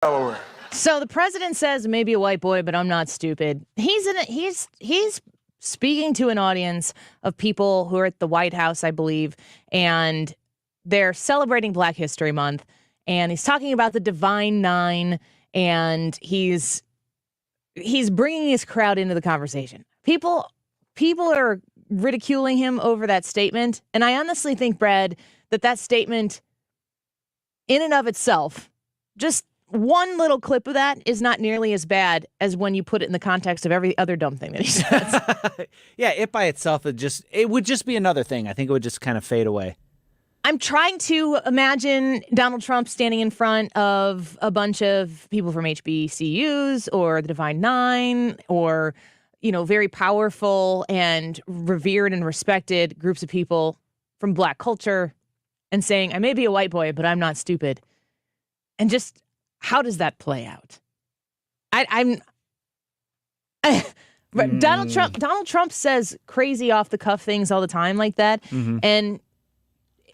So the president says maybe a white boy, but I'm not stupid. He's speaking to an audience of people who are at the White House, I believe, and they're celebrating Black History Month. And he's talking about the Divine Nine, and he's bringing his crowd into the conversation. People are ridiculing him over that statement, and I honestly think, Brad, that statement, in and of itself, just one little clip of that is not nearly as bad as when you put it in the context of every other dumb thing that he says. Yeah, it by itself, it would just be another thing. I think it would just kind of fade away. I'm trying to imagine Donald Trump standing in front of a bunch of people from HBCUs or the Divine Nine or, very powerful and revered and respected groups of people from Black culture and saying, I may be a white boy, but I'm not stupid. And just, how does that play out? Donald Trump says crazy off the cuff things all the time like that. Mm-hmm. And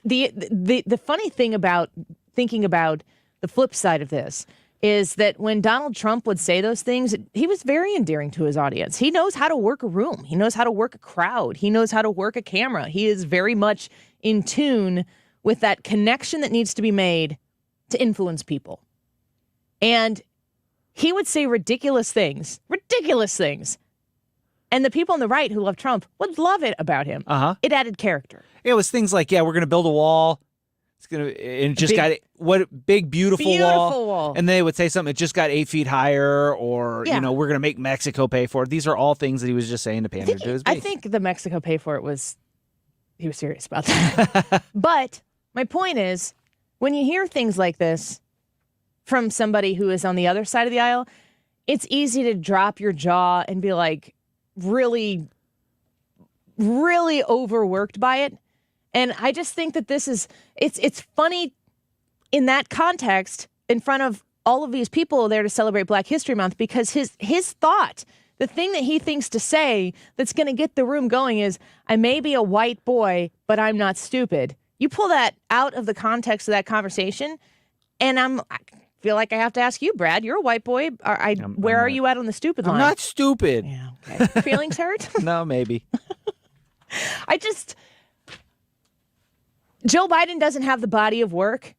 the funny thing about thinking about the flip side of this is that when Donald Trump would say those things, he was very endearing to his audience. He knows how to work a room. He knows how to work a crowd. He knows how to work a camera. He is very much in tune with that connection that needs to be made to influence people. And he would say ridiculous things. And the people on the right who love Trump would love it about him. Uh-huh. It added character. It was things like, we're going to build a wall. Big, beautiful wall. And they would say something, it just got 8 feet higher, or, we're going to make Mexico pay for it. These are all things that he was just saying to pander to his base. I think the Mexico pay for it he was serious about that. But my point is, when you hear things like this from somebody who is on the other side of the aisle, it's easy to drop your jaw and be like really, really overworked by it. And I just think that it's funny in that context in front of all of these people there to celebrate Black History Month, because his thought, the thing that he thinks to say that's going to get the room going is, I may be a white boy, but I'm not stupid. You pull that out of the context of that conversation, and I feel like I have to ask you, Brad, you're a white boy. Where are you at on the stupid line? I'm not stupid. Yeah, okay. Feelings hurt? No, maybe. Joe Biden doesn't have the body of work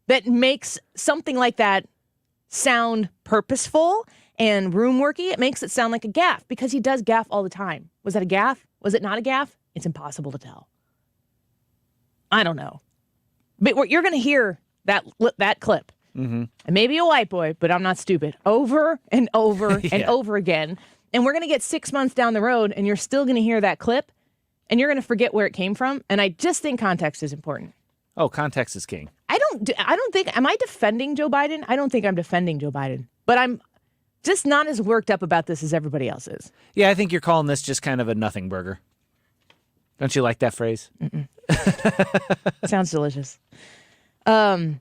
that makes something like that sound purposeful and room worky. It makes it sound like a gaffe, because he does gaffe all the time. Was that a gaffe? Was it not a gaffe? It's impossible to tell. I don't know. But you're going to hear that clip. Mm-hmm. I may be a white boy, but I'm not stupid. Over and over and over again. And we're going to get 6 months down the road, and you're still going to hear that clip, and you're going to forget where it came from. And I just think context is important. Oh, context is king. I don't think, am I defending Joe Biden? I don't think I'm defending Joe Biden. But I'm just not as worked up about this as everybody else is. Yeah, I think you're calling this just kind of a nothing burger. Don't you like that phrase? Sounds delicious. There's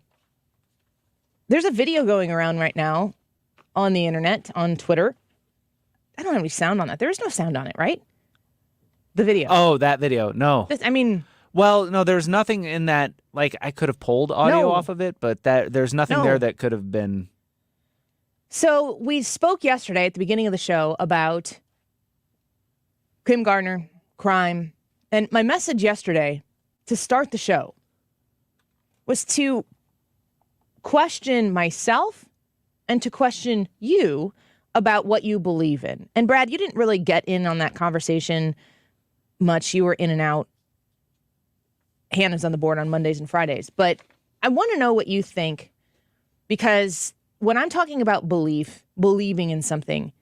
a video going around right now on the internet, on Twitter. I don't have any sound on that. There is no sound on it, right? The video. Oh, that video. No. Well, no, there's nothing in that. Like, I could have pulled audio off of it, but there's nothing there that could have been. So we spoke yesterday at the beginning of the show about Kim Gardner, crime. And my message yesterday to start the show was to question myself and to question you about what you believe in. And Brad, you didn't really get in on that conversation much. You were in and out. Hannah's on the board on Mondays and Fridays. But I want to know what you think, because when I'm talking about believing in something,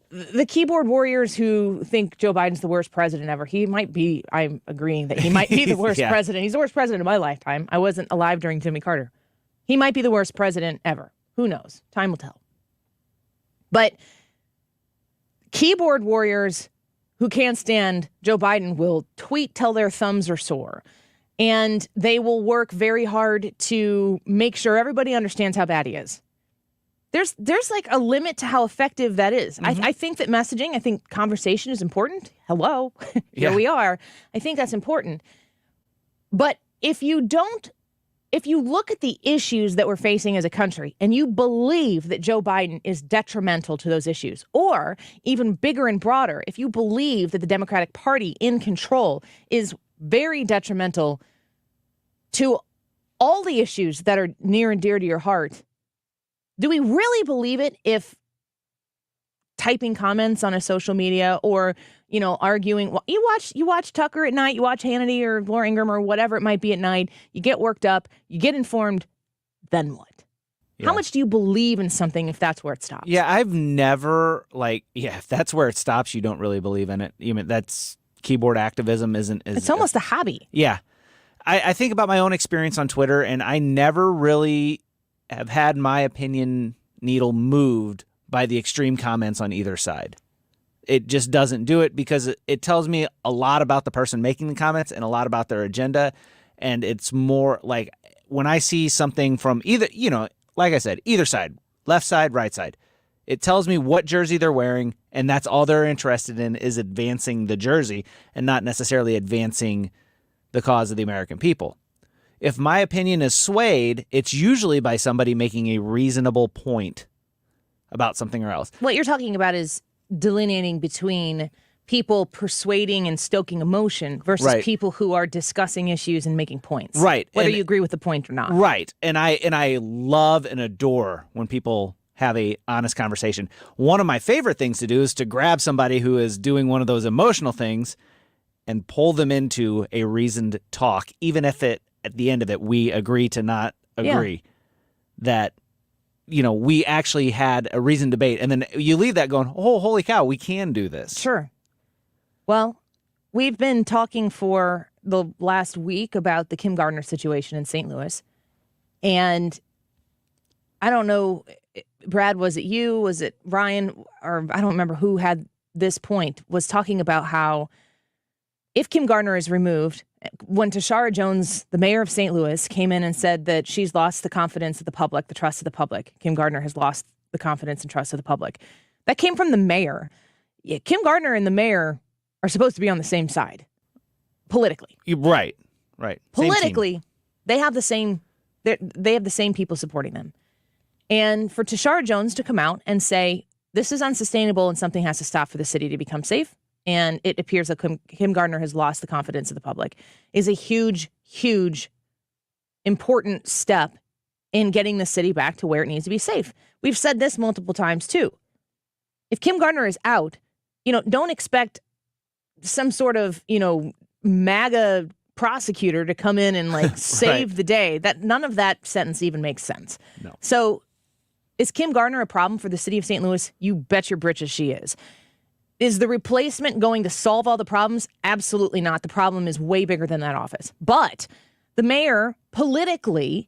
the keyboard warriors who think Joe Biden's the worst president ever, I'm agreeing that he might be the worst president. He's the worst president of my lifetime. I wasn't alive during Jimmy Carter. He might be the worst president ever. Who knows? Time will tell. But keyboard warriors who can't stand Joe Biden will tweet till their thumbs are sore. And they will work very hard to make sure everybody understands how bad he is. There's like a limit to how effective that is. Mm-hmm. I think that messaging, I think conversation is important. Hello, here we are. I think that's important. But if you don't if you look at the issues that we're facing as a country and you believe that Joe Biden is detrimental to those issues, or even bigger and broader, if you believe that the Democratic Party in control is very detrimental to all the issues that are near and dear to your heart, do we really believe it if typing comments on a social media or, arguing, you watch Tucker at night, you watch Hannity or Laura Ingraham or whatever it might be at night, you get worked up, you get informed, then what? Yeah. How much do you believe in something if that's where it stops? Yeah, I've never, if that's where it stops, you don't really believe in it. That's keyboard activism It's almost a hobby. Yeah. I think about my own experience on Twitter, and I never really have had my opinion needle moved by the extreme comments on either side. It just doesn't do it because it tells me a lot about the person making the comments and a lot about their agenda. And it's more like when I see something from either, like I said, either side, left side, right side, it tells me what jersey they're wearing. And that's all they're interested in is advancing the jersey and not necessarily advancing the cause of the American people. If my opinion is swayed, it's usually by somebody making a reasonable point about something or else. What you're talking about is delineating between people persuading and stoking emotion versus people who are discussing issues and making points. Right. Whether you agree with the point or not. Right. And I love and adore when people have a honest conversation. One of my favorite things to do is to grab somebody who is doing one of those emotional things and pull them into a reasoned talk, even if at the end of it we agree to not agree. Yeah. That we actually had a reasoned debate. And then you leave that going, oh, holy cow, we can do this. Sure. Well, we've been talking for the last week about the Kim Gardner situation in St. Louis. And I don't know, Brad, was it you? Was it Ryan? Or I don't remember who had this point, was talking about how if Kim Gardner is removed, when Tashara Jones, the mayor of St. Louis, came in and said that she's lost the confidence of the public, the trust of the public, Kim Gardner has lost the confidence and trust of the public. That came from the mayor. Yeah, Kim Gardner and the mayor are supposed to be on the same side politically. Right. Politically, they have the same people supporting them. And for Tashara Jones to come out and say, this is unsustainable and something has to stop for the city to become safe, and it appears that Kim Gardner has lost the confidence of the public, is a huge, huge, important step in getting the city back to where it needs to be safe. We've said this multiple times, too. If Kim Gardner is out, don't expect some sort of, MAGA prosecutor to come in and save the day. That none of that sentence even makes sense. No. So is Kim Gardner a problem for the city of St. Louis? You bet your britches she is. Is the replacement going to solve all the problems? Absolutely not. The problem is way bigger than that office. But the mayor, politically,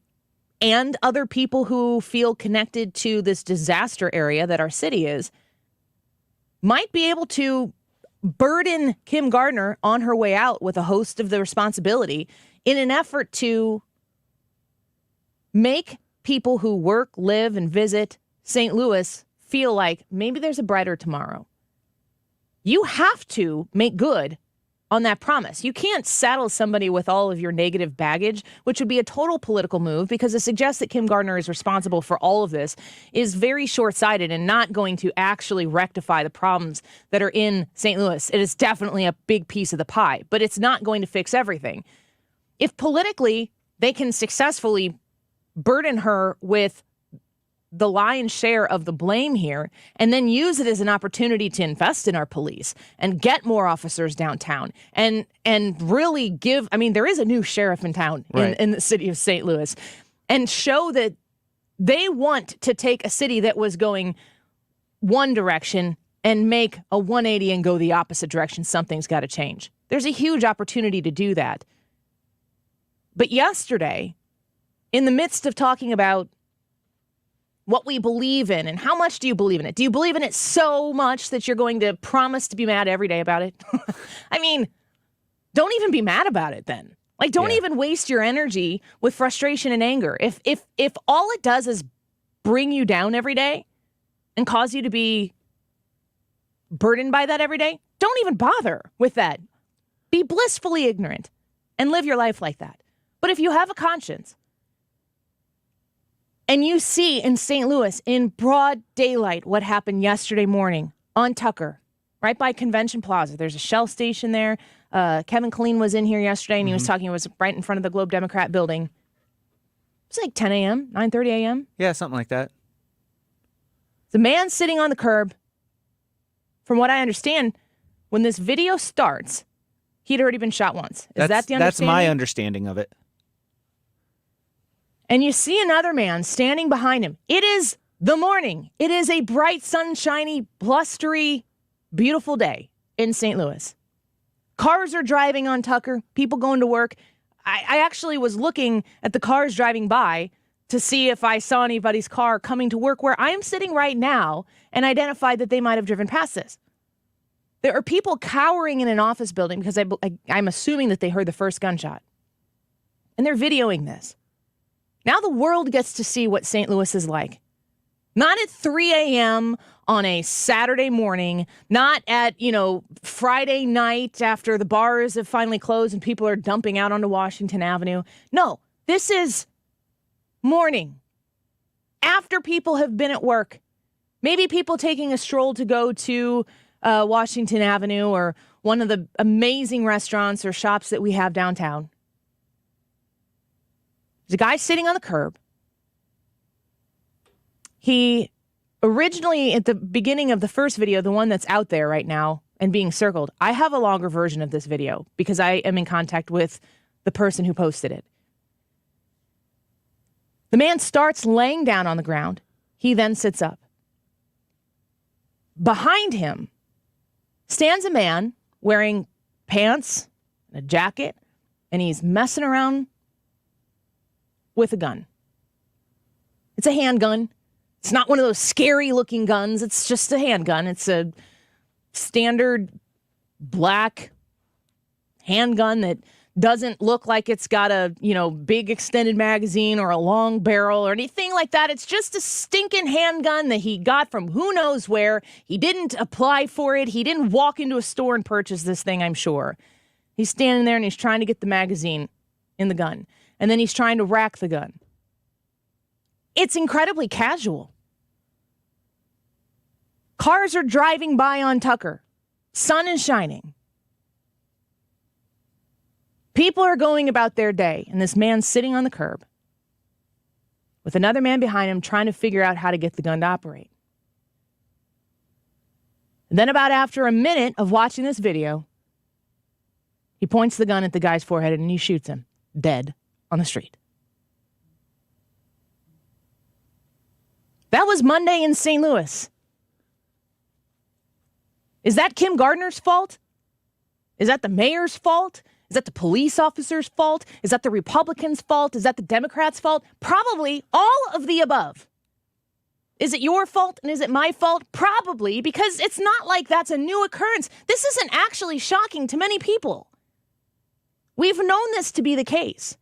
and other people who feel connected to this disaster area that our city is, might be able to burden Kim Gardner on her way out with a host of the responsibility in an effort to make people who work, live, and visit St. Louis feel like maybe there's a brighter tomorrow. You have to make good on that promise. You can't saddle somebody with all of your negative baggage, which would be a total political move, because to suggest that Kim Gardner is responsible for all of this is very short-sighted and not going to actually rectify the problems that are in St. Louis. It is definitely a big piece of the pie, but it's not going to fix everything. If politically they can successfully burden her with the lion's share of the blame here, and then use it as an opportunity to invest in our police and get more officers downtown and really give, there is a new sheriff in town in the city of St. Louis, and show that they want to take a city that was going one direction and make a 180 and go the opposite direction. Something's got to change. There's a huge opportunity to do that. But yesterday, in the midst of talking about what we believe in and how much do you believe in it? Do you believe in it so much that you're going to promise to be mad every day about it? Don't even be mad about it then. Don't even waste your energy with frustration and anger. If all it does is bring you down every day and cause you to be burdened by that every day, don't even bother with that. Be blissfully ignorant and live your life like that. But if you have a conscience And you see in St. Louis, in broad daylight, what happened yesterday morning on Tucker, right by Convention Plaza. There's a Shell station there. Kevin Killeen was in here yesterday, and he was talking. It was right in front of the Globe Democrat building. It was like 10 a.m., 9:30 a.m. Yeah, something like that. The man sitting on the curb, from what I understand, when this video starts, he'd already been shot once. Is that the understanding? That's my understanding of it. And you see another man standing behind him. It is the morning. It is a bright, sunshiny, blustery, beautiful day in St. Louis. Cars are driving on Tucker, people going to work. I actually was looking at the cars driving by to see if I saw anybody's car coming to work where I am sitting right now and identified that they might have driven past this. There are people cowering in an office building because I'm assuming that they heard the first gunshot. And they're videoing this. Now the world gets to see what St. Louis is like. Not at 3 a.m. on a Saturday morning, not at, Friday night after the bars have finally closed and people are dumping out onto Washington Avenue. No, this is morning. After people have been at work. Maybe people taking a stroll to go to Washington Avenue or one of the amazing restaurants or shops that we have downtown. There's a guy sitting on the curb. He originally, at the beginning of the first video, the one that's out there right now and being circled, I have a longer version of this video because I am in contact with the person who posted it. The man starts laying down on the ground. He then sits up. Behind him stands a man wearing pants and a jacket, and he's messing around with a gun. It's a handgun. It's not one of those scary looking guns. It's just a handgun. It's a standard black handgun that doesn't look like it's got a, big extended magazine or a long barrel or anything like that. It's just a stinking handgun that he got from who knows where. He didn't apply for it. He didn't walk into a store and purchase this thing, I'm sure. He's standing there and he's trying to get the magazine in the gun. And then he's trying to rack the gun. It's incredibly casual. Cars are driving by on Tucker. Sun is shining. People are going about their day, and this man's sitting on the curb with another man behind him trying to figure out how to get the gun to operate. And then about after a minute of watching this video, he points the gun at the guy's forehead and he shoots him dead on the street. That was Monday in St. Louis. Is that Kim Gardner's fault? Is that the mayor's fault? Is that the police officer's fault? Is that the Republicans' fault? Is that the Democrats' fault? Probably all of the above. Is it your fault and is it my fault? Probably, because it's not like that's a new occurrence. This isn't actually shocking to many people. We've known this to be the case.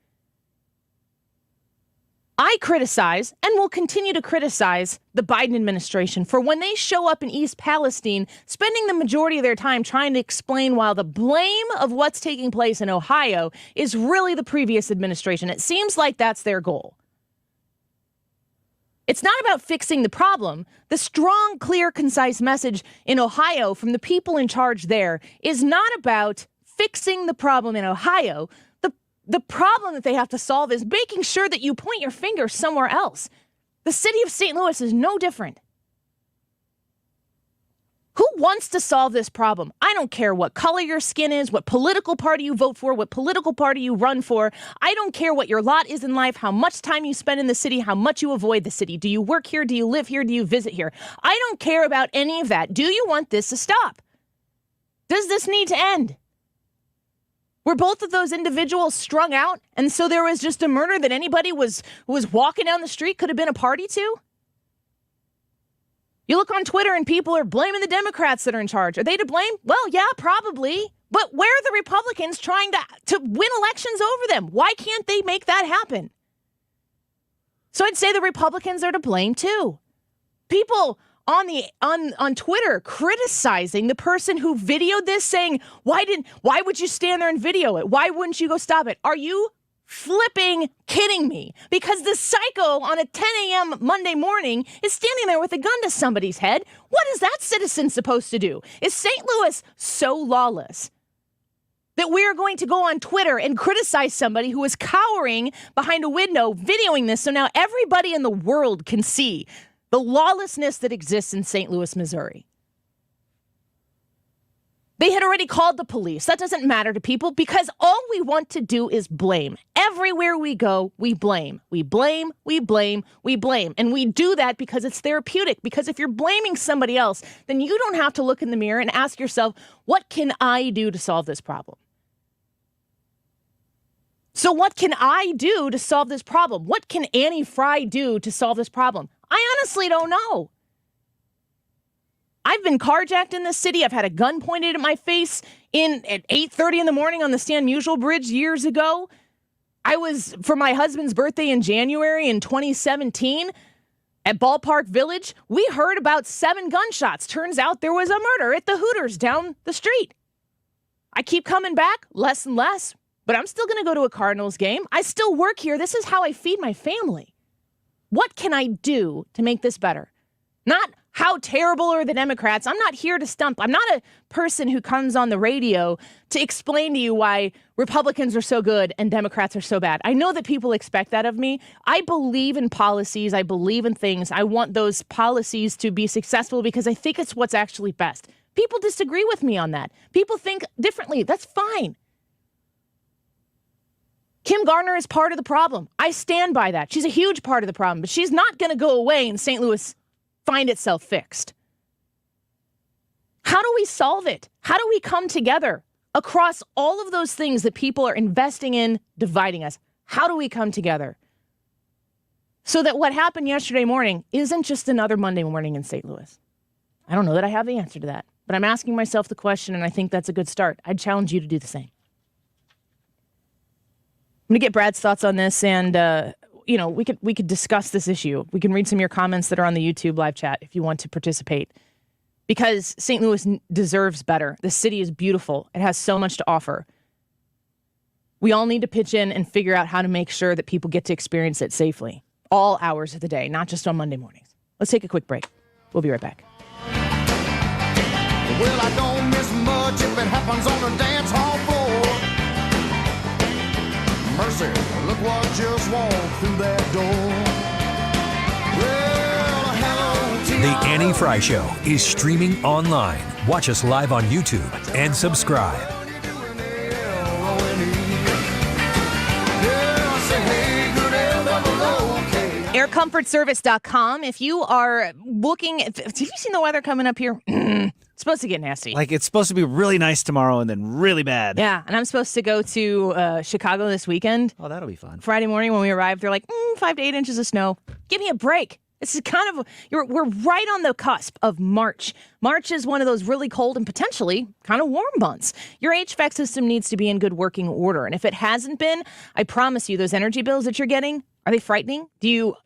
I criticize and will continue to criticize the Biden administration for when they show up in East Palestine, spending the majority of their time trying to explain why the blame of what's taking place in Ohio is really the previous administration. It seems like that's their goal. It's not about fixing the problem. The strong, clear, concise message in Ohio from the people in charge there is not about fixing the problem in Ohio. The problem that they have to solve is making sure that you point your finger somewhere else. The city of St. Louis is no different. Who wants to solve this problem? I don't care what color your skin is, what political party you vote for, what political party you run for. I don't care what your lot is in life, how much time you spend in the city, how much you avoid the city. Do you work here? Do you live here? Do you visit here? I don't care about any of that. Do you want this to stop? Does this need to end? Were both of those individuals strung out, and so there was just a murder that anybody who was walking down the street could have been a party to? You look on Twitter and people are blaming the Democrats that are in charge. Are they to blame? Well, yeah, probably. But where are the Republicans trying to win elections over them? Why can't they make that happen? So I'd say the Republicans are to blame too. People on Twitter criticizing the person who videoed this, saying, why would you stand there and video it? Why wouldn't you go stop it? Are you flipping kidding me? Because the psycho on a 10 a.m. Monday morning is standing there with a gun to somebody's head. What is that citizen supposed to do? Is St. Louis so lawless that we are going to go on Twitter and criticize somebody who is cowering behind a window, videoing this, so now everybody in the world can see the lawlessness that exists in St. Louis, Missouri? They had already called the police. That doesn't matter to people because all we want to do is blame. Everywhere we go, we blame. We blame, we blame, we blame. And we do that because it's therapeutic. Because if you're blaming somebody else, then you don't have to look in the mirror and ask yourself, what can I do to solve this problem? So what can I do to solve this problem? What can Annie Frey do to solve this problem? I honestly don't know. I've been carjacked in this city. I've had a gun pointed at my face at 8:30 in the morning on the Stan Musial Bridge years ago. I was, for my husband's birthday in January in 2017 at Ballpark Village. We heard about 7 gunshots. Turns out there was a murder at the Hooters down the street. I keep coming back, less and less, but I'm still going to go to a Cardinals game. I still work here. This is how I feed my family. What can I do to make this better? Not how terrible are the Democrats. I'm not here to stump. I'm not a person who comes on the radio to explain to you why Republicans are so good and Democrats are so bad. I know that people expect that of me. I believe in policies. I believe in things. I want those policies to be successful because I think it's what's actually best. People disagree with me on that. People think differently. That's fine. Kim Gardner is part of the problem. I stand by that. She's a huge part of the problem, but she's not going to go away in St. Louis find itself fixed. How do we solve it? How do we come together across all of those things that people are investing in dividing us? How do we come together so that what happened yesterday morning isn't just another Monday morning in St. Louis? I don't know that I have the answer to that, but I'm asking myself the question, and I think that's a good start. I'd challenge you to do the same. I'm going to get Brad's thoughts on this, and we could discuss this issue. We can read some of your comments that are on the YouTube live chat if you want to participate. Because St. Louis deserves better. The city is beautiful. It has so much to offer. We all need to pitch in and figure out how to make sure that people get to experience it safely. All hours of the day, not just on Monday mornings. Let's take a quick break. We'll be right back. Well, I don't miss much if it happens on a dance hall floor. Mercy, look what just walked through that door. Well, hello, The Annie Frey Show is streaming online. Watch us live on YouTube and subscribe. AirComfortService.com. If you are looking, have you seen the weather coming up here? It's supposed to get nasty. Like, it's supposed to be really nice tomorrow and then really bad. Yeah, and I'm supposed to go to Chicago this weekend. Oh, that'll be fun. Friday morning when we arrive, they're like, 5 to 8 inches of snow. Give me a break. This is kind of, we're right on the cusp of March. March is one of those really cold and potentially kind of warm months. Your HVAC system needs to be in good working order. And if it hasn't been, I promise you, those energy bills that you're getting, are they frightening? Do you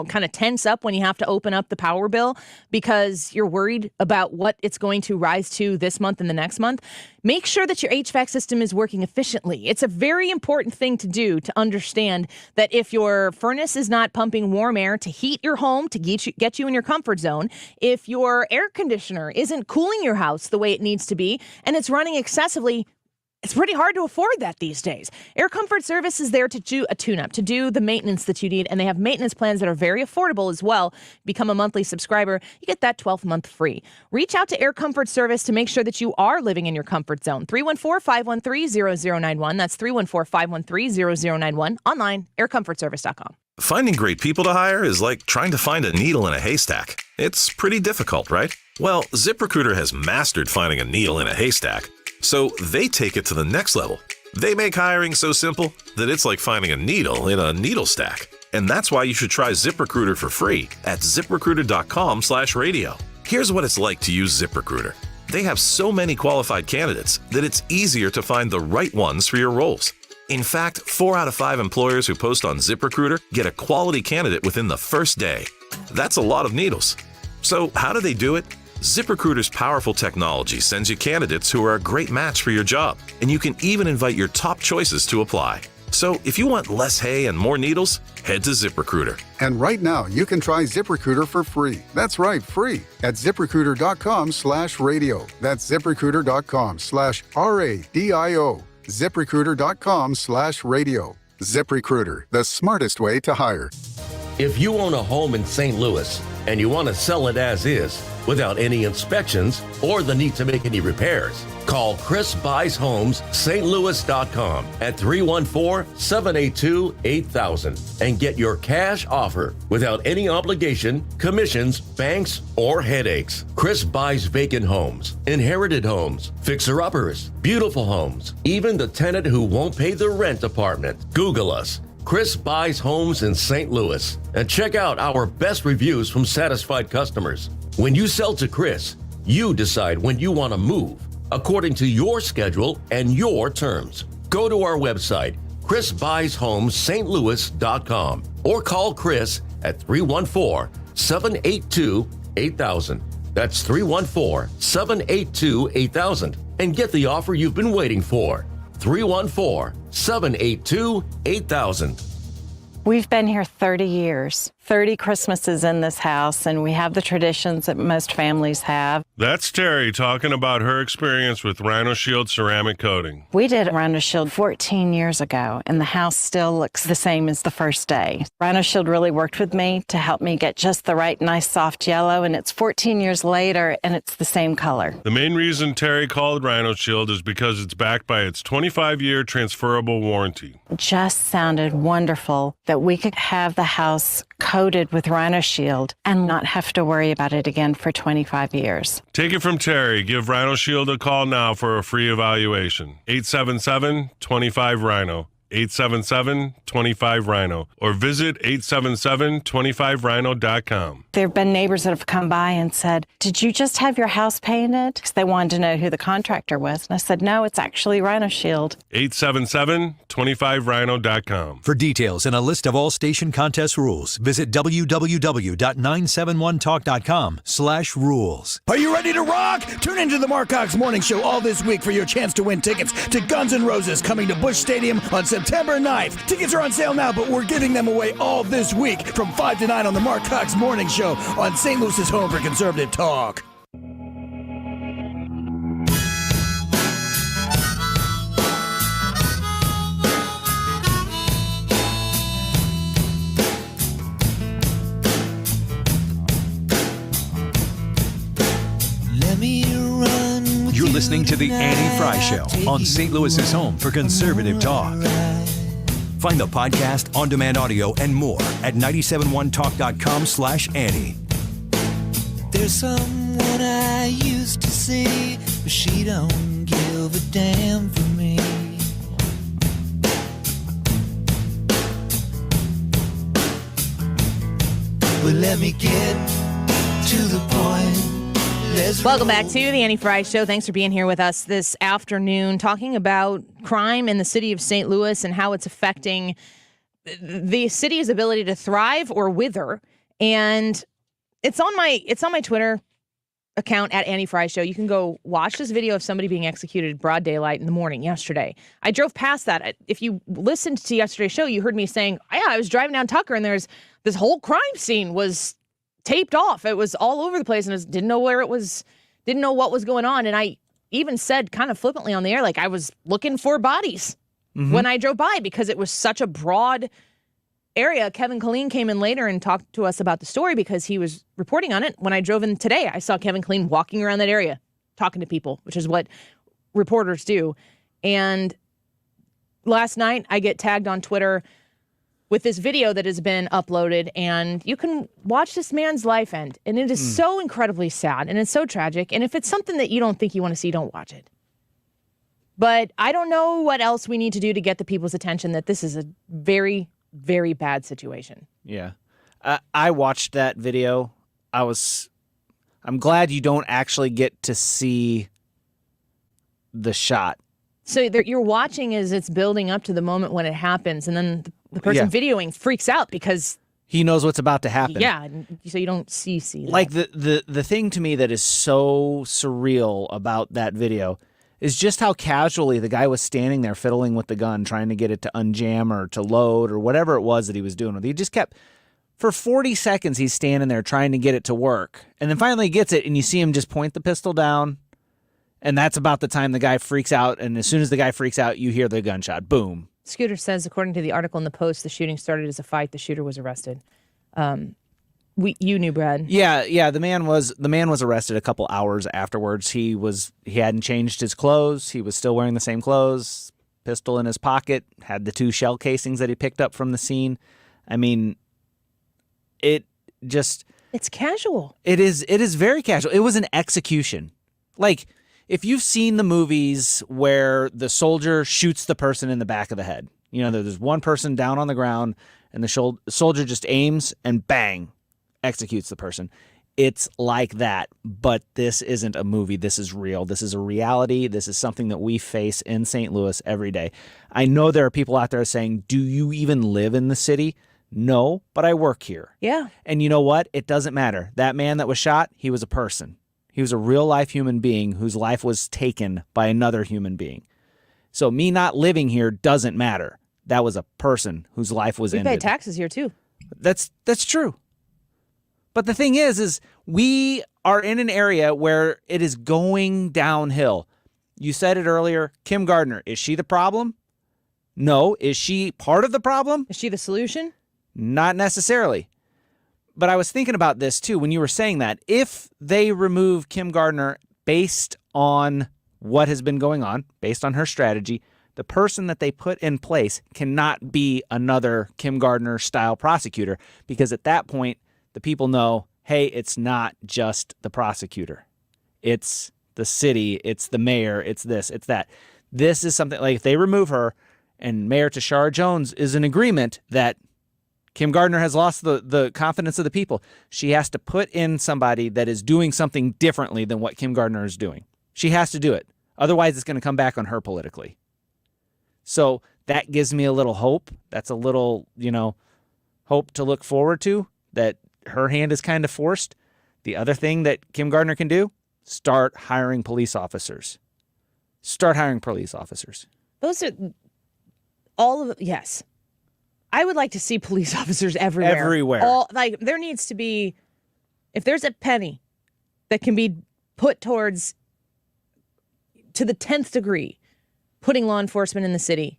kind of tense up when you have to open up the power bill because you're worried about what it's going to rise to this month and the next month? Make sure that your HVAC system is working efficiently. It's a very important thing to do to understand that if your furnace is not pumping warm air to heat your home, to get you in your comfort zone, if your air conditioner isn't cooling your house the way it needs to be, and it's running excessively, it's pretty hard to afford that these days. Air Comfort Service is there to do a tune-up, to do the maintenance that you need, and they have maintenance plans that are very affordable as well. Become a monthly subscriber, you get that 12th month free. Reach out to Air Comfort Service to make sure that you are living in your comfort zone. 314-513-0091. That's 314-513-0091. Online, aircomfortservice.com. Finding great people to hire is like trying to find a needle in a haystack. It's pretty difficult, right? Well, ZipRecruiter has mastered finding a needle in a haystack. So they take it to the next level. They make hiring so simple that it's like finding a needle in a needle stack. And that's why you should try ZipRecruiter for free at ZipRecruiter.com/radio. Here's what it's like to use ZipRecruiter. They have so many qualified candidates that it's easier to find the right ones for your roles. In fact, 4 out of 5 employers who post on ZipRecruiter get a quality candidate within the first day. That's a lot of needles. So how do they do it? ZipRecruiter's powerful technology sends you candidates who are a great match for your job, and you can even invite your top choices to apply. So if you want less hay and more needles, head to ZipRecruiter. And right now, you can try ZipRecruiter for free. That's right, free at ZipRecruiter.com/radio. That's ZipRecruiter.com/RADIO. ZipRecruiter.com/radio. ZipRecruiter, the smartest way to hire. If you own a home in St. Louis and you want to sell it as is, without any inspections or the need to make any repairs, call Chris Buys Homes St. Louis.com at 314-782-8000 and get your cash offer without any obligation, commissions, banks, or headaches. Chris buys vacant homes, inherited homes, fixer-uppers, beautiful homes, even the tenant who won't pay the rent apartment. Google us. Chris Buys Homes in St. Louis, and check out our best reviews from satisfied customers. When you sell to Chris, you decide when you want to move, according to your schedule and your terms. Go to our website, chrisbuyshomes.st.louis.com, or call Chris at 314-782-8000. That's 314-782-8000, and get the offer you've been waiting for. 314-782-8000. We've been here 30 years, 30 Christmases in this house, and we have the traditions that most families have. That's Terry talking about her experience with Rhino Shield ceramic coating. We did Rhino Shield 14 years ago, and the house still looks the same as the first day. Rhino Shield really worked with me to help me get just the right nice soft yellow, and it's 14 years later, and it's the same color. The main reason Terry called Rhino Shield is because it's backed by its 25-year transferable warranty. It just sounded wonderful that we could have the house coated with Rhino Shield and not have to worry about it again for 25 years. Take it from Terry. Give Rhino Shield a call now for a free evaluation. 877-25-RHINO. 877-25-RHINO. Or visit 877-25rhino.com. There have been neighbors that have come by and said, "Did you just have your house painted?" Because they wanted to know who the contractor was. And I said, "No, it's actually Rhino Shield." 877-25rhino.com. For details and a list of all station contest rules, visit www.971talk.com/rules. Are you ready to rock? Tune into the Mark Cox Morning Show all this week for your chance to win tickets to Guns N' Roses coming to Busch Stadium on September 9th. Tickets are on sale now, but we're giving them away all this week from 5 to 9 on the Mark Cox Morning Show on St. Louis's home for conservative talk. You're listening to The Annie Frey Show on St. Louis's home for conservative talk. Find the podcast, on-demand audio, and more at 971talk.com/Annie. There's someone I used to see, but she don't give a damn for me. Well, let me get to the point. Welcome back to the Annie Frey Show. Thanks for being here with us this afternoon, talking about crime in the city of St. Louis and how it's affecting the city's ability to thrive or wither. And it's on my Twitter account at Annie Frey Show. You can go watch this video of somebody being executed in broad daylight in the morning yesterday. I drove past that. If you listened to yesterday's show, you heard me saying, yeah, I was driving down Tucker and there's this whole crime scene was taped off. It was all over the place and I didn't know where it was, didn't know what was going on. And I even said kind of flippantly on the air, like I was looking for bodies when I drove by because it was such a broad area. Kevin Killeen came in later and talked to us about the story because he was reporting on it. When I drove in today, I saw Kevin Killeen walking around that area, talking to people, which is what reporters do. And last night I get tagged on Twitter with this video that has been uploaded, and you can watch this man's life end. And it is so incredibly sad, and it's so tragic. And if it's something that you don't think you want to see, don't watch it. But I don't know what else we need to do to get the people's attention that this is a very, very bad situation. Yeah. I watched that video. I'm glad you don't actually get to see the shot. So you're watching as it's building up to the moment when it happens, and then the person videoing freaks out because he knows what's about to happen. Yeah, so you don't see that. Like the thing to me that is so surreal about that video is just how casually the guy was standing there fiddling with the gun, trying to get it to unjam or to load or whatever it was that he was doing. He just kept, for 40 seconds, he's standing there trying to get it to work. And then finally he gets it, and you see him just point the pistol down. And that's about the time the guy freaks out. And as soon as the guy freaks out, you hear the gunshot. Boom. Scooter says, according to the article in the Post, the shooting started as a fight. The shooter was arrested. You knew, Brad. Yeah. The man was arrested a couple hours afterwards. He hadn't changed his clothes. He was still wearing the same clothes. Pistol in his pocket. Had the 2 shell casings that he picked up from the scene. I mean, it's casual. It is very casual. It was an execution. Like, if you've seen the movies where the soldier shoots the person in the back of the head, there's one person down on the ground and the soldier just aims and bang, executes the person. It's like that, but this isn't a movie. This is real. This is a reality. This is something that we face in St. Louis every day. I know there are people out there saying, do you even live in the city? No, but I work here. Yeah. And you know what? It doesn't matter. That man that was shot, he was a person. He was a real-life human being whose life was taken by another human being. So me not living here doesn't matter. That was a person whose life was ended. We pay taxes here, too. That's true. But the thing is we are in an area where it is going downhill. You said it earlier, Kim Gardner. Is she the problem? No. Is she part of the problem? Is she the solution? Not necessarily. But I was thinking about this, too, when you were saying that. If they remove Kim Gardner based on what has been going on, based on her strategy, the person that they put in place cannot be another Kim Gardner-style prosecutor, because at that point, the people know, hey, it's not just the prosecutor. It's the city, it's the mayor, it's this, it's that. This is something, like, if they remove her and Mayor Tashara Jones is in agreement that Kim Gardner has lost the confidence of the people, she has to put in somebody that is doing something differently than what Kim Gardner is doing. She has to do it. Otherwise, it's going to come back on her politically. So that gives me a little hope. That's a little, hope to look forward to, that her hand is kind of forced. The other thing that Kim Gardner can do, start hiring police officers. Those are all of yes. I would like to see police officers everywhere. There needs to be, if there's a penny that can be put towards, to the 10th degree, putting law enforcement in the city.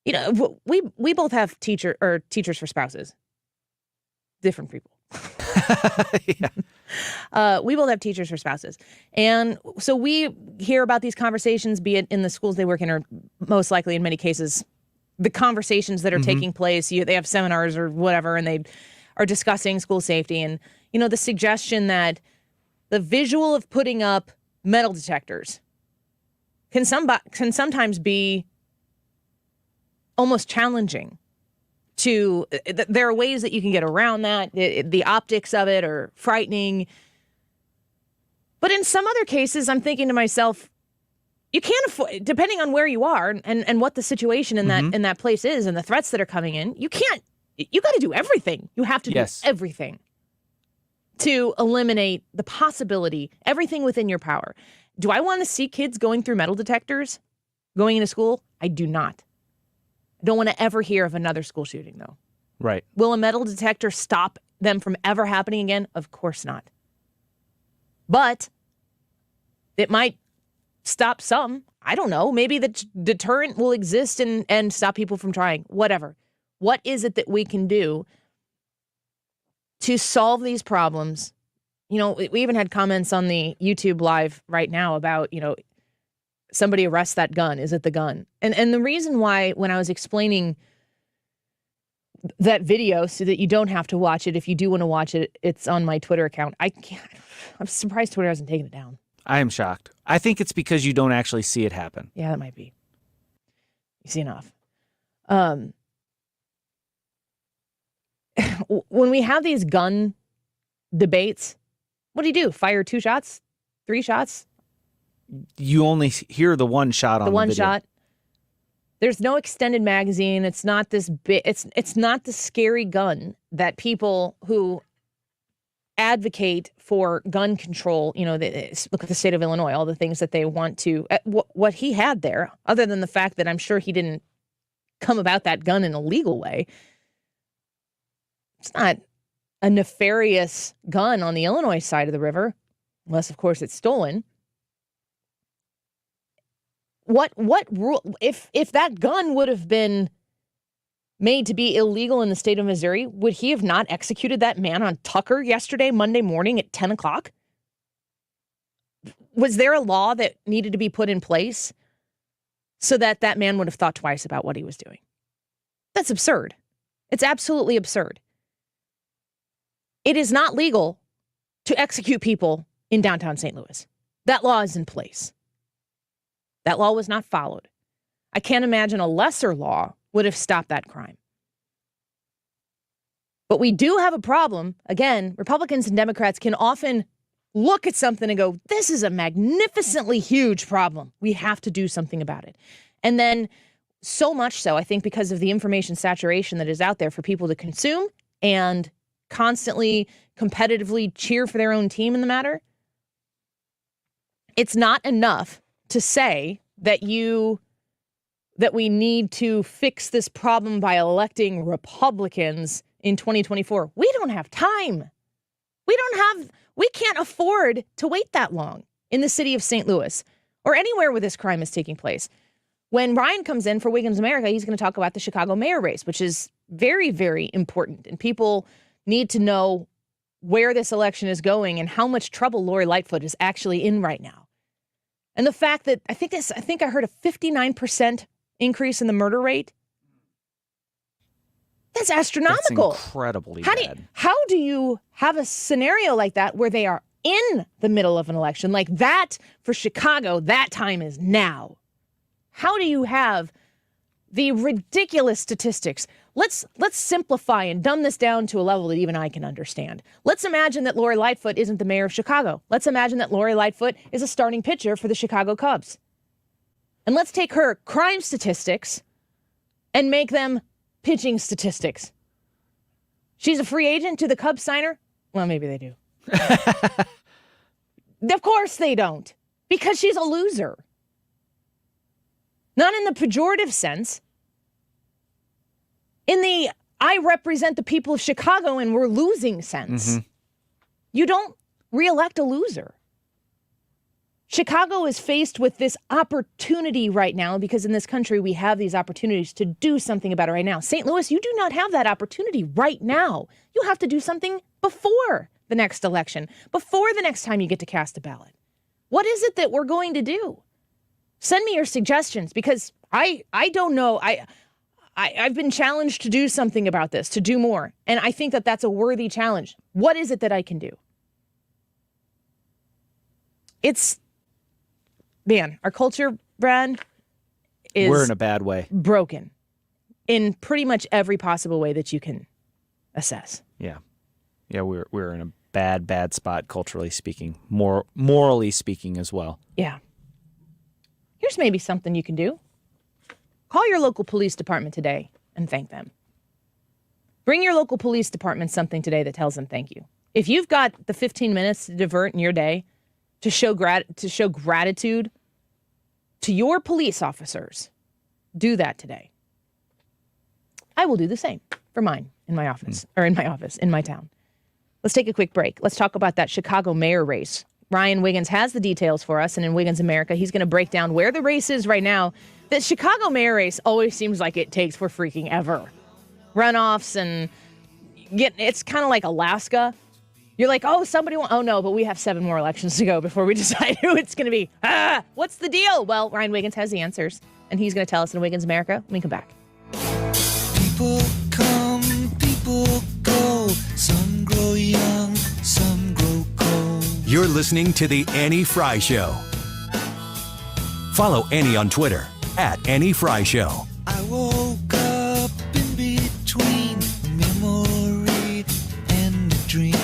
We both have teachers for spouses. Different people. Yeah. We both have teachers for spouses. And so we hear about these conversations, be it in the schools they work in, or most likely in many cases, the conversations that are taking place. They have seminars or whatever, and they are discussing school safety. And, the suggestion that the visual of putting up metal detectors can sometimes be almost challenging. There are ways that you can get around that. The optics of it are frightening. But in some other cases, I'm thinking to myself, you can't afford, depending on where you are and what the situation in that place is and the threats that are coming in, you got to do everything. You have to do everything to eliminate the possibility, everything within your power. Do I want to see kids going through metal detectors going into school? I do not. I don't want to ever hear of another school shooting, though. Right. Will a metal detector stop them from ever happening again? Of course not. But it might stop some. I don't know. Maybe the deterrent will exist and stop people from trying. Whatever. What is it that we can do to solve these problems? We even had comments on the YouTube live right now about, somebody arrests that gun. Is it the gun? And the reason why, when I was explaining that video so that you don't have to watch it, if you do want to watch it, it's on my Twitter account. I'm surprised Twitter hasn't taken it down. I am shocked. I think it's because you don't actually see it happen. Yeah, that might be. You see enough. When we have these gun debates, what do? Fire 2 shots? 3 shots? You only hear the one shot on the one video. shot. There's no extended magazine. It's not this big. It's not the scary gun that people who advocate for gun control. You know, look at the state of Illinois, all the things that they want to, what he had there, other than the fact that I'm sure he didn't come about that gun in a legal way. It's not a nefarious gun on the Illinois side of the river, unless, of course, it's stolen. What rule, if that gun would have been made to be illegal in the state of Missouri, would he have not executed that man on Tucker yesterday, Monday morning at 10 o'clock? Was there a law that needed to be put in place so that that man would have thought twice about what he was doing? That's absurd. It's absolutely absurd. It is not legal to execute people in downtown St. Louis. That law is in place. That law was not followed. I can't imagine a lesser law would have stopped that crime. But we do have a problem. Again, Republicans and Democrats can often look at something and go, this is a magnificently huge problem. We have to do something about it. And then so much so, I think, because of the information saturation that is out there for people to consume and constantly competitively cheer for their own team in the matter, it's not enough to say that we need to fix this problem by electing Republicans in 2024. We don't have time. We can't afford to wait that long in the city of St. Louis or anywhere where this crime is taking place. When Ryan comes in for Wiggins America, he's going to talk about the Chicago mayor race, which is very, very important. And people need to know where this election is going and how much trouble Lori Lightfoot is actually in right now. And the fact that I think I heard a 59% increase in the murder rate. That's astronomical. That's incredibly bad. How do you have a scenario like that where they are in the middle of an election like that? For Chicago, that time is now. How do you have the ridiculous statistics? Let's simplify and dumb this down to a level that even I can understand. Let's imagine that Lori Lightfoot isn't the mayor of Chicago. Let's imagine that Lori Lightfoot is a starting pitcher for the Chicago Cubs. And let's take her crime statistics and make them pitching statistics. She's a free agent to the Cubs signer? Well, maybe they do. Of course they don't, because she's a loser. Not in the pejorative sense. In the I represent the people of Chicago and we're losing sense. Mm-hmm. You don't reelect a loser. Chicago is faced with this opportunity right now because in this country we have these opportunities to do something about it right now. St. Louis, you do not have that opportunity right now. You have to do something before the next election, before the next time you get to cast a ballot. What is it that we're going to do? Send me your suggestions because I don't know. I've been challenged to do something about this, to do more. And I think that that's a worthy challenge. What is it that I can do? Our culture, Brad, is we're in a bad way. Broken in pretty much every possible way that you can assess. Yeah. Yeah, we're in a bad spot culturally speaking, morally speaking as well. Yeah. Here's maybe something you can do. Call your local police department today and thank them. Bring your local police department something today that tells them thank you. If you've got the 15 minutes to divert in your day to show gratitude to your police officers, do that today. I will do the same for mine in my office, in my town. Let's take a quick break. Let's talk about that Chicago mayor race. Ryan Wiggins has the details for us, and in Wiggins America, he's going to break down where the race is right now. The Chicago mayor race always seems like it takes for freaking ever. Runoffs and it's kind of like Alaska. You're like, oh no, but we have 7 more elections to go before we decide who it's going to be. What's the deal? Well, Ryan Wiggins has the answers, and he's going to tell us in Wiggins America when we come back. People come, people go. Some grow young, some grow cold. You're listening to The Annie Frey Show. Follow Annie on Twitter @AnnieFryShow. I woke up in between a memory and a dream.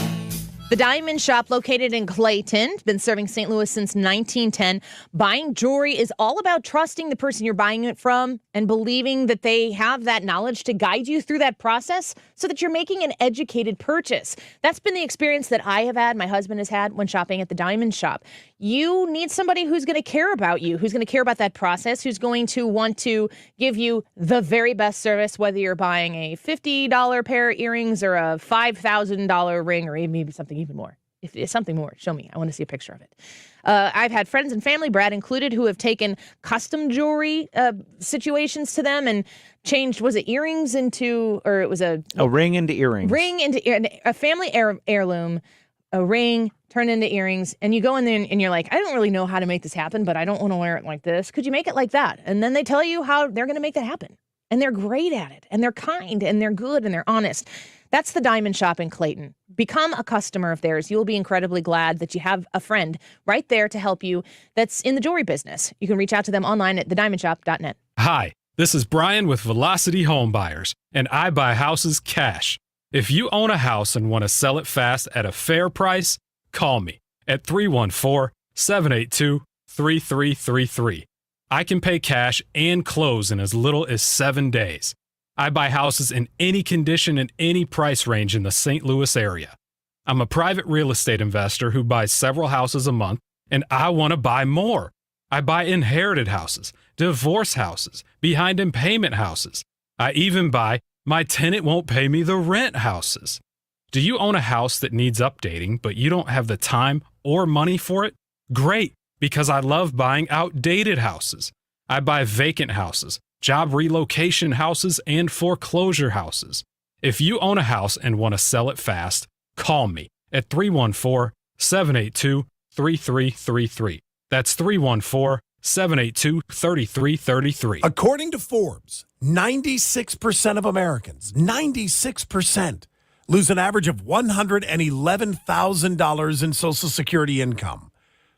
The Diamond Shop, located in Clayton, been serving St. Louis since 1910. Buying jewelry is all about trusting the person you're buying it from and believing that they have that knowledge to guide you through that process so that you're making an educated purchase. That's been the experience that I have had, my husband has had when shopping at the diamond shop. You need somebody who's going to care about you, who's going to care about that process, who's going to want to give you the very best service, whether you're buying a $50 pair of earrings or a $5,000 ring or maybe something even more. If it's something more, show me. I want to see a picture of it. I've had friends and family, Brad included, who have taken custom jewelry situations to them and changed, was it earrings into, or it was a ring into earrings. A family heirloom, a ring turned into earrings. And you go in there and you're like, I don't really know how to make this happen, but I don't want to wear it like this. Could you make it like that? And then they tell you how they're going to make that happen. And they're great at it. And they're kind and they're good and they're honest. That's the Diamond Shop in Clayton. Become a customer of theirs. You'll be incredibly glad that you have a friend right there to help you that's in the jewelry business. You can reach out to them online at thediamondshop.net. Hi, this is Brian with Velocity Home Buyers, and I buy houses cash. If you own a house and want to sell it fast at a fair price, call me at 314-782-3333. I can pay cash and close in as little as 7 days. I buy houses in any condition and any price range in the St. Louis area. I'm a private real estate investor who buys several houses a month, and I want to buy more. I buy inherited houses, divorce houses, behind in payment houses. I even buy my tenant won't pay me the rent houses. Do you own a house that needs updating, but you don't have the time or money for it? Great, because I love buying outdated houses. I buy vacant houses, job relocation houses, and foreclosure houses. If you own a house and want to sell it fast, call me at 314-782-3333. That's 314-782-3333. According to Forbes, 96% of Americans, 96%, lose an average of $111,000 in Social Security income.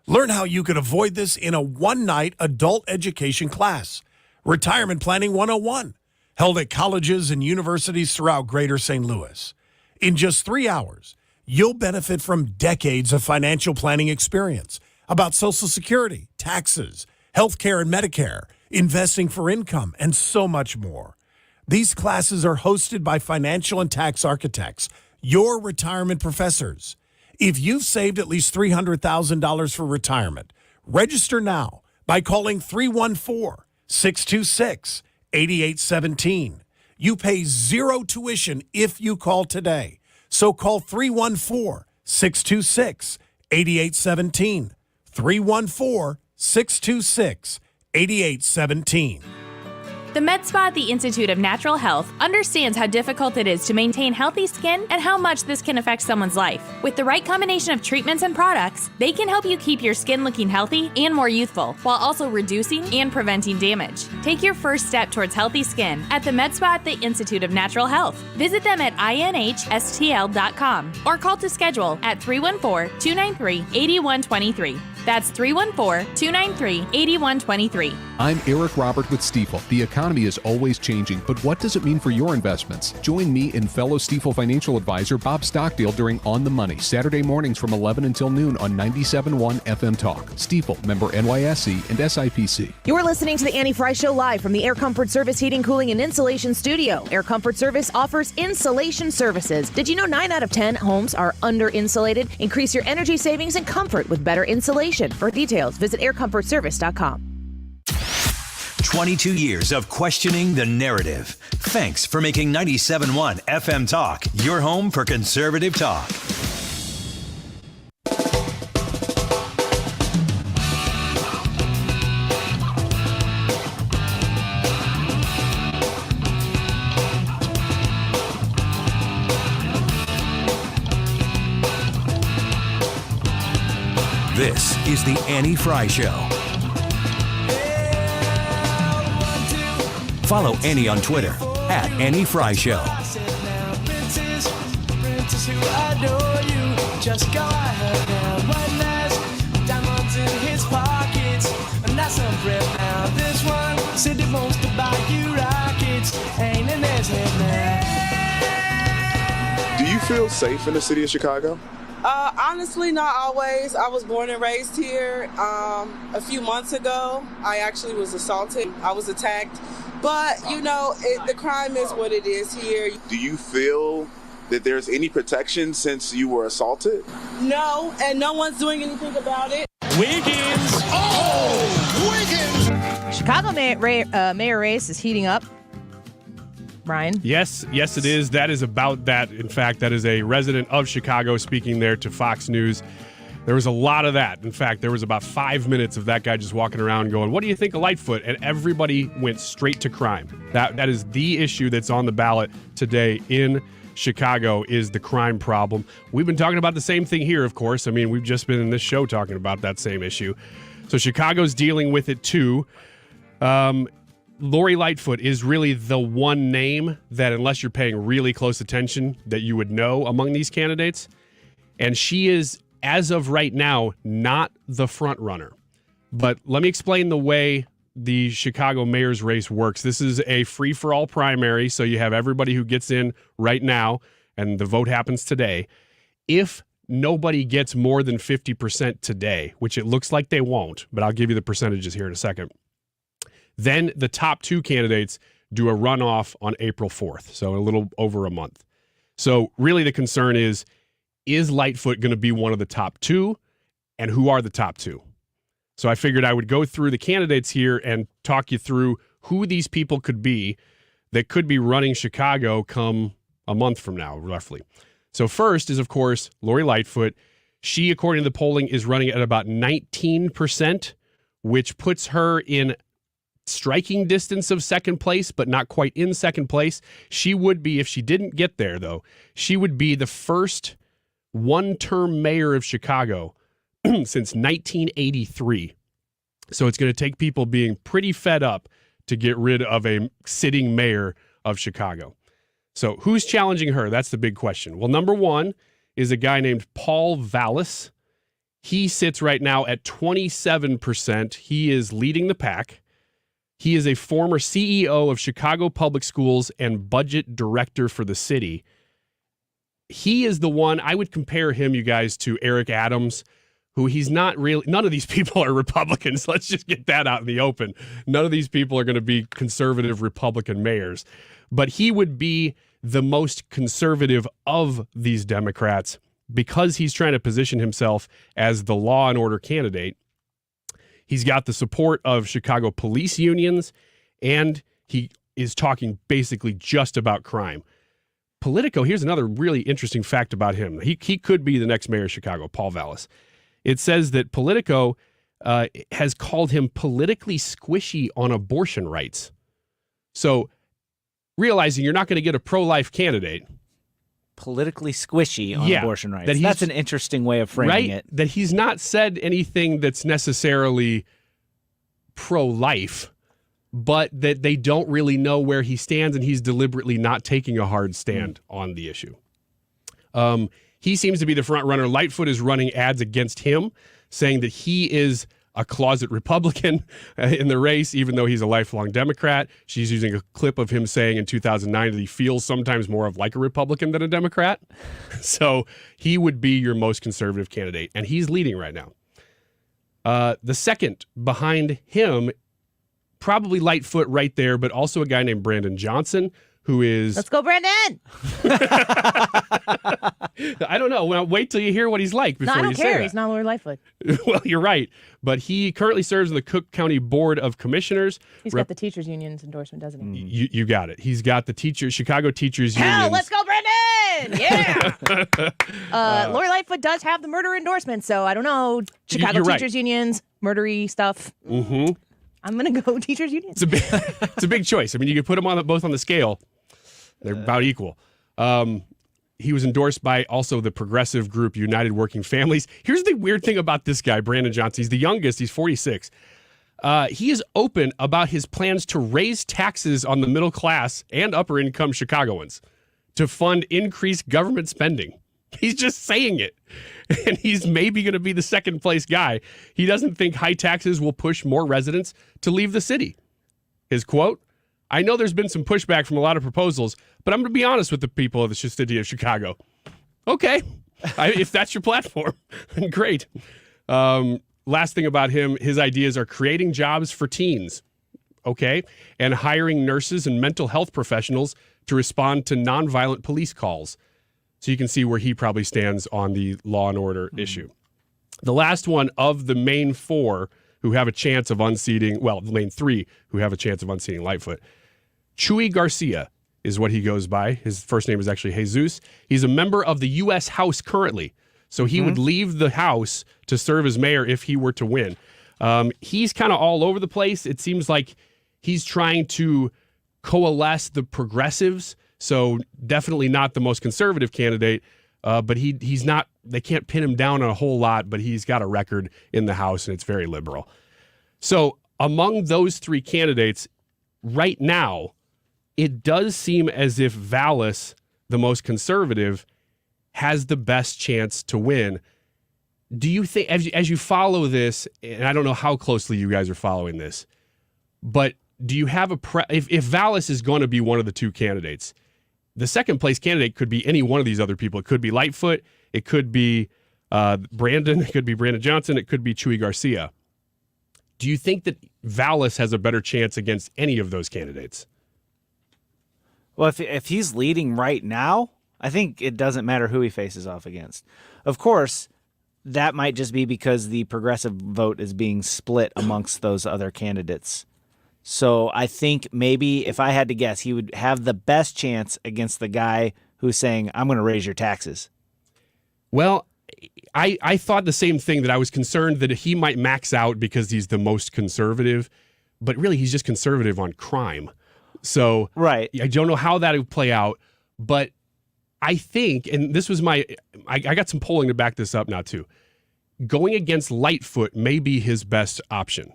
Learn how you could avoid this in a one-night adult education class. Retirement Planning 101, held at colleges and universities throughout Greater St. Louis. In just 3 hours, you'll benefit from decades of financial planning experience about Social Security, taxes, healthcare and Medicare, investing for income, and so much more. These classes are hosted by financial and tax architects, your retirement professors. If you've saved at least $300,000 for retirement, register now by calling 314-626-8817. You pay zero tuition if you call today. So call 314-626-8817. 314-626-8817. The med spa at the Institute of Natural Health understands how difficult it is to maintain healthy skin and how much this can affect someone's life. With the right combination of treatments and products, they can help you keep your skin looking healthy and more youthful, while also reducing and preventing damage. Take your first step towards healthy skin at the med spa at the Institute of Natural Health. Visit them at inhstl.com or call to schedule at 314-293-8123. That's 314-293-8123. I'm Eric Robert with Stifel. The economy is always changing, but what does it mean for your investments? Join me and fellow Stifel financial advisor Bob Stockdale during On the Money, Saturday mornings from 11 until noon on 97.1 FM Talk. Stifel, member NYSE and SIPC. You're listening to the Annie Frey Show live from the Air Comfort Service Heating, Cooling, and Insulation Studio. Air Comfort Service offers insulation services. Did you know 9 out of 10 homes are under-insulated? Increase your energy savings and comfort with better insulation. For details, visit aircomfortservice.com. 22 years of questioning the narrative. Thanks for making 97.1 FM Talk your home for conservative talk. This is the Annie Frey Show. Follow Annie on Twitter at Annie Frey Show. Do you feel safe in the city of Chicago? Honestly, not always. I was born and raised here. A few months ago, I actually was assaulted. I was attacked But, the crime is what it is here. Do you feel that there's any protection since you were assaulted? No, and no one's doing anything about it. Wiggins! Wiggins! Chicago mayor race is heating up. Brian? Yes, it is. That is about that. In fact, that is a resident of Chicago speaking there to Fox News. There was a lot of that. In fact, there was about 5 minutes of that guy just walking around going, "What do you think of Lightfoot?" And everybody went straight to crime. That is the issue that's on the ballot today in Chicago, is the crime problem. We've been talking about the same thing here, of course. I mean, we've just been in this show talking about that same issue. So Chicago's dealing with it too. Lori Lightfoot is really the one name that, unless you're paying really close attention, that you would know among these candidates. And she is, as of right now, not the front runner. But let me explain the way the Chicago mayor's race works. This is a free-for-all primary, so you have everybody who gets in right now, and the vote happens today. If nobody gets more than 50% today, which it looks like they won't, but I'll give you the percentages here in a second, then the top two candidates do a runoff on April 4th, so a little over a month. So really the concern is Lightfoot going to be one of the top two, and who are the top two? So I figured I would go through the candidates here and talk you through who these people could be that could be running Chicago come a month from now, roughly. So first is, of course, Lori Lightfoot. She, according to the polling, is running at about 19%, which puts her in striking distance of second place, but not quite in second place. She would be, if she didn't get there, though, she would be the first one-term mayor of Chicago since 1983. So it's going to take people being pretty fed up to get rid of a sitting mayor of Chicago. So who's challenging her? That's the big question. Well, number one is a guy named Paul Vallis. He sits right now at 27%. He is leading the pack. He is a former CEO of Chicago Public Schools and budget director for the city. He is the one, I would compare him, you guys, to Eric Adams, who he's not really, none of these people are Republicans. Let's just get that out in the open. None of these people are going to be conservative Republican mayors. But he would be the most conservative of these Democrats because he's trying to position himself as the law and order candidate. He's got the support of Chicago police unions, and he is talking basically just about crime. Politico, here's another really interesting fact about him. He could be the next mayor of Chicago, Paul Vallis. It says that Politico has called him politically squishy on abortion rights. So realizing you're not going to get a pro-life candidate. Politically squishy on abortion rights. That's an interesting way of framing it. That he's not said anything that's necessarily pro-life, but that they don't really know where he stands, and he's deliberately not taking a hard stand on the issue. He seems to be the front runner. Lightfoot is running ads against him, saying that he is a closet Republican in the race, even though he's a lifelong Democrat. She's using a clip of him saying in 2009 that he feels sometimes more of like a Republican than a Democrat. So he would be your most conservative candidate, and he's leading right now. The second behind him, probably Lightfoot right there, but also a guy named Brandon Johnson, who is... Let's go, Brandon! I don't know. Well, wait till you hear what he's like before you say that. I don't care. He's not Lori Lightfoot. Well, you're right. But he currently serves on the Cook County Board of Commissioners. He's got the teachers union's endorsement, doesn't he? You got it. He's got the Chicago Teachers Union. Hell, let's go, Brandon! Yeah! Lori Lightfoot does have the murder endorsement, so I don't know. Chicago Teachers Unions, murdery stuff. Mm-hmm. I'm going to go Teachers Union. It's a big choice. I mean, you could put them both on the scale. They're about equal. He was endorsed by also the progressive group United Working Families. Here's the weird thing about this guy, Brandon Johnson. He's the youngest. He's 46. He is open about his plans to raise taxes on the middle class and upper income Chicagoans to fund increased government spending. He's just saying it. And he's maybe going to be the second place guy. He doesn't think high taxes will push more residents to leave the city. His quote, "I know there's been some pushback from a lot of proposals, but I'm going to be honest with the people of the city of Chicago." Okay. If that's your platform, then great. Last thing about him, his ideas are creating jobs for teens. okay, and hiring nurses and mental health professionals to respond to nonviolent police calls. So you can see where he probably stands on the law and order issue. The last one of the main four who have a chance of unseating, well, the main three who have a chance of unseating Lightfoot, Chuy Garcia is what he goes by. His first name is actually Jesus. He's a member of the U.S. House currently. So he would leave the House to serve as mayor if he were to win. He's kind of all over the place. It seems like he's trying to coalesce the progressives. So definitely not the most conservative candidate, but he's not, they can't pin him down on a whole lot, but he's got a record in the House and it's very liberal. So among those three candidates right now, it does seem as if Vallis, the most conservative, has the best chance to win. Do you think, as you follow this, and I don't know how closely you guys are following this, but do you have if Vallis is going to be one of the two candidates, the second place candidate could be any one of these other people. It could be Lightfoot, it could be Brandon, it could be Brandon Johnson, it could be Chuy Garcia. Do you think that Vallis has a better chance against any of those candidates? Well, if he's leading right now, I think it doesn't matter who he faces off against. Of course, that might just be because the progressive vote is being split amongst those other candidates. So I think maybe if I had to guess, he would have the best chance against the guy who's saying, I'm going to raise your taxes. Well, I thought the same thing, that I was concerned that he might max out because he's the most conservative, but really he's just conservative on crime. So right. I don't know how that would play out, but I think, and this was I got some polling to back this up now too, going against Lightfoot may be his best option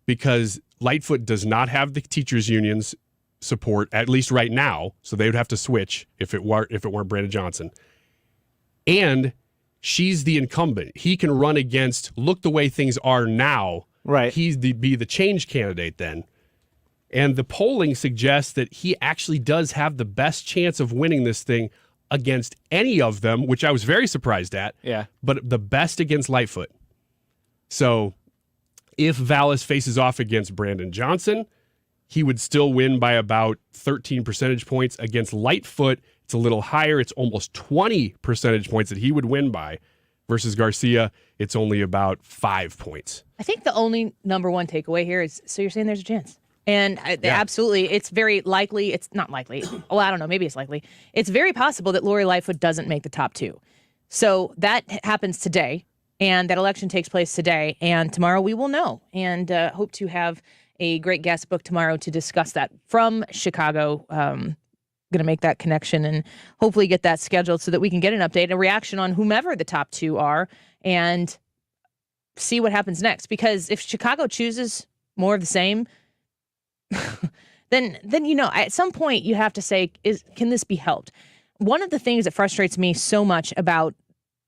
because Lightfoot does not have the teachers unions support, at least right now, so they would have to switch if it weren't Brandon Johnson. And she's the incumbent. He can run against, look the way things are now. Right. He's be the change candidate then. And the polling suggests that he actually does have the best chance of winning this thing against any of them, which I was very surprised at. Yeah. But the best against Lightfoot. So if Vallis faces off against Brandon Johnson, he would still win by about 13 percentage points. Against Lightfoot, it's a little higher. It's almost 20 percentage points that he would win by. Versus Garcia, it's only about 5 points. I think the only number one takeaway here is, so you're saying there's a chance. And absolutely, it's very likely, it's not likely, well, I don't know, maybe it's likely. It's very possible that Lori Lightfoot doesn't make the top two. So that happens today, and that election takes place today, and tomorrow we will know. And hope to have a great guest book tomorrow to discuss that from Chicago. Going to make that connection and hopefully get that scheduled so that we can get an update, a reaction on whomever the top two are, and see what happens next. Because if Chicago chooses more of the same, then at some point you have to say, can this be helped? One of the things that frustrates me so much about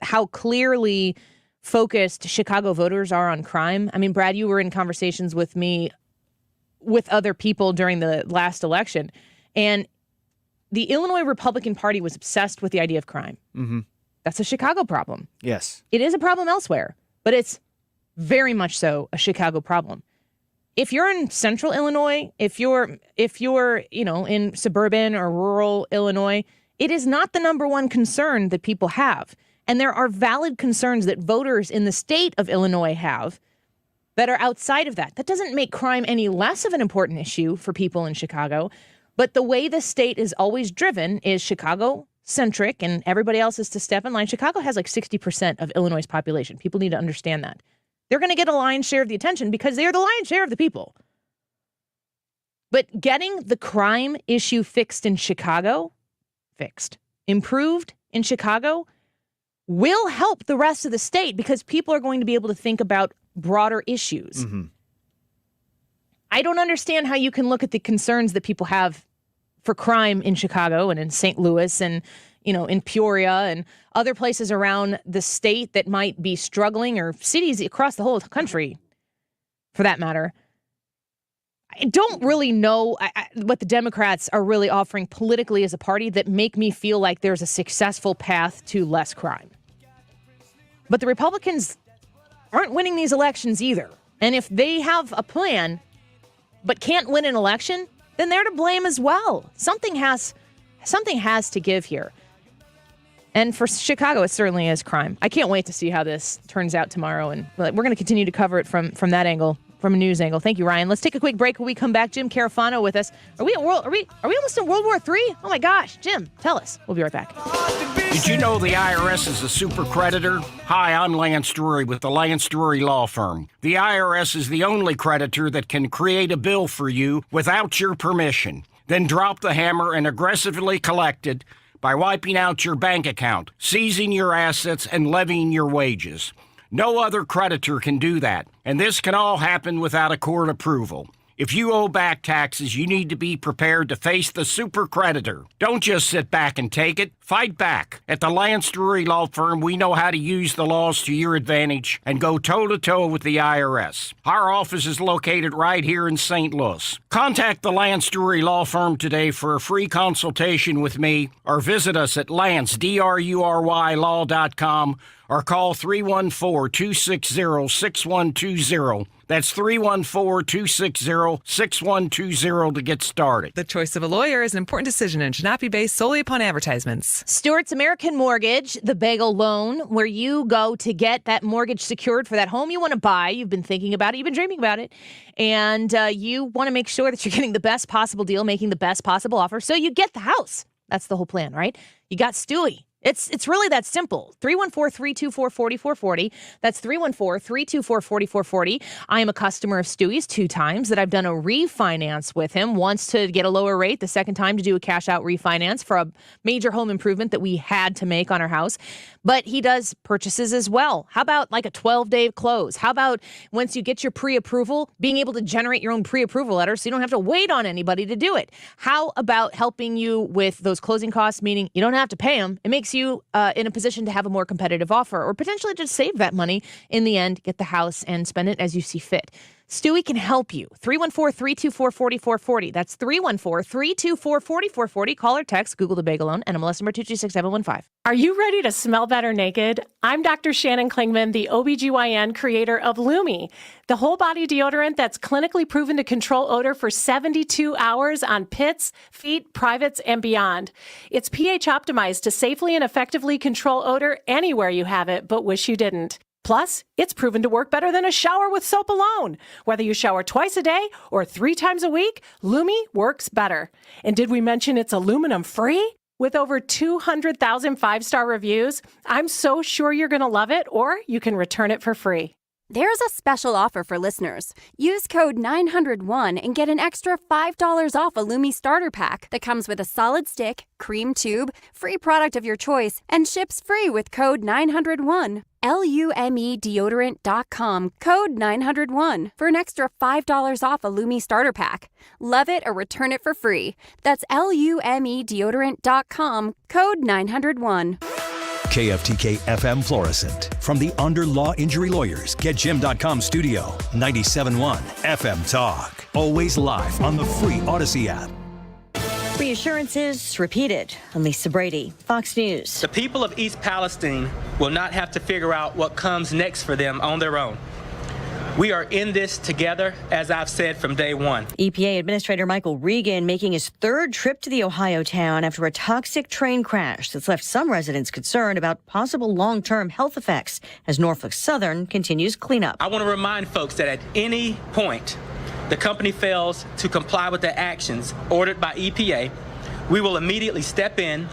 how clearly focused Chicago voters are on crime. I mean, Brad, you were in conversations with me with other people during the last election, and the Illinois Republican Party was obsessed with the idea of crime. Mm-hmm. That's a Chicago problem. Yes. It is a problem elsewhere, but it's very much so a Chicago problem. If you're in central Illinois, if you're in suburban or rural Illinois, it is not the number one concern that people have. And there are valid concerns that voters in the state of Illinois have that are outside of that. That doesn't make crime any less of an important issue for people in Chicago. But the way the state is always driven is Chicago-centric, and everybody else is to step in line. Chicago has like 60% of Illinois' population. People need to understand that. They're going to get a lion's share of the attention because they are the lion's share of the people. But getting the crime issue improved in Chicago, will help the rest of the state because people are going to be able to think about broader issues. Mm-hmm. I don't understand how you can look at the concerns that people have for crime in Chicago and in St. Louis and, in Peoria and other places around the state that might be struggling, or cities across the whole country, for that matter. I don't really know what the Democrats are really offering politically as a party that make me feel like there's a successful path to less crime. But the Republicans aren't winning these elections either. And if they have a plan, but can't win an election, then they're to blame as well. Something has to give here. And for Chicago, it certainly is crime. I can't wait to see how this turns out tomorrow, and we're going to continue to cover it from that angle, from a news angle. Thank you, Ryan. Let's take a quick break. When we come back, Jim Carafano with us. Are we almost in World War III? Oh my gosh, Jim, tell us. We'll be right back. Did you know the IRS is a super creditor? Hi, I'm Lance Drury with the Lance Drury Law Firm. The IRS is the only creditor that can create a bill for you without your permission, then drop the hammer and aggressively collect it by wiping out your bank account, seizing your assets, and levying your wages. No other creditor can do that, and this can all happen without a court approval. If you owe back taxes, you need to be prepared to face the super creditor. Don't just sit back and take it. Fight back. At the Lance Drury Law Firm, we know how to use the laws to your advantage and go toe-to-toe with the IRS. Our office is located right here in St. Louis. Contact the Lance Drury Law Firm today for a free consultation with me, or visit us at lancedrurylaw.com or call 314-260-6120. That's 314-260-6120 to get started. The choice of a lawyer is an important decision and should not be based solely upon advertisements. Stewart's American Mortgage, the bagel loan, where you go to get that mortgage secured for that home you want to buy. You've been thinking about it. You've been dreaming about it. And you want to make sure that you're getting the best possible deal, making the best possible offer. So you get the house. That's the whole plan, right? You got Stewie. It's really that simple. 314-324-4440. That's 314-324-4440. I am a customer of Stewie's 2 times that I've done a refinance with him. Once to get a lower rate, the second time to do a cash out refinance for a major home improvement that we had to make on our house. But he does purchases as well. How about like a 12-day close? How about once you get your pre-approval, being able to generate your own pre-approval letter so you don't have to wait on anybody to do it? How about helping you with those closing costs, meaning you don't have to pay them? It makes you in a position to have a more competitive offer, or potentially just save that money in the end, get the house and spend it as you see fit. Stewie can help you. 314-324-4440. That's 314-324-4440. Call or text, Google the bagel loan, NMLS number 226715. Are you ready to smell better naked? I'm Dr. Shannon Klingman, the OBGYN creator of Lumi, the whole body deodorant that's clinically proven to control odor for 72 hours on pits, feet, privates, and beyond. It's pH optimized to safely and effectively control odor anywhere you have it, but wish you didn't. Plus, it's proven to work better than a shower with soap alone. Whether you shower twice a day or 3 times a week, Lumi works better. And did we mention it's aluminum free? With over 200,000 5-star reviews, I'm so sure you're going to love it, or you can return it for free. There's a special offer for listeners. Use code 901 and get an extra $5 off a Lumi starter pack that comes with a solid stick, cream tube, free product of your choice, and ships free with code 901. LumeDeodorant.com, code 901 for an extra $5 off a Lumi starter pack. Love it or return it for free. That's LumeDeodorant.com, code 901. KFTK FM Florissant. From the Under Law Injury Lawyers, GetJim.com studio. 97.1 FM Talk. Always live on the free Odyssey app. Reassurances repeated. I'm Lisa Brady, Fox News. The people of East Palestine will not have to figure out what comes next for them on their own. We are in this together, as I've said from day one. EPA Administrator Michael Regan making his 3rd trip to the Ohio town after a toxic train crash that's left some residents concerned about possible long-term health effects as Norfolk Southern continues cleanup. I want to remind folks that at any point the company fails to comply with the actions ordered by EPA, we will immediately step in,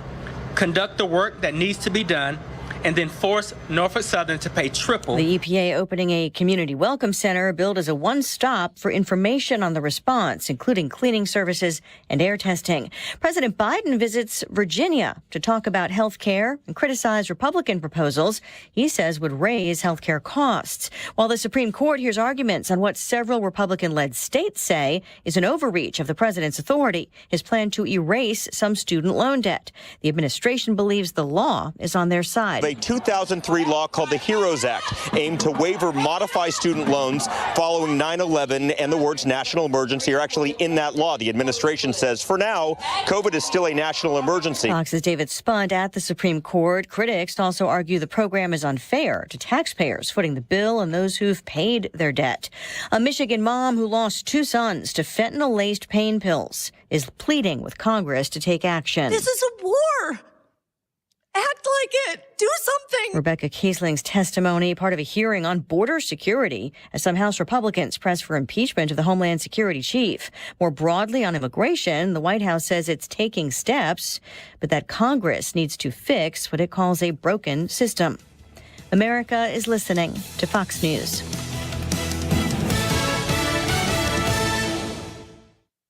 conduct the work that needs to be done, and then force Norfolk Southern to pay triple. The EPA opening a community welcome center billed as a one-stop for information on the response, including cleaning services and air testing. President Biden visits Virginia to talk about health care and criticize Republican proposals he says would raise health care costs. While the Supreme Court hears arguments on what several Republican-led states say is an overreach of the president's authority, his plan to erase some student loan debt. The administration believes the law is on their side. a 2003 law called the HEROES Act, aimed to waive or modify student loans following 9/11, and the words national emergency are actually in that law. The administration says for now, COVID is still a national emergency. Fox's David Spunt at the Supreme Court. Critics also argue the program is unfair to taxpayers footing the bill and those who've paid their debt. A Michigan mom who lost 2 sons to fentanyl-laced pain pills is pleading with Congress to take action. This is a war. Act like it. Do something. Rebecca Kiesling's testimony, part of a hearing on border security, as some House Republicans press for impeachment of the Homeland Security chief. More broadly on immigration, the White House says it's taking steps, but that Congress needs to fix what it calls a broken system. America is listening to Fox News.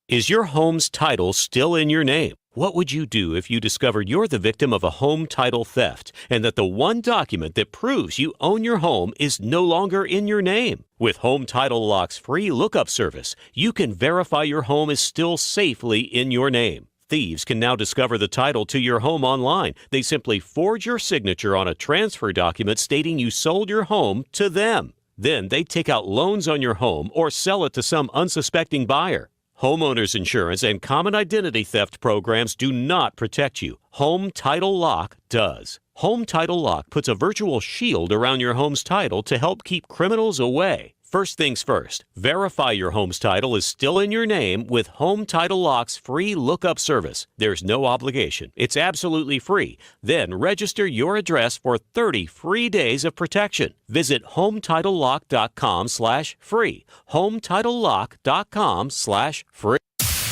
Is your home's title still in your name? What would you do if you discovered you're the victim of a home title theft and that the one document that proves you own your home is no longer in your name? With Home Title Lock's free lookup service, you can verify your home is still safely in your name. Thieves can now discover the title to your home online. They simply forge your signature on a transfer document stating you sold your home to them. Then they take out loans on your home or sell it to some unsuspecting buyer. Homeowners insurance and common identity theft programs do not protect you. Home Title Lock does. Home Title Lock puts a virtual shield around your home's title to help keep criminals away. First things first, verify your home's title is still in your name with Home Title Lock's free lookup service. There's no obligation. It's absolutely free. Then register your address for 30 free days of protection. Visit HomeTitleLock.com/free. HomeTitleLock.com/free.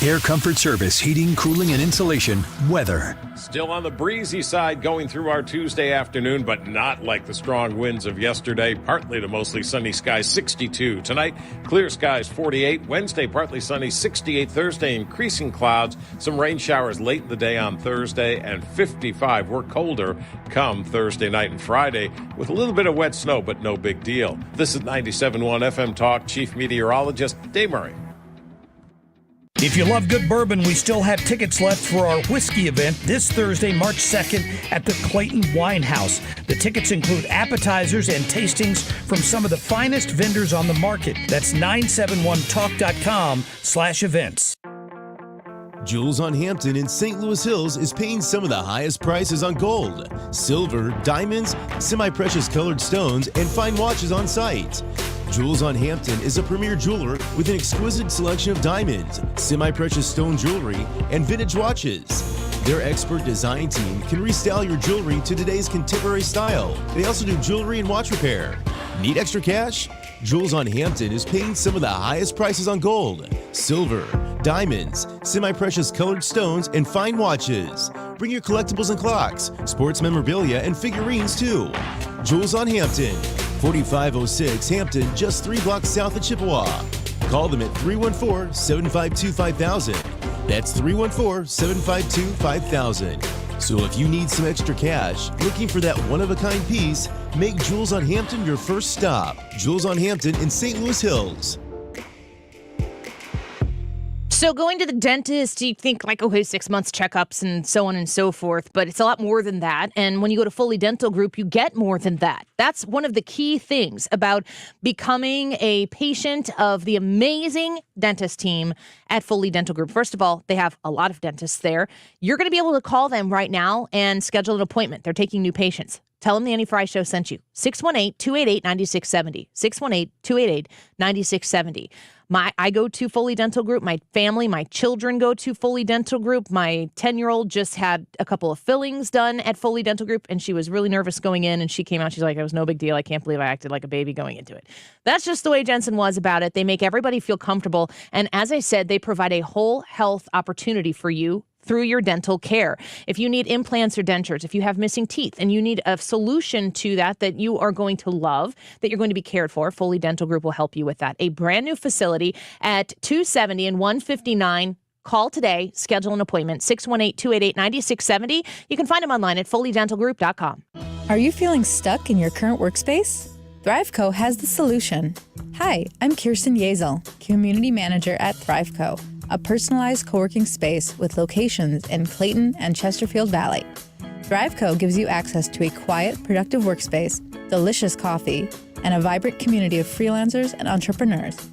Air Comfort Service, heating, cooling, and insulation, weather. Still on the breezy side going through our Tuesday afternoon, but not like the strong winds of yesterday. Partly to mostly sunny skies, 62. Tonight, clear skies, 48. Wednesday, partly sunny, 68. Thursday, increasing clouds. Some rain showers late in the day on Thursday, and 55. We're colder come Thursday night and Friday with a little bit of wet snow, but no big deal. This is 97.1 FM Talk. Chief Meteorologist Dave Murray. If you love good bourbon, we still have tickets left for our whiskey event this Thursday, March 2nd at the Clayton Wine House. The tickets include appetizers and tastings from some of the finest vendors on the market. That's 971talk.com/events. Jewels on Hampton in St. Louis Hills is paying some of the highest prices on gold, silver, diamonds, semi-precious colored stones, and fine watches on site. Jewels on Hampton is a premier jeweler with an exquisite selection of diamonds, semi-precious stone jewelry, and vintage watches. Their expert design team can restyle your jewelry to today's contemporary style. They also do jewelry and watch repair. Need extra cash? Jewels on Hampton is paying some of the highest prices on gold, silver, diamonds, semi-precious colored stones, and fine watches. Bring your collectibles and clocks, sports memorabilia, and figurines too. Jewels on Hampton, 4506 Hampton, just 3 blocks south of Chippewa. Call them at 314-752-5000. That's 314-752-5000. So if you need some extra cash, looking for that one-of-a-kind piece, make Jewels on Hampton your first stop. Jewels on Hampton in St. Louis Hills. So going to the dentist, you think like, okay, 6 months checkups and so on and so forth, but it's a lot more than that. And when you go to Foley Dental Group, you get more than that. That's one of the key things about becoming a patient of the amazing dentist team at Foley Dental Group. First of all, they have a lot of dentists there. You're going to be able to call them right now and schedule an appointment. They're taking new patients. Tell them the Annie Frey Show sent you. 618-288-9670. 618-288-9670. I go to Foley Dental Group. My family, my children go to Foley Dental Group. My 10-year-old just had a couple of fillings done at Foley Dental Group, and she was really nervous going in, and she came out. She's like, it was no big deal. I can't believe I acted like a baby going into it. That's just the way Jensen was about it. They make everybody feel comfortable. And as I said, they provide a whole health opportunity for you through your dental care. If you need implants or dentures, if you have missing teeth and you need a solution to that you are going to love, that you're going to be cared for, Foley Dental Group will help you with that. A brand new facility at 270 and 159. Call today, schedule an appointment, 618-288-9670. You can find them online at FoleyDentalGroup.com. Are you feeling stuck in your current workspace? ThriveCo has the solution. Hi, I'm Kirsten Yezel, Community Manager at ThriveCo, a personalized co-working space with locations in Clayton and Chesterfield Valley. ThriveCo gives you access to a quiet, productive workspace, delicious coffee, and a vibrant community of freelancers and entrepreneurs.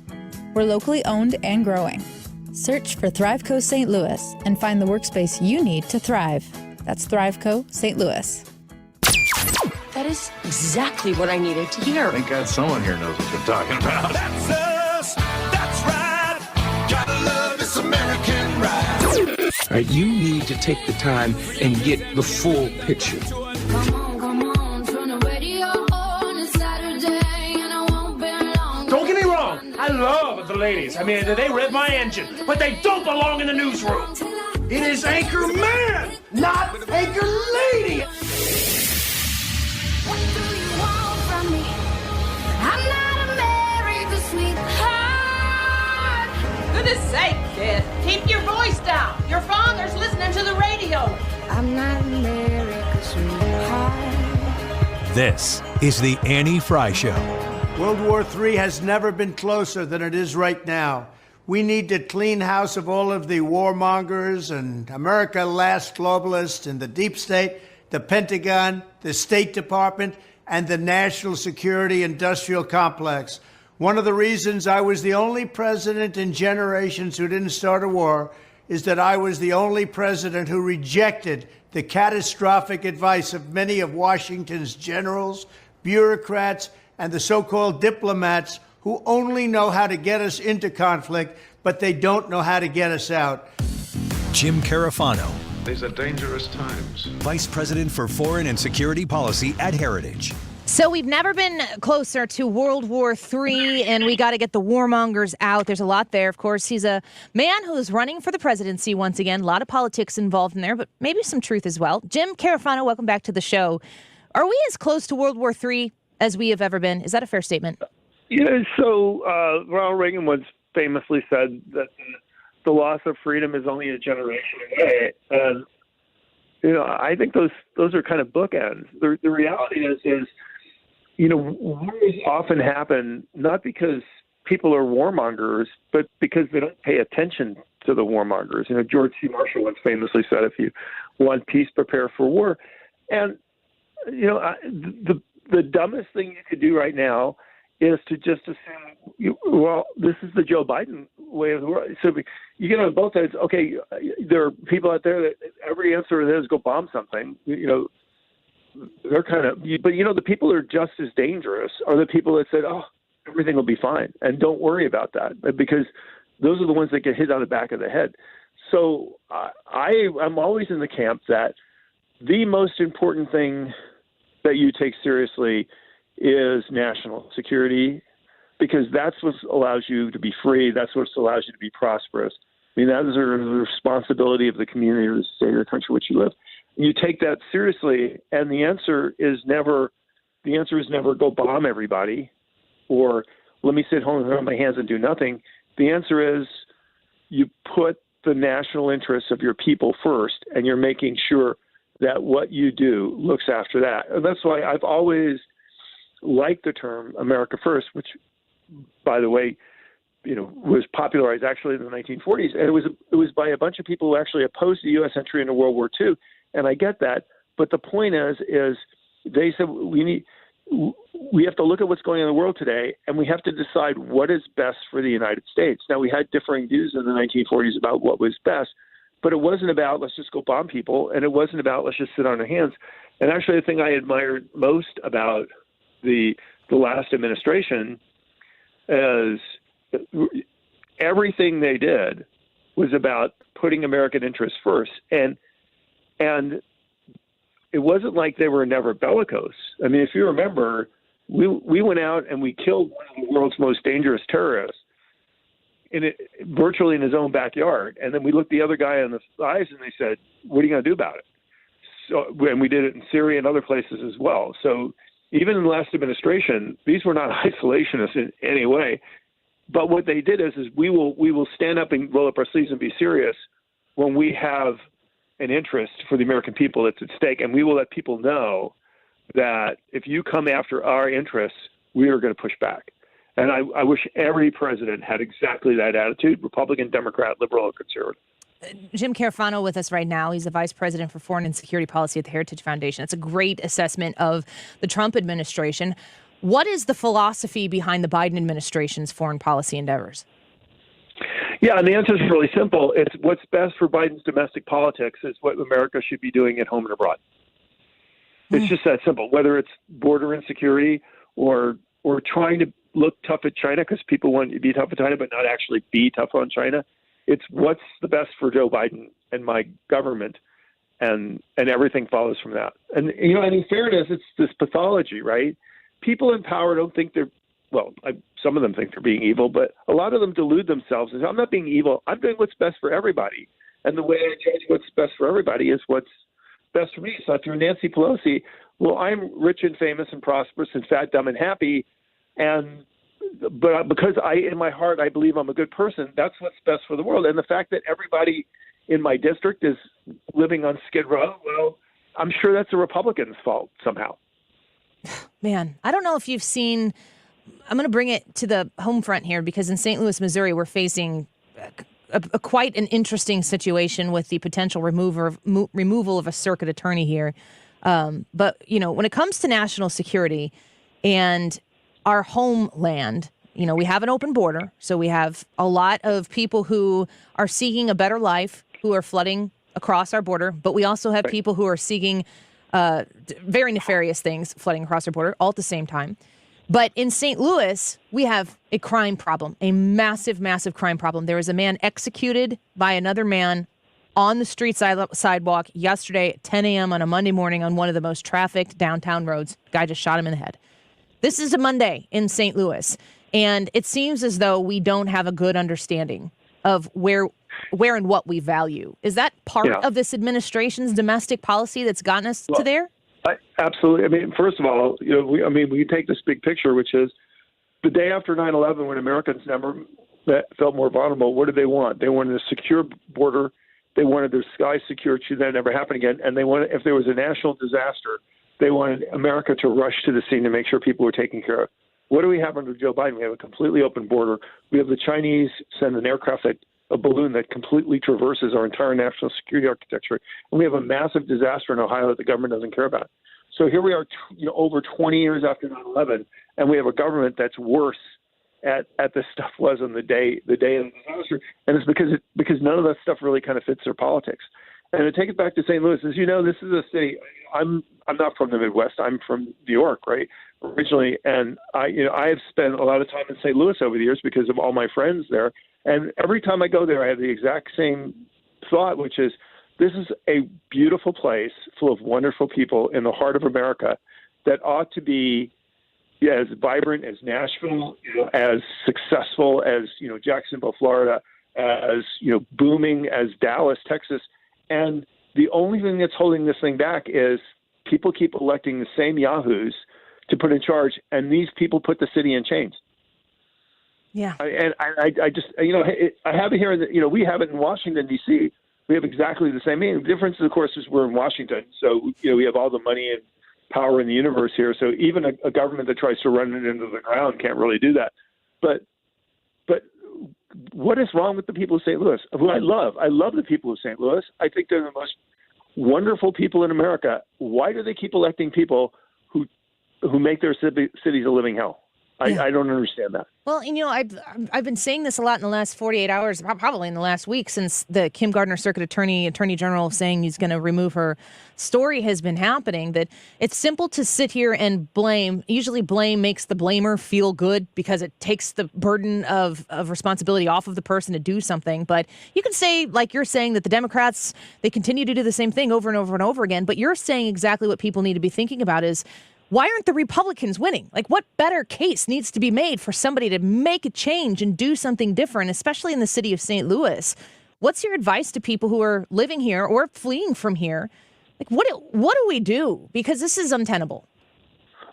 We're locally owned and growing. Search for ThriveCo St. Louis and find the workspace you need to thrive. That's ThriveCo St. Louis. That is exactly what I needed to hear. Thank God someone here knows what you're talking about. That's us. That's right. Gotta love this American ride. All right, you need to take the time and get the full picture. Come on, turn the radio on. It's Saturday and I won't be long. Don't get me wrong, I love the ladies. I mean, they rev my engine, but they don't belong in the newsroom. It is Anchor Man, not Anchor Lady. What do you want from me? I'm not America's sweetheart. Goodness sake, kid. Keep your voice down. Your father's listening to the radio. I'm not America's sweetheart. This is the Annie Frey Show. World War III has never been closer than it is right now. We need to clean house of all of the warmongers and America Last globalists and the deep state, the Pentagon, the State Department, and the national security industrial complex. One of the reasons I was the only president in generations who didn't start a war is that I was the only president who rejected the catastrophic advice of many of Washington's generals, bureaucrats, and the so-called diplomats who only know how to get us into conflict, but they don't know how to get us out. Jim Carafano, These are dangerous times. Vice President for Foreign and Security Policy at Heritage. So we've never been closer to World War III, and we got to get the warmongers out. There's a lot there. Of course, he's a man who's running for the presidency once again. A lot of politics involved in there, but maybe some truth as well. Jim Carafano, welcome back to the show. Are we as close to World War III as we have ever been? Is that a fair statement? Yeah, so Ronald Reagan once famously said that the loss of freedom is only a generation away. And, I think those are kind of bookends. The reality is, wars often happen not because people are warmongers, but because they don't pay attention to the warmongers. George C. Marshall once famously said, if you want peace, prepare for war. And, the dumbest thing you could do right now is to just assume, this is the Joe Biden way of the world. So you get on both sides. Okay, there are people out there that every answer to this is go bomb something. They're kind of, but the people who are just as dangerous are the people that said, "Oh, everything will be fine," and don't worry about that, because those are the ones that get hit on the back of the head. So I'm always in the camp that the most important thing that you take seriously is national security, because that's what allows you to be free. That's what allows you to be prosperous. I mean, that is the responsibility of the community or the state or the country in which you live. You take that seriously, and the answer is never go bomb everybody, or let me sit home and rub my hands and do nothing. The answer is you put the national interests of your people first, and you're making sure that what you do looks after that. And that's why I've always liked the term America First, which, by the way, was popularized actually in the 1940s. And it was by a bunch of people who actually opposed the U.S. entry into World War II. And I get that. But the point is they said we have to look at what's going on in the world today, and we have to decide what is best for the United States. Now, we had differing views in the 1940s about what was best, but it wasn't about let's just go bomb people, and it wasn't about let's just sit on our hands. And actually, the thing I admired most about the last administration is everything they did was about putting American interests first. And it wasn't like they were never bellicose. I mean, if you remember, we went out and we killed one of the world's most dangerous terrorists virtually in his own backyard. And then we looked the other guy in the eyes and they said, what are you going to do about it? So, and we did it in Syria and other places as well. So even in the last administration, these were not isolationists in any way. But what they did is we will stand up and roll up our sleeves and be serious when we have an interest for the American people that's at stake. And we will let people know that if you come after our interests, we are going to push back. And I wish every president had exactly that attitude, Republican, Democrat, liberal, or conservative. Jim Carafano with us right now. He's the Vice President for Foreign and Security Policy at the Heritage Foundation. It's a great assessment of the Trump administration. What is the philosophy behind the Biden administration's foreign policy endeavors? Yeah, and the answer is really simple. It's what's best for Biden's domestic politics is what America should be doing at home and abroad. It's just that simple. Whether it's border insecurity or trying to look tough at China because people want to be tough at China but not actually be tough on China. It's what's the best for Joe Biden and my government, and everything follows from that. And, and in fairness, it's this pathology, right? People in power don't think they're, some of them think they're being evil, but a lot of them delude themselves and say, I'm not being evil. I'm doing what's best for everybody. And the way I judge what's best for everybody is what's best for me. So through Nancy Pelosi, I'm rich and famous and prosperous and fat, dumb, and happy. But because in my heart, I believe I'm a good person, that's what's best for the world. And the fact that everybody in my district is living on Skid Row, I'm sure that's a Republican's fault somehow. Man, I don't know if you've seen, I'm going to bring it to the home front here because in St. Louis, Missouri, we're facing a quite an interesting situation with the potential removal of a circuit attorney here. But, when it comes to national security and our homeland, we have an open border. So we have a lot of people who are seeking a better life, who are flooding across our border. But we also have people who are seeking very nefarious things flooding across our border all at the same time. But in St. Louis, we have a crime problem, a massive, massive crime problem. There was a man executed by another man on the street sidewalk yesterday at 10 a.m. on a Monday morning on one of the most trafficked downtown roads. Guy just shot him in the head. This is a Monday in St. Louis, and it seems as though we don't have a good understanding of where and what we value. Is that part of this administration's domestic policy that's gotten us to there? Absolutely. I mean, first of all, we take this big picture, which is the day after 9/11, when Americans never felt more vulnerable. What did they want? They wanted a secure border. They wanted their skies secure, so that never happen again. And they wanted, if there was a national disaster, they wanted America to rush to the scene to make sure people were taken care of. What do we have under Joe Biden? We have a completely open border. We have the Chinese send an aircraft, a balloon that completely traverses our entire national security architecture. And we have a massive disaster in Ohio that the government doesn't care about. So here we are, over 20 years after 9/11, and we have a government that's worse at this stuff was on the day of the disaster. And it's because none of that stuff really kind of fits their politics. And to take it back to St. Louis, as you know, this is a city. I'm not from the Midwest. I'm from New York, right, originally. And I have spent a lot of time in St. Louis over the years because of all my friends there. And every time I go there, I have the exact same thought, which is this is a beautiful place full of wonderful people in the heart of America that ought to be as vibrant as Nashville, as successful as, Jacksonville, Florida, as, booming as Dallas, Texas. And the only thing that's holding this thing back is people keep electing the same yahoos to put in charge, and these people put the city in chains. Yeah. I just, I have it here that, we have it in Washington, D.C. We have exactly the same thing. The difference, of course, is we're in Washington. So, we have all the money and power in the universe here. So even a government that tries to run it into the ground can't really do that. But what is wrong with the people of St. Louis? Who I love the people of St. Louis. I think they're the most wonderful people in America. Why do they keep electing people who make their cities a living hell? I don't understand that. Well, I've been saying this a lot in the last 48 hours, probably in the last week, since the Kim Gardner Circuit Attorney General saying he's going to remove her story has been happening, that it's simple to sit here and blame. Usually blame makes the blamer feel good because it takes the burden of responsibility off of the person to do something. But you can say, like you're saying, that the Democrats, they continue to do the same thing over and over and over again. But you're saying exactly what people need to be thinking about is, why aren't the Republicans winning? Like, what better case needs to be made for somebody to make a change and do something different, especially in the city of St. Louis? What's your advice to people who are living here or fleeing from here? Like, what do we do? Because this is untenable.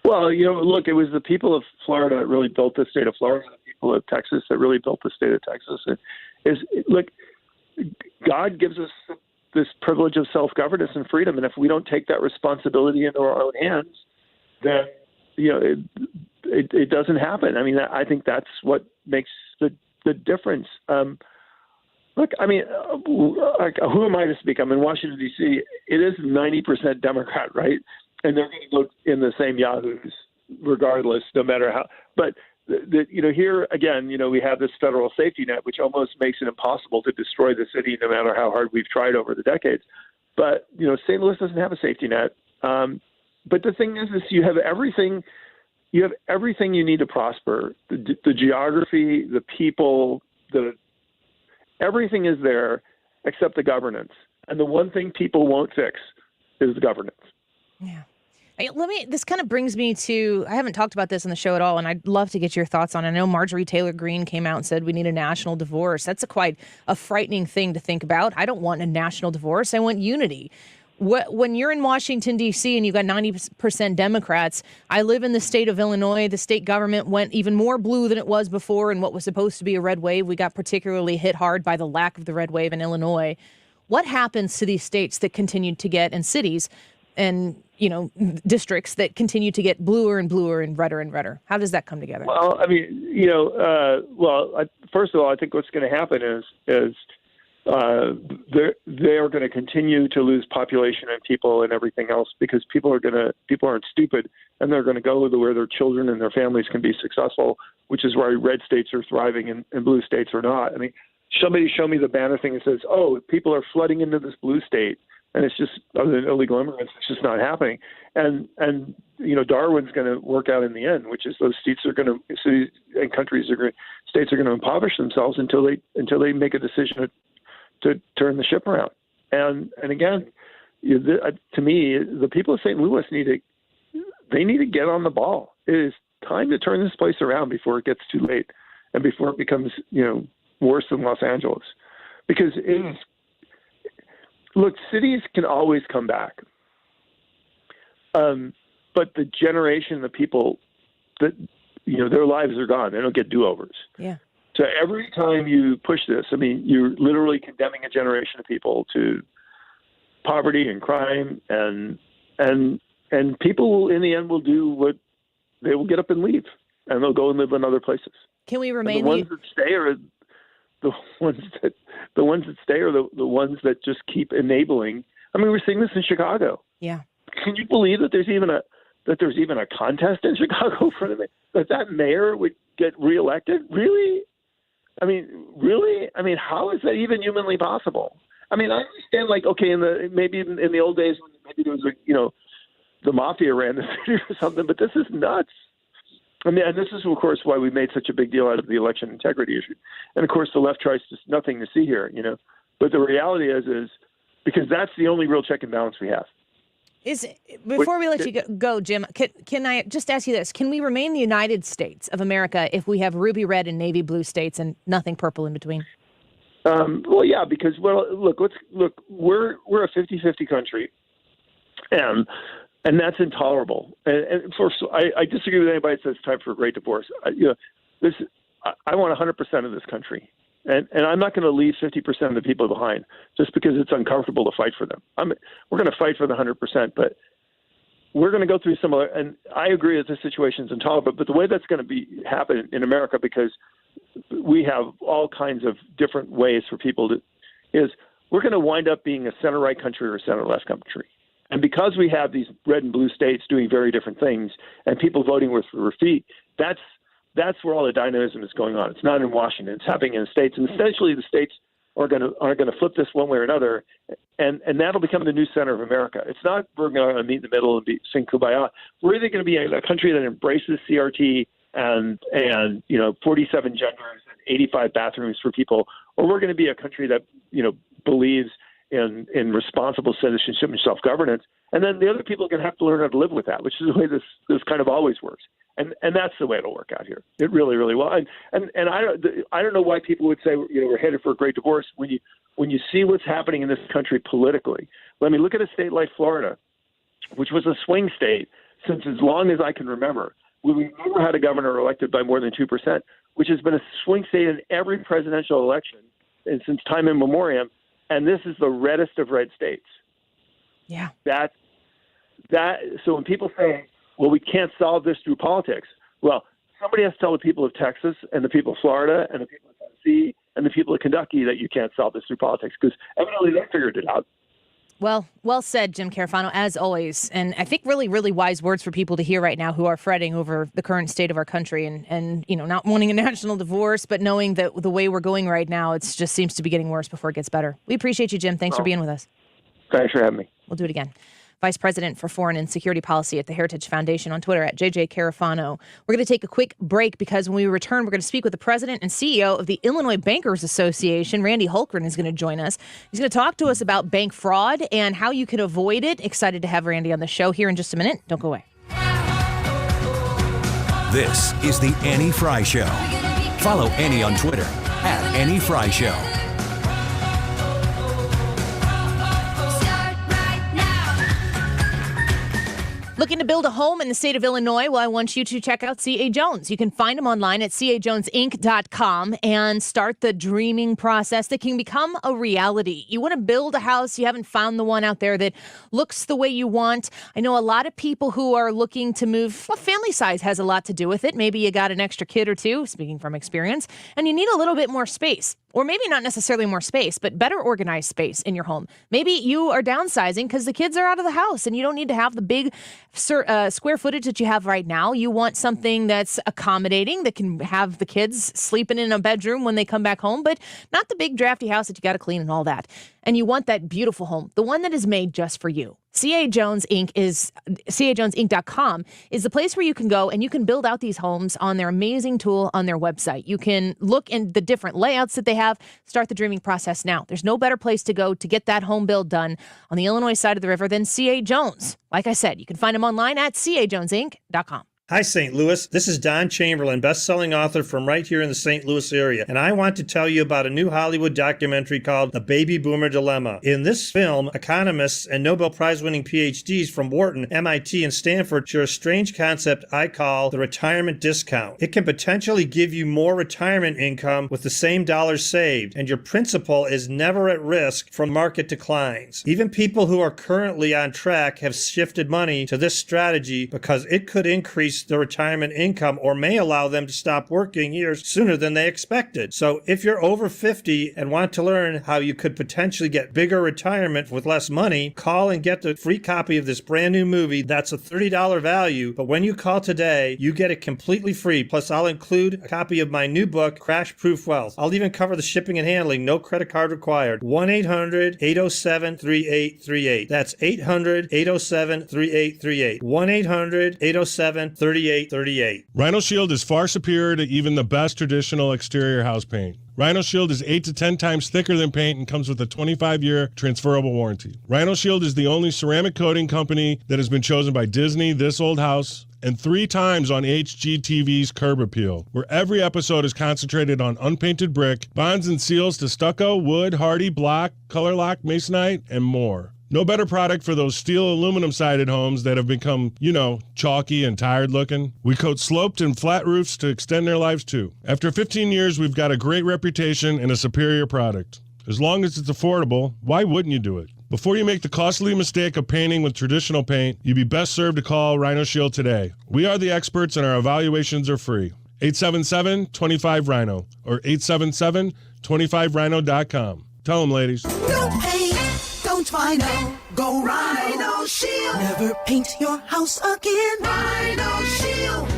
Well, look, it was the people of Florida that really built the state of Florida, the people of Texas that really built the state of Texas. Look, God gives us this privilege of self-governance and freedom, and if we don't take that responsibility into our own hands, then it doesn't happen. I mean, I think that's what makes the difference. Look, I mean, who am I to speak? I'm in Washington, D.C. It is 90% Democrat, right? And they're going to go in the same yahoos regardless, no matter how. But, here again, we have this federal safety net, which almost makes it impossible to destroy the city no matter how hard we've tried over the decades. But, St. Louis doesn't have a safety net. But the thing is you have everything. You have everything you need to prosper. The geography, the people, everything is there except the governance. And the one thing people won't fix is the governance. Yeah. This kind of brings me to, I haven't talked about this on the show at all, and I'd love to get your thoughts on it. I know Marjorie Taylor Greene came out and said we need a national divorce. That's quite a frightening thing to think about. I don't want a national divorce. I want unity. When you're in Washington, D.C., and you've got 90% Democrats, I live in the state of Illinois. The state government went even more blue than it was before in what was supposed to be a red wave. We got particularly hit hard by the lack of the red wave in Illinois. What happens to these states that continue to get, and cities and, districts that continue to get bluer and bluer and redder and redder? How does that come together? Well, I mean, first of all, I think what's going to happen is they are going to continue to lose population and people and everything else because people aren't stupid, and they're going to go to where their children and their families can be successful, which is why red states are thriving and blue states are not. I mean, somebody show me the banner thing that says, "Oh, people are flooding into this blue state," and it's just, other than illegal immigrants, it's just not happening. And Darwin's going to work out in the end, which is those cities and states are going to impoverish themselves until they make a decision to turn the ship around. And again, to me, the people of St. Louis need to get on the ball. It is time to turn this place around before it gets too late and before it becomes, worse than Los Angeles. Because look, cities can always come back. But the generation of people that, their lives are gone. They don't get do-overs. Yeah. So every time you push this, I mean, you're literally condemning a generation of people to poverty and crime, and people in the end will do what they will get up and leave, and they'll go and live in other places. Can we remain? And the ones that stay are the ones that just keep enabling. I mean, we're seeing this in Chicago. Yeah. Can you believe that there's even a contest in Chicago for that mayor would get reelected? Really? I mean, really? I mean, how is that even humanly possible? I mean, I understand, okay, in the old days when maybe there was the mafia ran the city or something, but this is nuts. I mean, and this is, of course, why we made such a big deal out of the election integrity issue. And of course, the left tries just nothing to see here, But the reality is because that's the only real check and balance we have. Before we let you go, Jim, can I just ask you this? Can we remain the United States of America if we have ruby red and navy blue states and nothing purple in between? Well, yeah, because look, we're a 50-50 country, and that's intolerable. And first, I disagree with anybody that says it's time for a great divorce. I want 100% of this country. And I'm not going to leave 50% of the people behind just because it's uncomfortable to fight for them. We're going to fight for the 100%, but we're going to go through some other. And I agree that the situation is intolerable, but the way that's going to happen in America, because we have all kinds of different ways for people is we're going to wind up being a center-right country or a center-left country. And because we have these red and blue states doing very different things and people voting with their feet, that's where all the dynamism is going on. It's not in Washington. It's happening in the states. And essentially the states are going to flip this one way or another, and that'll become the new center of America. It's not we're going to meet in the middle and sing Kumbaya. We're either going to be a country that embraces CRT and 47 genders and 85 bathrooms for people, or we're going to be a country that, believes in responsible citizenship and self-governance. And then the other people are going to have to learn how to live with that, which is the way this kind of always works. And that's the way it'll work out here. It really, really will. And I don't know why people would say we're headed for a great divorce when you see what's happening in this country politically. Let me look at a state like Florida, which was a swing state since as long as I can remember. We've never had a governor elected by more than 2%, which has been a swing state in every presidential election and since time immemorial. And this is the reddest of red states. Yeah. So when people say, well, we can't solve this through politics. Well, somebody has to tell the people of Texas and the people of Florida and the people of Tennessee and the people at Kentucky that you can't solve this through politics, because evidently they figured it out. Well said, Jim Carafano, as always. And I think really, really wise words for people to hear right now who are fretting over the current state of our country and not wanting a national divorce, but knowing that the way we're going right now, it just seems to be getting worse before it gets better. We appreciate you, Jim. Thanks for being with us. Thanks for having me. We'll do it again. Vice President for Foreign and Security Policy at the Heritage Foundation, on Twitter at JJ Carafano. We're going to take a quick break because when we return, we're going to speak with the president and CEO of the Illinois Bankers Association. Randy Hultgren is going to join us. He's going to talk to us about bank fraud and how you can avoid it. Excited to have Randy on the show here in just a minute. Don't go away. This is the Annie Frey Show. Follow Annie on Twitter at Annie Frey Show. Looking to build a home in the state of Illinois? Well, I want you to check out C.A. Jones. You can find him online at cajonesinc.com and start the dreaming process that can become a reality. You want to build a house, you haven't found the one out there that looks the way you want. I know a lot of people who are looking to move. Well, family size has a lot to do with it. Maybe you got an extra kid or two, speaking from experience, and you need a little bit more space. Or maybe not necessarily more space, but better organized space in your home. Maybe you are downsizing because the kids are out of the house and you don't need to have the big square footage that you have right now. You want something that's accommodating, that can have the kids sleeping in a bedroom when they come back home, but not the big drafty house that you got to clean and all that. And you want that beautiful home, the one that is made just for you. cajonesinc.com is the place where you can go and you can build out these homes on their amazing tool on their website. You can look in the different layouts that they have, start the dreaming process now. There's no better place to go to get that home build done on the Illinois side of the river than C.A. Jones. Like I said, you can find him online at cajonesinc.com. Hi, St. Louis. This is Don Chamberlain, best-selling author from right here in the St. Louis area, and I want to tell you about a new Hollywood documentary called The Baby Boomer Dilemma. In this film, economists and Nobel Prize-winning PhDs from Wharton, MIT, and Stanford share a strange concept I call the retirement discount. It can potentially give you more retirement income with the same dollars saved, and your principal is never at risk from market declines. Even people who are currently on track have shifted money to this strategy because it could increase their retirement income or may allow them to stop working years sooner than they expected. So if you're over 50 and want to learn how you could potentially get bigger retirement with less money, call and get the free copy of this brand new movie. That's a $30 value, but when you call today, you get it completely free. Plus, I'll include a copy of my new book, Crash Proof Wealth. I'll even cover the shipping and handling, no credit card required. 1-800-807-3838. That's 800-807-3838. 1-800-807-3838. Rhino Shield is far superior to even the best traditional exterior house paint. Rhino Shield is 8 to 10 times thicker than paint and comes with a 25-year transferable warranty. Rhino Shield is the only ceramic coating company that has been chosen by Disney, This Old House, and 3 times on HGTV's Curb Appeal, where every episode is concentrated on unpainted brick, bonds and seals to stucco, wood, hardy, block, color lock, masonite, and more. No better product for those steel aluminum-sided homes that have become, chalky and tired looking. We coat sloped and flat roofs to extend their lives too. After 15 years, we've got a great reputation and a superior product. As long as it's affordable, why wouldn't you do it? Before you make the costly mistake of painting with traditional paint, you'd be best served to call Rhino Shield today. We are the experts and our evaluations are free. 877-25-RHINO or 877-25rhino.com. Tell them, ladies. No paint, don't Rhino. Go Rhino Shield. Never paint your house again. Rhino Shield.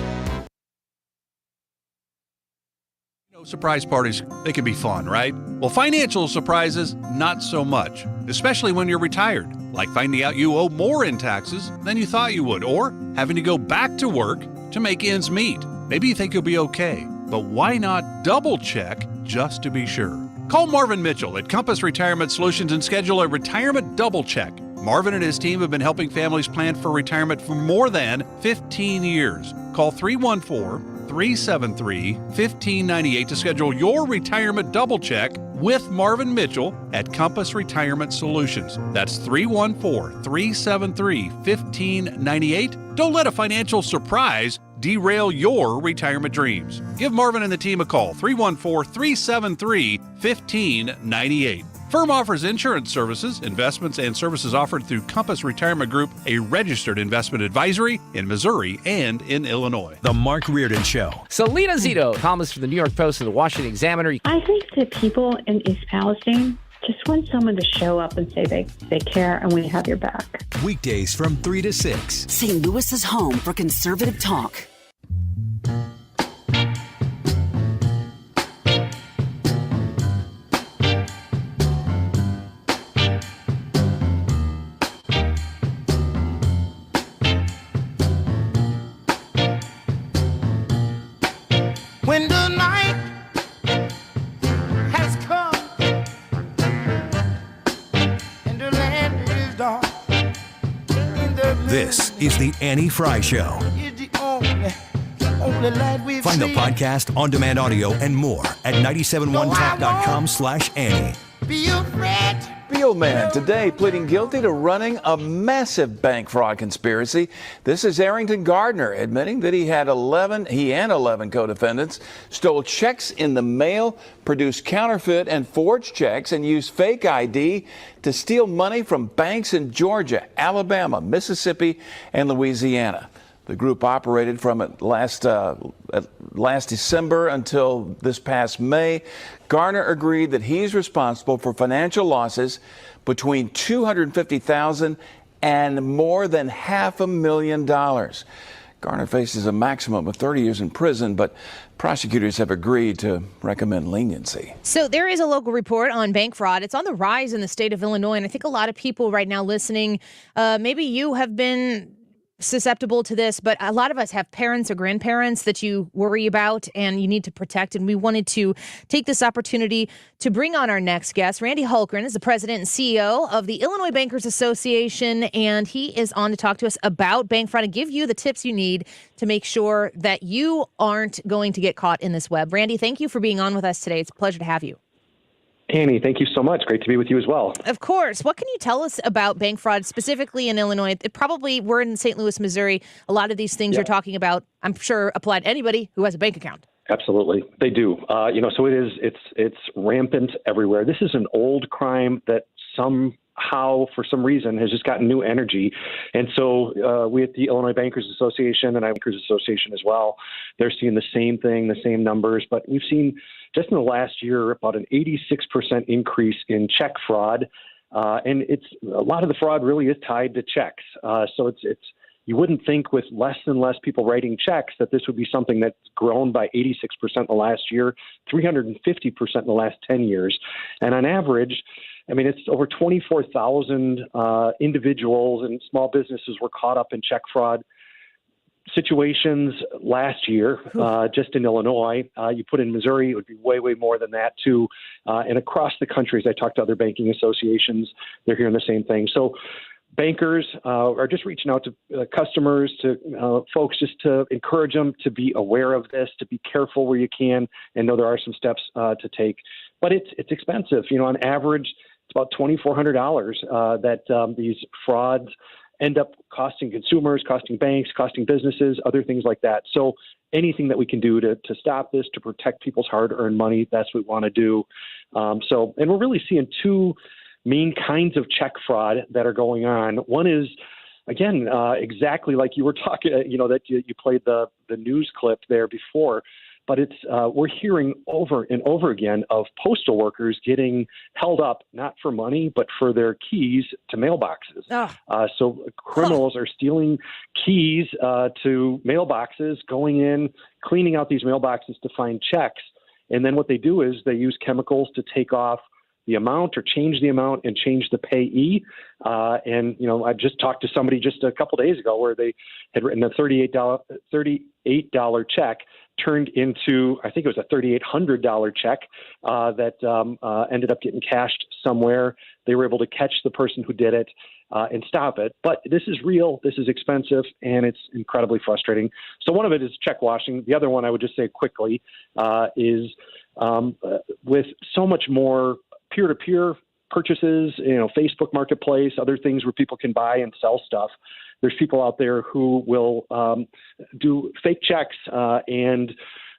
Surprise parties, they can be fun, right? Well, financial surprises, not so much, especially when you're retired, like finding out you owe more in taxes than you thought you would, or having to go back to work to make ends meet. Maybe you think you'll be okay, but why not double check just to be sure? Call Marvin Mitchell at Compass Retirement Solutions and schedule a retirement double check. Marvin and his team have been helping families plan for retirement for more than 15 years. Call 314-373-1598 to schedule your retirement double check with Marvin Mitchell at Compass Retirement Solutions. That's 314-373-1598. Don't let a financial surprise derail your retirement dreams. Give Marvin and the team a call, 314-373-1598. Firm offers insurance services, investments, and services offered through Compass Retirement Group, a registered investment advisory in Missouri and in Illinois. The Mark Reardon Show. Selena Zito, columnist for the New York Post and the Washington Examiner. I think that people in East Palestine just want someone to show up and say they care and we have your back. Weekdays from 3 to 6. St. Louis's home for conservative talk. When the night has come and the land is dark, This is the Annie Frey Show. is the only light we've Find the seen. podcast, on-demand audio, and more at 971talk.com/Annie. Be afraid. Field man today pleading guilty to running a massive bank fraud conspiracy. This is Arrington Gardner admitting that he and 11 co-defendants stole checks in the mail, produced counterfeit and forged checks, and used fake ID to steal money from banks in Georgia, Alabama, Mississippi, and Louisiana. The group operated from last December until this past May. Garner agreed that he's responsible for financial losses between $250,000 and more than $500,000. Garner faces a maximum of 30 years in prison, but prosecutors have agreed to recommend leniency. So there is a local report on bank fraud. It's on the rise in the state of Illinois, and I think a lot of people right now listening, maybe you have been susceptible to this, but a lot of us have parents or grandparents that you worry about and you need to protect. And we wanted to take this opportunity to bring on our next guest. Randy Hultgren is the president and CEO of the Illinois Bankers Association, and he is on to talk to us about bank fraud and give you the tips you need to make sure that you aren't going to get caught in this web. Randy, thank you for being on with us today. It's a pleasure to have you. Annie, thank you so much. Great to be with you as well. Of course. What can you tell us about bank fraud, specifically in Illinois? We're in St. Louis, Missouri. A lot of these things you're talking about, I'm sure, apply to anybody who has a bank account. Absolutely. They do. So it's rampant everywhere. This is an old crime that somehow, for some reason, has just gotten new energy. And so we at the Illinois Bankers Association and Bankers Association as well, they're seeing the same thing, the same numbers. But we've seen just in the last year about an 86% increase in check fraud. And it's a lot of the fraud really is tied to checks. So it's you wouldn't think with less and less people writing checks that this would be something that's grown by 86% in the last year, 350% in the last 10 years. And on average, I mean, it's over 24,000 individuals and small businesses were caught up in check fraud situations last year, just in Illinois. You put in Missouri, it would be way, way more than that too. And across the country, as I talk to other banking associations, they're hearing the same thing. So bankers are just reaching out to customers, to folks, just to encourage them to be aware of this, to be careful where you can, and know there are some steps to take. But it's expensive. On average, it's about $2,400 that these frauds end up costing consumers, costing banks, costing businesses, other things like that. So anything that we can do to stop this, to protect people's hard-earned money, that's what we want to do. And we're really seeing two main kinds of check fraud that are going on. One is, again, exactly like you were talking, that you played the news clip there before. But it's we're hearing over and over again of postal workers getting held up, not for money, but for their keys to mailboxes. So criminals are stealing keys to mailboxes, going in, cleaning out these mailboxes to find checks. And then what they do is they use chemicals to take off the amount or change the amount and change the payee. I just talked to somebody just a couple days ago where they had written a $38 check turned into, I think it was a $3,800 check that ended up getting cashed somewhere. They were able to catch the person who did it and stop it. But this is real. This is expensive, and it's incredibly frustrating. So one of it is check washing. The other one I would just say quickly is with so much more peer-to-peer purchases, Facebook Marketplace, other things where people can buy and sell stuff. There's people out there who will do fake checks and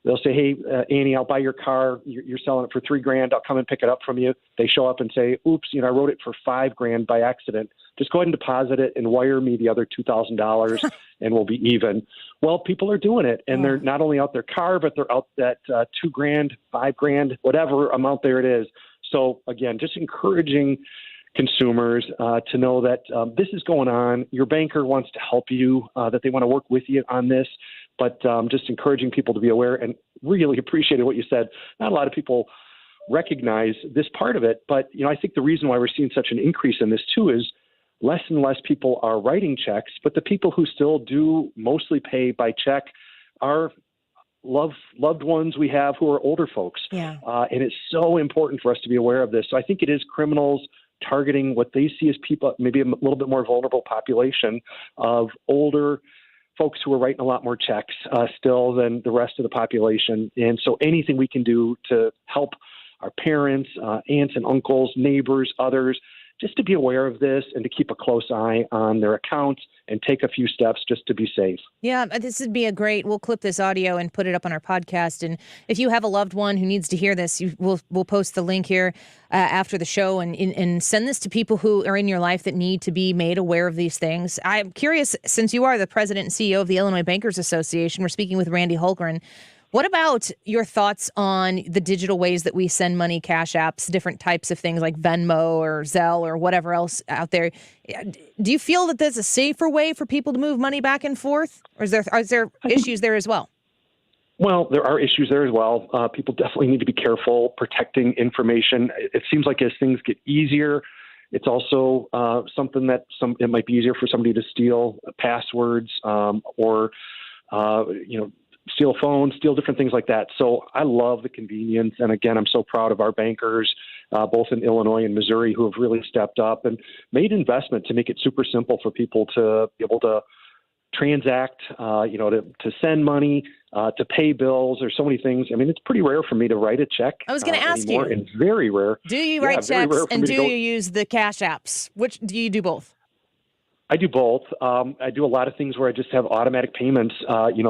they'll say, hey, Annie, I'll buy your car. You're selling it for $3,000. I'll come and pick it up from you. They show up and say, oops, I wrote it for $5,000 by accident. Just go ahead and deposit it and wire me the other $2,000 and we'll be even. Well, people are doing it, and they're not only out their car, but they're out that $2,000, $5,000, whatever amount there it is. So again, just encouraging consumers to know that this is going on. Your banker wants to help you, that they want to work with you on this, but just encouraging people to be aware, and really appreciated what you said. Not a lot of people recognize this part of it, but I think the reason why we're seeing such an increase in this too is less and less people are writing checks, but the people who still do mostly pay by check are loved ones we have who are older folks. Yeah. And it's so important for us to be aware of this. So I think it is criminals targeting what they see as people, maybe a little bit more vulnerable population of older folks who are writing a lot more checks still than the rest of the population. And so anything we can do to help our parents, aunts and uncles, neighbors, others, just to be aware of this and to keep a close eye on their accounts and take a few steps just to be safe. Yeah, this would be we'll clip this audio and put it up on our podcast. And if you have a loved one who needs to hear this, we'll post the link here after the show and send this to people who are in your life that need to be made aware of these things. I'm curious, since you are the president and CEO of the Illinois Bankers Association, we're speaking with Randy Hultgren. What about your thoughts on the digital ways that we send money, cash apps, different types of things like Venmo or Zelle or whatever else out there? Do you feel that there's a safer way for people to move money back and forth? Or is there issues there as well? Well, there are issues there as well. People definitely need to be careful protecting information. It seems like as things get easier, it's also something that it might be easier for somebody to steal passwords or steal phones, steal different things like that. So I love the convenience. And again, I'm so proud of our bankers, both in Illinois and Missouri, who have really stepped up and made investment to make it super simple for people to be able to transact, to send money, to pay bills. There's so many things. I mean, it's pretty rare for me to write a check. I was going to ask anymore, you. And very rare. Do you write checks and do you use the cash apps? Which do you do both? I do both. I do a lot of things where I just have automatic payments,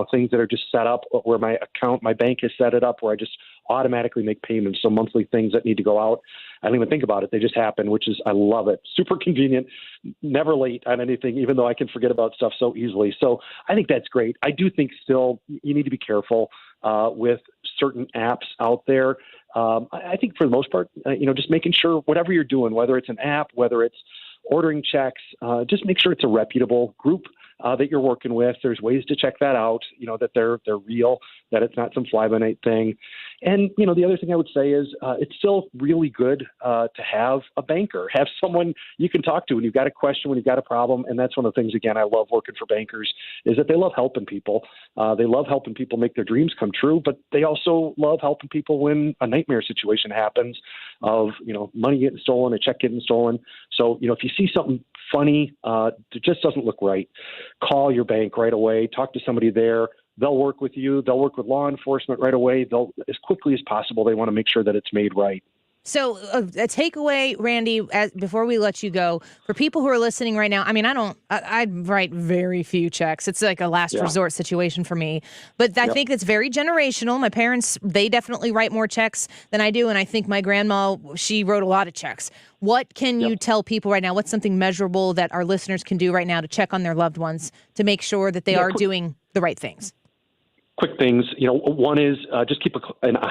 things that are just set up where my bank has set it up where I just automatically make payments. So monthly things that need to go out, I don't even think about it. They just happen, I love it. Super convenient, never late on anything, even though I can forget about stuff so easily. So I think that's great. I do think still you need to be careful with certain apps out there. I think for the most part, just making sure whatever you're doing, whether it's an app, whether it's ordering checks, just make sure it's a reputable group that you're working with. There's ways to check that out, that they're real, that it's not some fly-by-night thing. And, the other thing I would say is it's still really good to have a banker, have someone you can talk to when you've got a question, when you've got a problem. And that's one of the things, again, I love working for bankers is that they love helping people. They love helping people make their dreams come true, but they also love helping people when a nightmare situation happens of, money getting stolen, a check getting stolen. So, if you see something funny, it just doesn't look right, call your bank right away, talk to somebody there. They'll work with you. They'll work with law enforcement right away. They'll, as quickly as possible, they want to make sure that it's made right. So a takeaway, Randy, before we let you go, for people who are listening right now, I mean, I write very few checks. It's like a last resort situation for me. But I think it's very generational. My parents, they definitely write more checks than I do. And I think my grandma, she wrote a lot of checks. What can you tell people right now? What's something measurable that our listeners can do right now to check on their loved ones to make sure that they are doing the right things? Quick things, one is just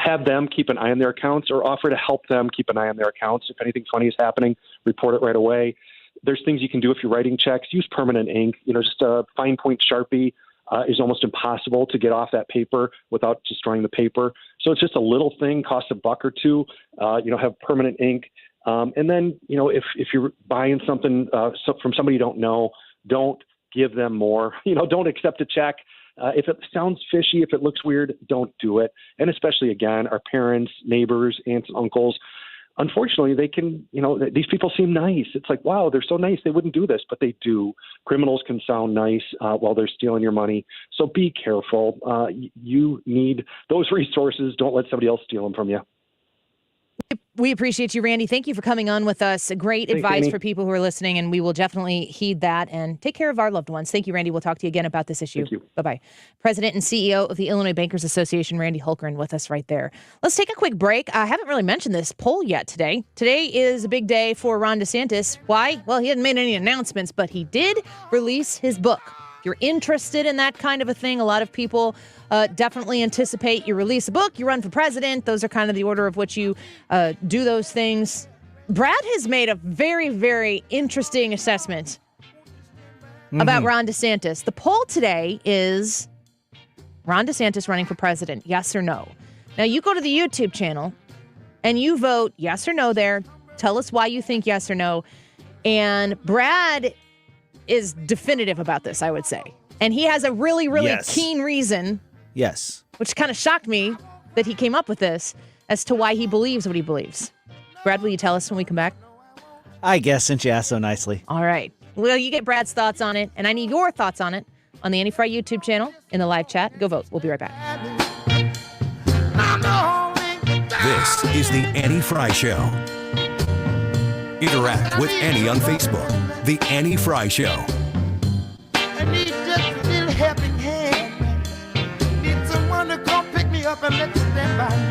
have them keep an eye on their accounts or offer to help them keep an eye on their accounts. If anything funny is happening, report it right away. There's things you can do if you're writing checks. Use permanent ink. Just a fine point Sharpie is almost impossible to get off that paper without destroying the paper. So it's just a little thing, costs $1 or $2. Have permanent ink. And then, if you're buying something from somebody you don't know, don't give them more. Don't accept a check. If it sounds fishy, if it looks weird, don't do it. And especially, again, our parents, neighbors, aunts, and uncles, unfortunately, they can, these people seem nice. It's like, wow, they're so nice. They wouldn't do this, but they do. Criminals can sound nice while they're stealing your money. So be careful. You need those resources. Don't let somebody else steal them from you. We appreciate you, Randy. Thank you for coming on with us. Great Thanks, advice Amy. for people who are listening, and we will definitely heed that and take care of our loved ones. Thank you, Randy. We'll talk to you again about this issue. Thank you. Bye-bye. President and CEO of the Illinois Bankers Association, Randy Hultgren, with us right there. Let's take a quick break. I haven't really mentioned this poll yet today. Today is a big day for Ron DeSantis. Why? Well, he hadn't made any announcements, but he did release his book. If you're interested in that kind of a thing, a lot of people definitely anticipate you release a book, you run for president. Those are kind of the order of which you do those things. Brad has made a very, very interesting assessment about Ron DeSantis. The poll today is Ron DeSantis running for president, yes or no? Now, you go to the YouTube channel and you vote yes or no there. Tell us why you think yes or no. And Brad is definitive about this, I would say. And he has a really, really keen reason. Yes. Which kind of shocked me that he came up with this as to why he believes what he believes. Brad, will you tell us when we come back? I guess, since you asked so nicely. All right. Well, you get Brad's thoughts on it, and I need your thoughts on it on the Annie Frey YouTube channel in the live chat. Go vote. We'll be right back. This is the Annie Frey Show. Interact with Annie on Facebook. The Annie Frey Show. I need just a little helping hand. Need someone to come pick me up and let me stand by me.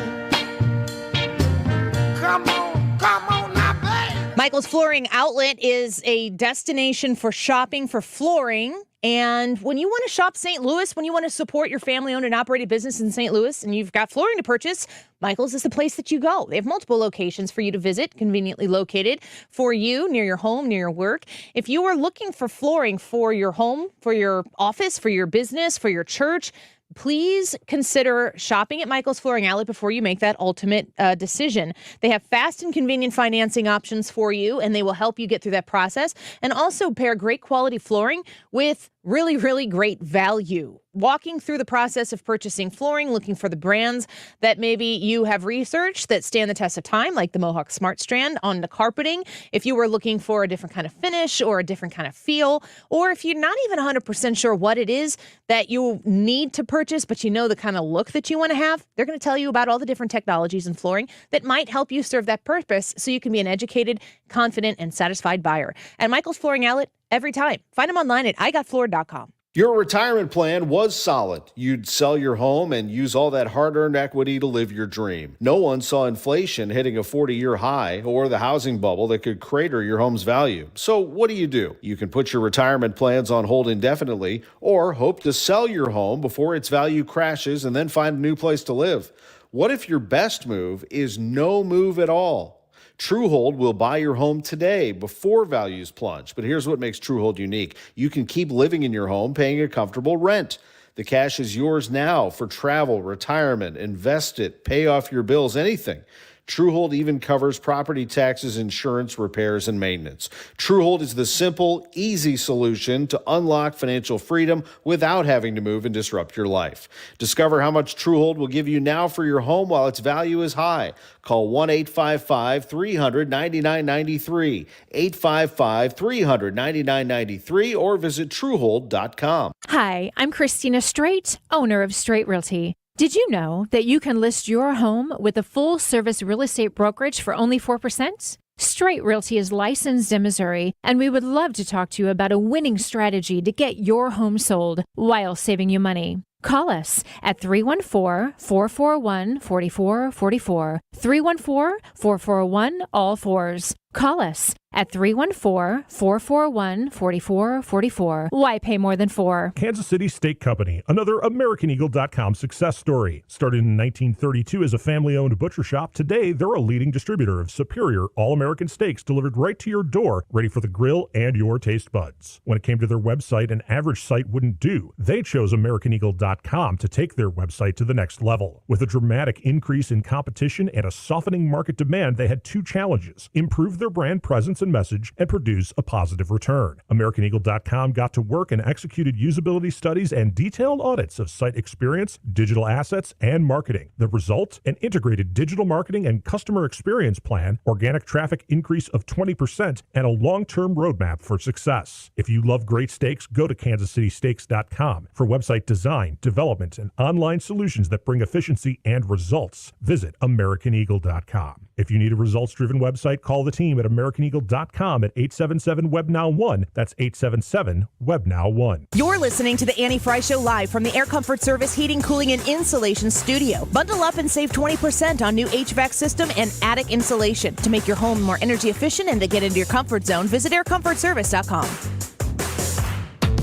Come on now, babe. Michael's Flooring Outlet is a destination for shopping for flooring. And when you want to shop St. Louis, when you want to support your family-owned and operated business in St. Louis, and you've got flooring to purchase, Michael's is the place that you go. They have multiple locations for you to visit, conveniently located for you, near your home, near your work. If you are looking for flooring for your home, for your office, for your business, for your church, please consider shopping at Michael's Flooring Outlet before you make that ultimate decision. They have fast and convenient financing options for you, and they will help you get through that process and also pair great quality flooring with really, really great value. Walking through the process of purchasing flooring, looking for the brands that maybe you have researched that stand the test of time, like the Mohawk Smart Strand on the carpeting. If you were looking for a different kind of finish or a different kind of feel, or if you're not even 100% sure what it is that you need to purchase, but you know the kind of look that you want to have, they're going to tell you about all the different technologies in flooring that might help you serve that purpose so you can be an educated, confident, and satisfied buyer. At Michael's Flooring Outlet, every time. Find them online at igotfloored.com. Your retirement plan was solid. You'd sell your home and use all that hard-earned equity to live your dream. No one saw inflation hitting a 40-year high or the housing bubble that could crater your home's value. So what do? You can put your retirement plans on hold indefinitely or hope to sell your home before its value crashes and then find a new place to live. What if your best move is no move at all? TrueHold will buy your home today before values plunge. But here's what makes TrueHold unique. You can keep living in your home paying a comfortable rent. The cash is yours now for travel, retirement, invest it, pay off your bills, anything. TrueHold even covers property taxes, insurance, repairs, and maintenance. TrueHold is the simple, easy solution to unlock financial freedom without having to move and disrupt your life. Discover how much TrueHold will give you now for your home while its value is high. Call 1-855-300-9993, 855-300-9993, or visit TrueHold.com. Hi, I'm Christina Straight, owner of Straight Realty. Did you know that you can list your home with a full-service real estate brokerage for only 4%? Straight Realty is licensed in Missouri, and we would love to talk to you about a winning strategy to get your home sold while saving you money. Call us at 314-441-4444, 314-441-all-4s. Call us at 314-441-4444. Why pay more than four? Kansas City Steak Company, another AmericanEagle.com success story. Started in 1932 as a family-owned butcher shop, today they're a leading distributor of superior all-American steaks delivered right to your door, ready for the grill and your taste buds. When it came to their website, an average site wouldn't do. They chose AmericanEagle.com to take their website to the next level. With a dramatic increase in competition and a softening market demand, they had two challenges: improve their brand presence and message and produce a positive return. AmericanEagle.com got to work and executed usability studies and detailed audits of site experience, digital assets, and marketing. The result? An integrated digital marketing and customer experience plan, organic traffic increase of 20%, and a long-term roadmap for success. If you love great steaks, go to kansascitysteaks.com for website design, development, and online solutions that bring efficiency and results. Visit AmericanEagle.com. If you need a results-driven website, call the team at AmericanEagle.com at 877-WEBNOW1. That's 877-WEBNOW1. You're listening to the Annie Frey Show live from the Air Comfort Service Heating, Cooling, and Insulation Studio. Bundle up and save 20% on new HVAC system and attic insulation. To make your home more energy efficient and to get into your comfort zone, visit aircomfortservice.com.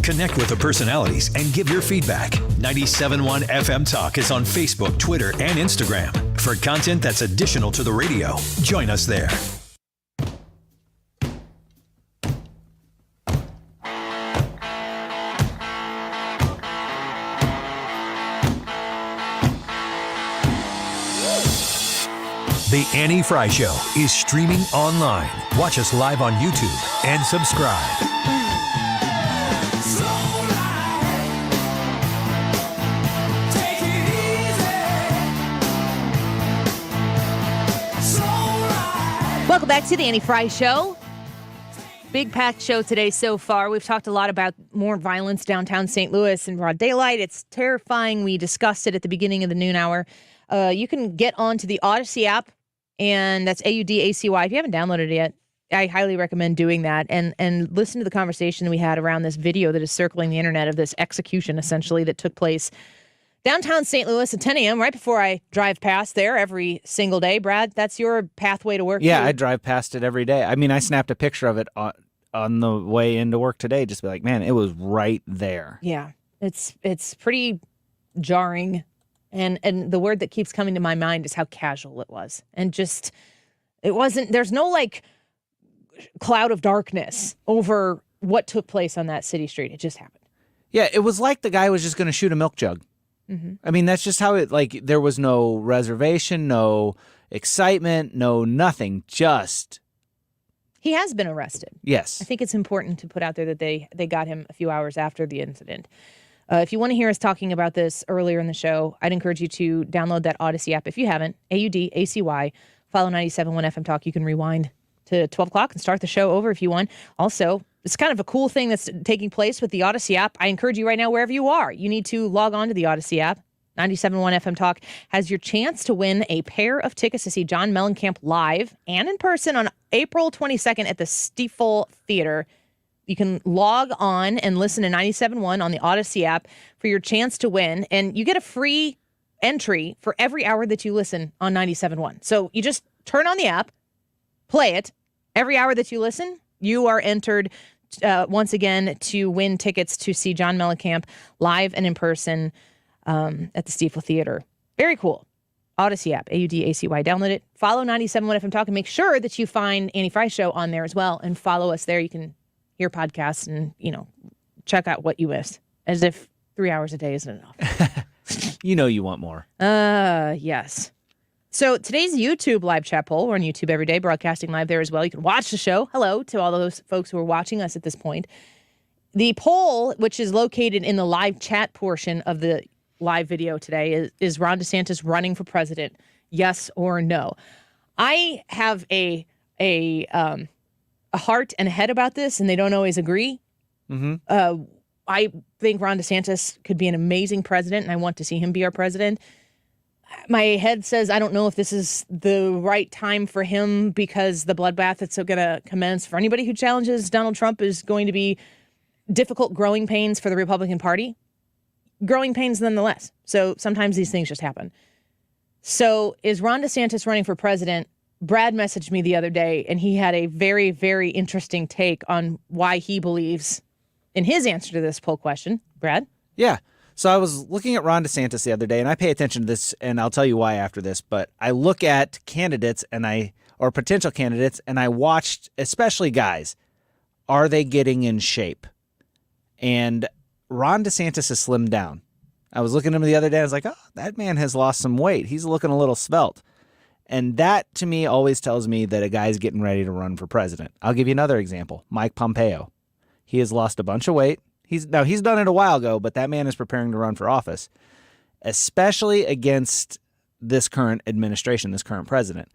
Connect with the personalities and give your feedback. 97.1 FM Talk is on Facebook, Twitter, and Instagram. For content that's additional to the radio, join us there. The Annie Frey Show is streaming online. Watch us live on YouTube and subscribe. Welcome back to the Annie Frey Show. Big packed show today so far. We've talked a lot about more violence downtown St. Louis in broad daylight. It's terrifying. We discussed it at the beginning of the noon hour. You can get onto the Odyssey app, and that's AUDACY. If you haven't downloaded it yet, I highly recommend doing that and listen to the conversation we had around this video that is circling the internet of this execution, essentially, that took place downtown St. Louis at 10 a.m. right before I drive past there every single day. Brad, that's your pathway to work. Yeah, too. I drive past it every day. I mean, I snapped a picture of it on the way into work today, just to be like, man, it was right there. Yeah, it's pretty jarring. And the word that keeps coming to my mind is how casual it was. And just, it wasn't, there's no like cloud of darkness over what took place on that city street. It just happened. Yeah, it was like the guy was just going to shoot a milk jug. Mm-hmm. I mean, that's just how it, like, there was no reservation, no excitement, no nothing, just. He has been arrested. Yes. I think it's important to put out there that they got him a few hours after the incident. If you want to hear us talking about this earlier in the show, I'd encourage you to download that Odyssey app. If you haven't, AUDACY, follow 97.1 FM Talk. You can rewind to 12 o'clock and start the show over if you want. Also, it's kind of a cool thing that's taking place with the Odyssey app. I encourage you right now, wherever you are, you need to log on to the Odyssey app. 97.1 FM Talk has your chance to win a pair of tickets to see John Mellencamp live and in person on April 22nd at the Stiefel Theater. You can log on and listen to 97.1 on the Odyssey app for your chance to win, and you get a free entry for every hour that you listen on 97.1. So you just turn on the app, play it. Every hour that you listen, you are entered once again to win tickets to see John Mellencamp live and in person at the Stiefel Theater. Very cool. Odyssey app, AUDACY. Download it. Follow 97.1 FM Talk and make sure that you find Annie Frey Show on there as well and follow us there. You can hear podcasts and, check out what you missed, as if 3 hours a day isn't enough. You know you want more. Yes. So today's YouTube live chat poll. We're on YouTube every day, broadcasting live there as well. You can watch the show. Hello to all those folks who are watching us at this point. The poll, which is located in the live chat portion of the live video today, is Ron DeSantis running for president? Yes or no? I have a heart and a head about this, and they don't always agree. Mm-hmm. I think Ron DeSantis could be an amazing president, and I want to see him be our president. My head says I don't know if this is the right time for him because the bloodbath that's going to commence for anybody who challenges Donald Trump is going to be difficult growing pains for the Republican Party. Growing pains nonetheless. So sometimes these things just happen. So is Ron DeSantis running for president? Brad messaged me the other day, and he had a very, very interesting take on why he believes in his answer to this poll question. Brad? Yeah. So I was looking at Ron DeSantis the other day, and I pay attention to this, and I'll tell you why after this, but I look at candidates or potential candidates, and I watched, especially guys, are they getting in shape? And Ron DeSantis has slimmed down. I was looking at him the other day, I was like, oh, that man has lost some weight. He's looking a little svelte. And that, to me, always tells me that a guy's getting ready to run for president. I'll give you another example. Mike Pompeo. He has lost a bunch of weight. He's done it a while ago, but that man is preparing to run for office, especially against this current administration, this current president.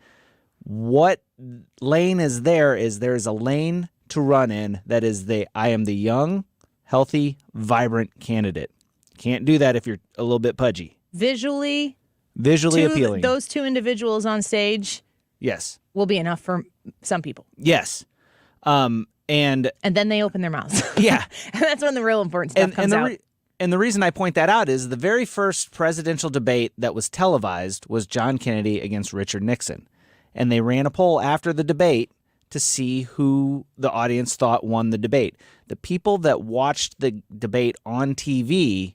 What lane is there's a lane to run in that is I am the young, healthy, vibrant candidate. Can't do that if you're a little bit pudgy. Visually appealing. Those two individuals on stage, yes, will be enough for some people. Yes. And then they open their mouths. Yeah. And that's when the real important stuff comes out. And the reason I point that out is the very first presidential debate that was televised was John Kennedy against Richard Nixon. And they ran a poll after the debate to see who the audience thought won the debate. The people that watched the debate on TV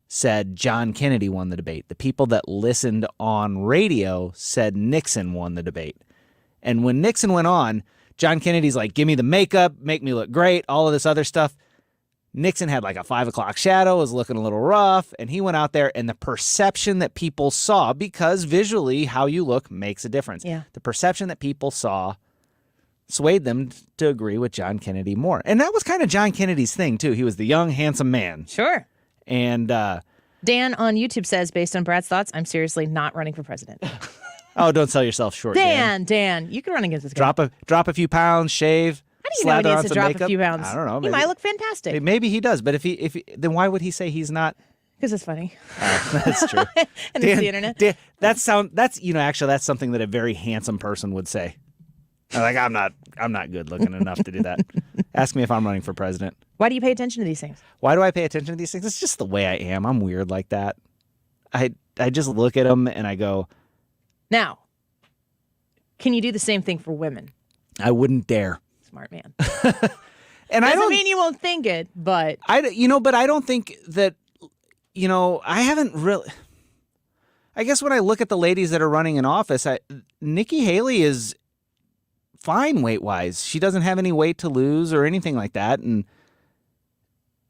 said John Kennedy won the debate. The people that listened on radio said Nixon won the debate. And when Nixon went on, John Kennedy's like, give me the makeup, make me look great, all of this other stuff. Nixon had like a 5 o'clock shadow, was looking a little rough, and he went out there, and the perception that people saw, because visually how you look makes a difference. Yeah. The perception that people saw swayed them to agree with John Kennedy more. And that was kind of John Kennedy's thing, too. He was the young, handsome man. Sure. And Dan on YouTube says, based on Brad's thoughts, I'm seriously not running for president. Oh, don't sell yourself short, Dan, you can run against this guy. Drop a few pounds, shave. How do you know he slather on needs to some drop makeup? a few pounds? I don't know. He might look fantastic. Maybe he does, but if he then why would he say he's not? Because it's funny. That's true. And it's the internet. That's actually that's something that a very handsome person would say. Like, I'm not good looking enough to do that. Ask me if I'm running for president. Why do you pay attention to these things? Why do I pay attention to these things? It's just the way I am. I'm weird like that. I just look at them and I go, now, can you do the same thing for women? I wouldn't dare. Smart man. And I Doesn't don't mean you won't think it, but but I don't think that, I haven't really. I guess when I look at the ladies that are running in office, Nikki Haley is fine weight-wise. She doesn't have any weight to lose or anything like that, and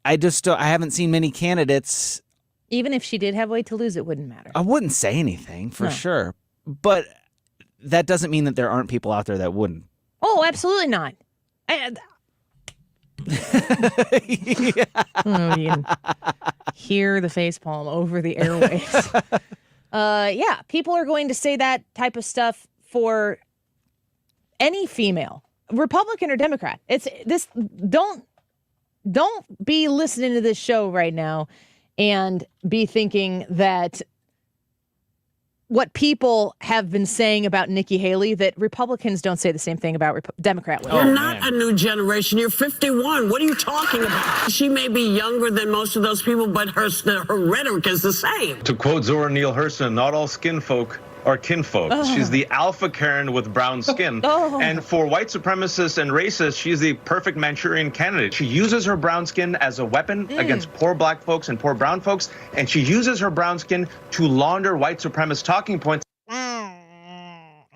I haven't seen many candidates. Even if she did have weight to lose, it wouldn't matter. I wouldn't say anything for sure, but that doesn't mean that there aren't people out there that wouldn't. Oh, absolutely not. You can hear the facepalm over the airwaves. Yeah, people are going to say that type of stuff for any female, Republican or Democrat. It's this. Don't be listening to this show right now and be thinking that what people have been saying about Nikki Haley, that Republicans don't say the same thing about Democrat women. You're not a new generation. You're 51. What are you talking about? She may be younger than most of those people, but her rhetoric is the same. To quote Zora Neale Hurston, not all skin folk are kinfolk. Oh. She's the alpha Karen with brown skin. And for white supremacists and racists, she's the perfect Manchurian candidate. She uses her brown skin as a weapon against poor black folks and poor brown folks, and she uses her brown skin to launder white supremacist talking points.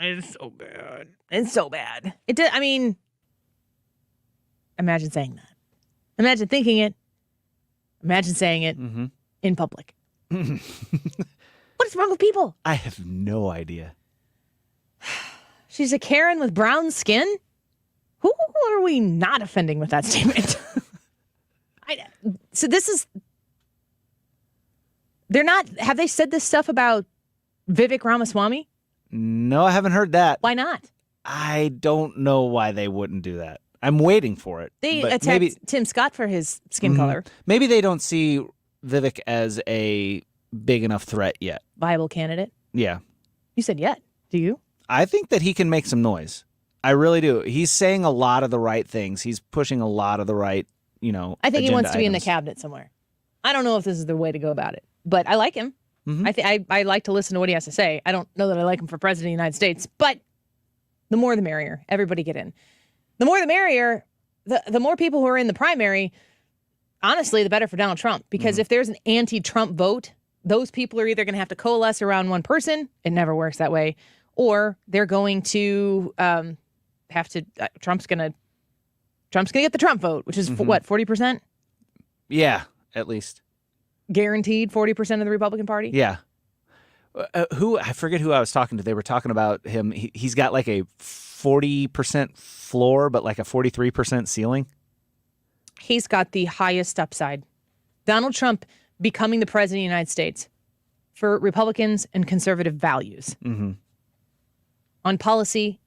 It's so bad. It's so bad. It did. I mean, imagine saying that. Imagine thinking it. Imagine saying it in public. What's wrong with people? I have no idea. She's a Karen with brown skin? Who are we not offending with that statement? Have they said this stuff about Vivek Ramaswamy? No, I haven't heard that. Why not? I don't know why they wouldn't do that. I'm waiting for it. They but attacked Tim Scott for his skin color. Maybe they don't see Vivek as a big enough threat yet. Viable candidate? Yeah. You said yet. Do you? I think that he can make some noise. I really do. He's saying a lot of the right things. He's pushing a lot of the right, I think he wants to be in the items. cabinet somewhere. I don't know if this is the way to go about it, but I like him. I like to listen to what he has to say. I don't know that I like him for president of the United States, but the more the merrier. Everybody get in. The more the merrier. The more people who are in the primary, honestly, the better for Donald Trump. Because if there's an anti-Trump vote, those people are either going to have to coalesce around one person. It never works that way. Or they're going to have to. Trump's gonna get the Trump vote, which is what, 40%? Yeah, at least Guaranteed 40% of the Republican Party. Yeah. I forget who I was talking to. They were talking about him. He's got like a 40% floor, but like a 43% ceiling. He's got the highest upside. Donald Trump becoming the president of the United States for Republicans and conservative values on policy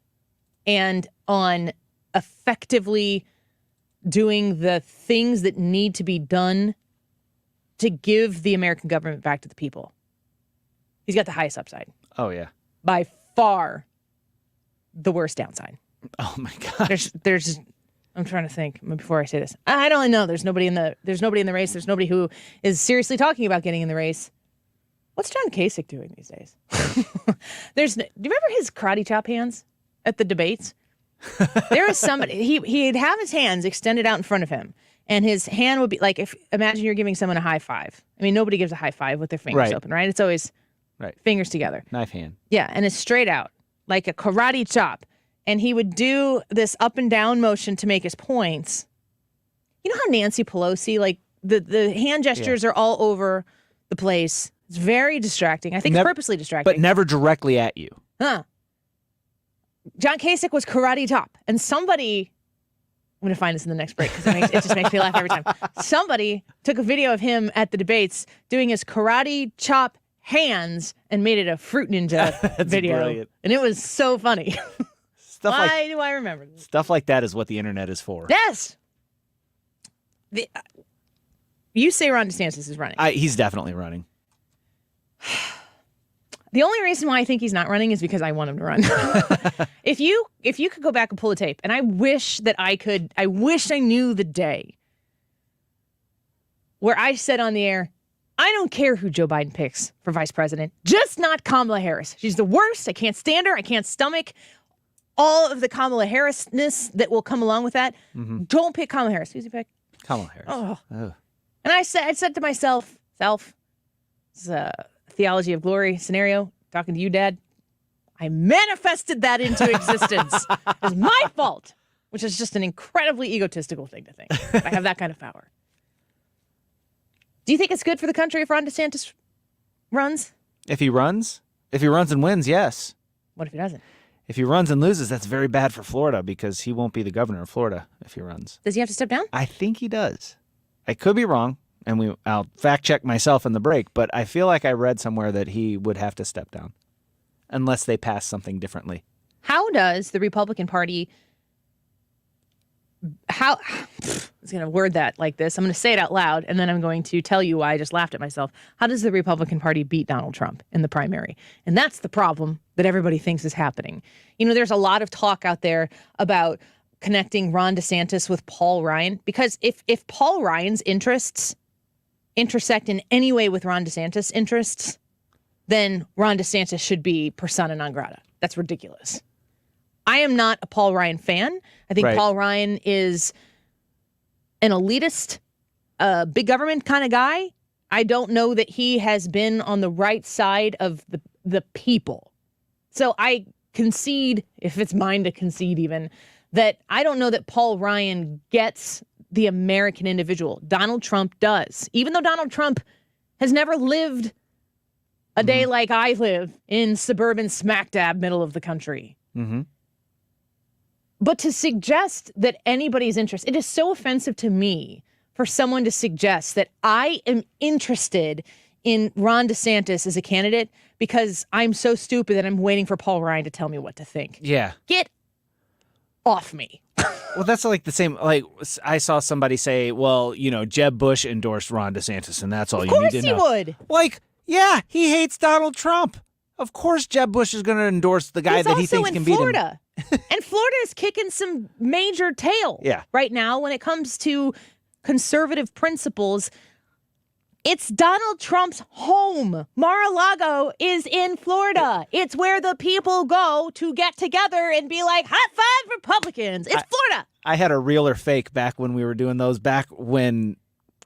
and on effectively doing the things that need to be done to give the American government back to the people. He's got the highest upside. Oh, yeah. By far the worst downside. Oh, my gosh. There's I'm trying to think before I say this. I don't know. There's nobody in the race. There's nobody who is seriously talking about getting in the race. What's John Kasich doing these days? Do you remember his karate chop hands at the debates? There is somebody, he'd have his hands extended out in front of him, and his hand would be like, imagine you're giving someone a high five. I mean, nobody gives a high five with their fingers open, right? It's always fingers together. Knife hand. Yeah, and it's straight out, like a karate chop. And he would do this up and down motion to make his points. You know how Nancy Pelosi, like the hand gestures are all over the place. It's very distracting. I think it's purposely distracting. But never directly at you. Huh. John Kasich was karate chop. And somebody, I'm going to find this in the next break because it just makes me laugh every time. Somebody took a video of him at the debates doing his karate chop hands and made it a Fruit Ninja video. Brilliant. And it was so funny. Why do I remember this? Stuff like that is what the internet is for. Yes. You say Ron DeSantis is running. He's definitely running. The only reason why I think he's not running is because I want him to run. If you could go back and pull a tape, and I wish I knew the day where I said on the air, I don't care who Joe Biden picks for vice president, just not Kamala Harris. She's the worst. I can't stand her. I can't stomach all of the Kamala Harris-ness that will come along with that. Don't pick Kamala Harris. Who's he pick? Kamala Harris. Oh. And I said to myself, it's a theology of glory scenario, talking to you, Dad. I manifested that into existence. It's my fault, which is just an incredibly egotistical thing to think. I have that kind of power. Do you think it's good for the country if Ron DeSantis runs? If he runs and wins, yes. What if he doesn't? If he runs and loses, that's very bad for Florida because he won't be the governor of Florida if he runs. Does he have to step down? I think he does. I could be wrong, and I'll fact check myself in the break, but I feel like I read somewhere that he would have to step down unless they pass something differently. How does the Republican Party... I was going to word that like this. I'm going to say it out loud, and then I'm going to tell you why I just laughed at myself. How does the Republican Party beat Donald Trump in the primary? And that's the problem that everybody thinks is happening. You know, there's a lot of talk out there about connecting Ron DeSantis with Paul Ryan, because if Paul Ryan's interests intersect in any way with Ron DeSantis' interests, then Ron DeSantis should be persona non grata. That's ridiculous. I am not a Paul Ryan fan. I think Paul Ryan is an elitist, big government kind of guy. I don't know that he has been on the right side of the people. So I concede, if it's mine to concede even, that I don't know that Paul Ryan gets the American individual. Donald Trump does. Even though Donald Trump has never lived a day like I live in suburban smack dab middle of the country. Mm-hmm. But to suggest that anybody's interest, it is so offensive to me for someone to suggest that I am interested in Ron DeSantis as a candidate because I'm so stupid that I'm waiting for Paul Ryan to tell me what to think. Yeah. Get off me. Well, that's like the same, like I saw somebody say, well, you know, Jeb Bush endorsed Ron DeSantis and that's all you need to know. Of course he would. Like, yeah, he hates Donald Trump. Of course Jeb Bush is going to endorse the guy that he thinks can beat him. Florida. And Florida is kicking some major tail right now when it comes to conservative principles. It's Donald Trump's home. Mar-a-Lago is in Florida. It's where the people go to get together and be like, high five Republicans. It's Florida. I had a real or fake back when we were doing those, back when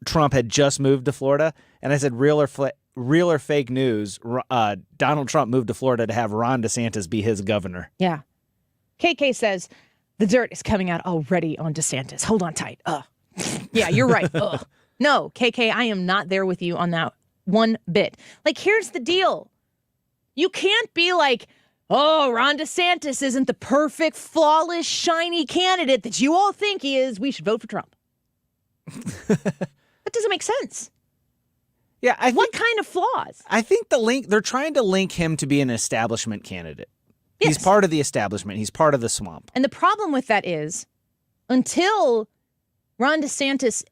Trump had just moved to Florida. And I said, real or fake news, Donald Trump moved to Florida to have Ron DeSantis be his governor. Yeah. KK says, the dirt is coming out already on DeSantis. Hold on tight. Yeah, you're right. No, KK, I am not there with you on that one bit. Like, here's the deal. You can't be like, oh, Ron DeSantis isn't the perfect, flawless, shiny candidate that you all think he is. We should vote for Trump. That doesn't make sense. Yeah, what kind of flaws? I think they're trying to link him to be an establishment candidate. Yes. He's part of the establishment. He's part of the swamp. And the problem with that is, until Ron DeSantis,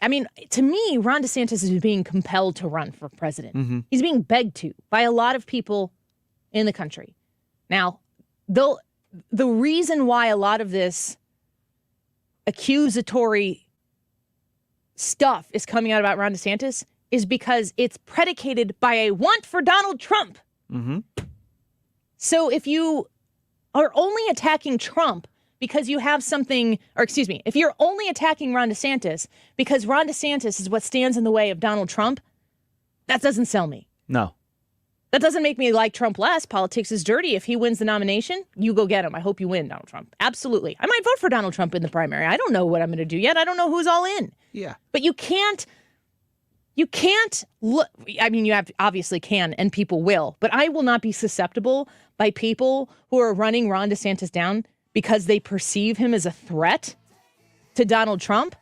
to me, Ron DeSantis is being compelled to run for president. Mm-hmm. He's being begged to by a lot of people in the country. Now, the reason why a lot of this accusatory stuff is coming out about Ron DeSantis is because it's predicated by a want for Donald Trump. Mm-hmm. So if you are only attacking Trump because you have something, if you're only attacking Ron DeSantis because Ron DeSantis is what stands in the way of Donald Trump, that doesn't sell me. No. That doesn't make me like Trump less. Politics is dirty. If he wins the nomination, you go get him. I hope you win, Donald Trump. Absolutely. I might vote for Donald Trump in the primary. I don't know what I'm going to do yet. I don't know who's all in. Yeah. But you can't look. You obviously can, and people will. But I will not be susceptible by people who are running Ron DeSantis down because they perceive him as a threat to Donald Trump.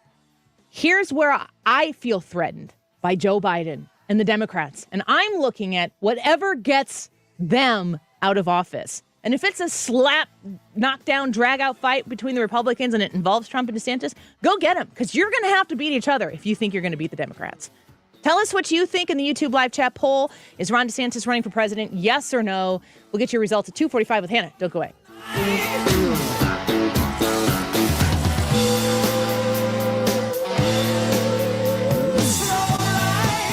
Here's where I feel threatened by Joe Biden and the Democrats. And I'm looking at whatever gets them out of office. And if it's a slap, knockdown, drag-out fight between the Republicans and it involves Trump and DeSantis, go get them, because you're going to have to beat each other if you think you're going to beat the Democrats. Tell us what you think in the YouTube live chat poll. Is Ron DeSantis running for president? Yes or no? We'll get your results at 2:45 with Hannah. Don't go away.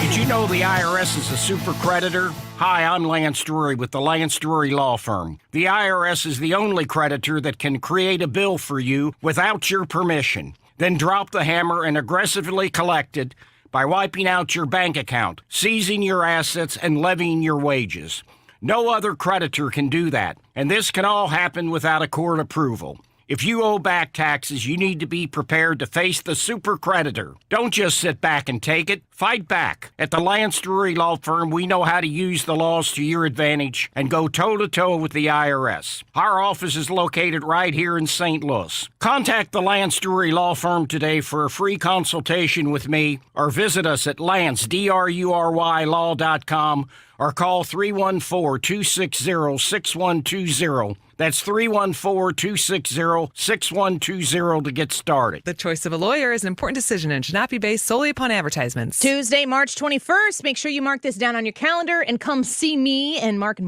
Did you know the IRS is a super creditor? Hi, I'm Lance Drury with the Lance Drury Law Firm. The IRS is the only creditor that can create a bill for you without your permission, then drop the hammer and aggressively collect it by wiping out your bank account, seizing your assets, and levying your wages. No other creditor can do that, and this can all happen without a court approval. If you owe back taxes, you need to be prepared to face the super creditor. Don't just sit back and take it. Fight back. At the Lance Drury Law Firm, we know how to use the laws to your advantage and go toe-to-toe with the IRS. Our office is located right here in St. Louis. Contact the Lance Drury Law Firm today for a free consultation with me, or visit us at lancedrurylaw.com or call 314-260-6120. That's 314-260-6120 to get started. The choice of a lawyer is an important decision and should not be based solely upon advertisements. Tuesday, March 21st. Make sure you mark this down on your calendar and come see me and Mark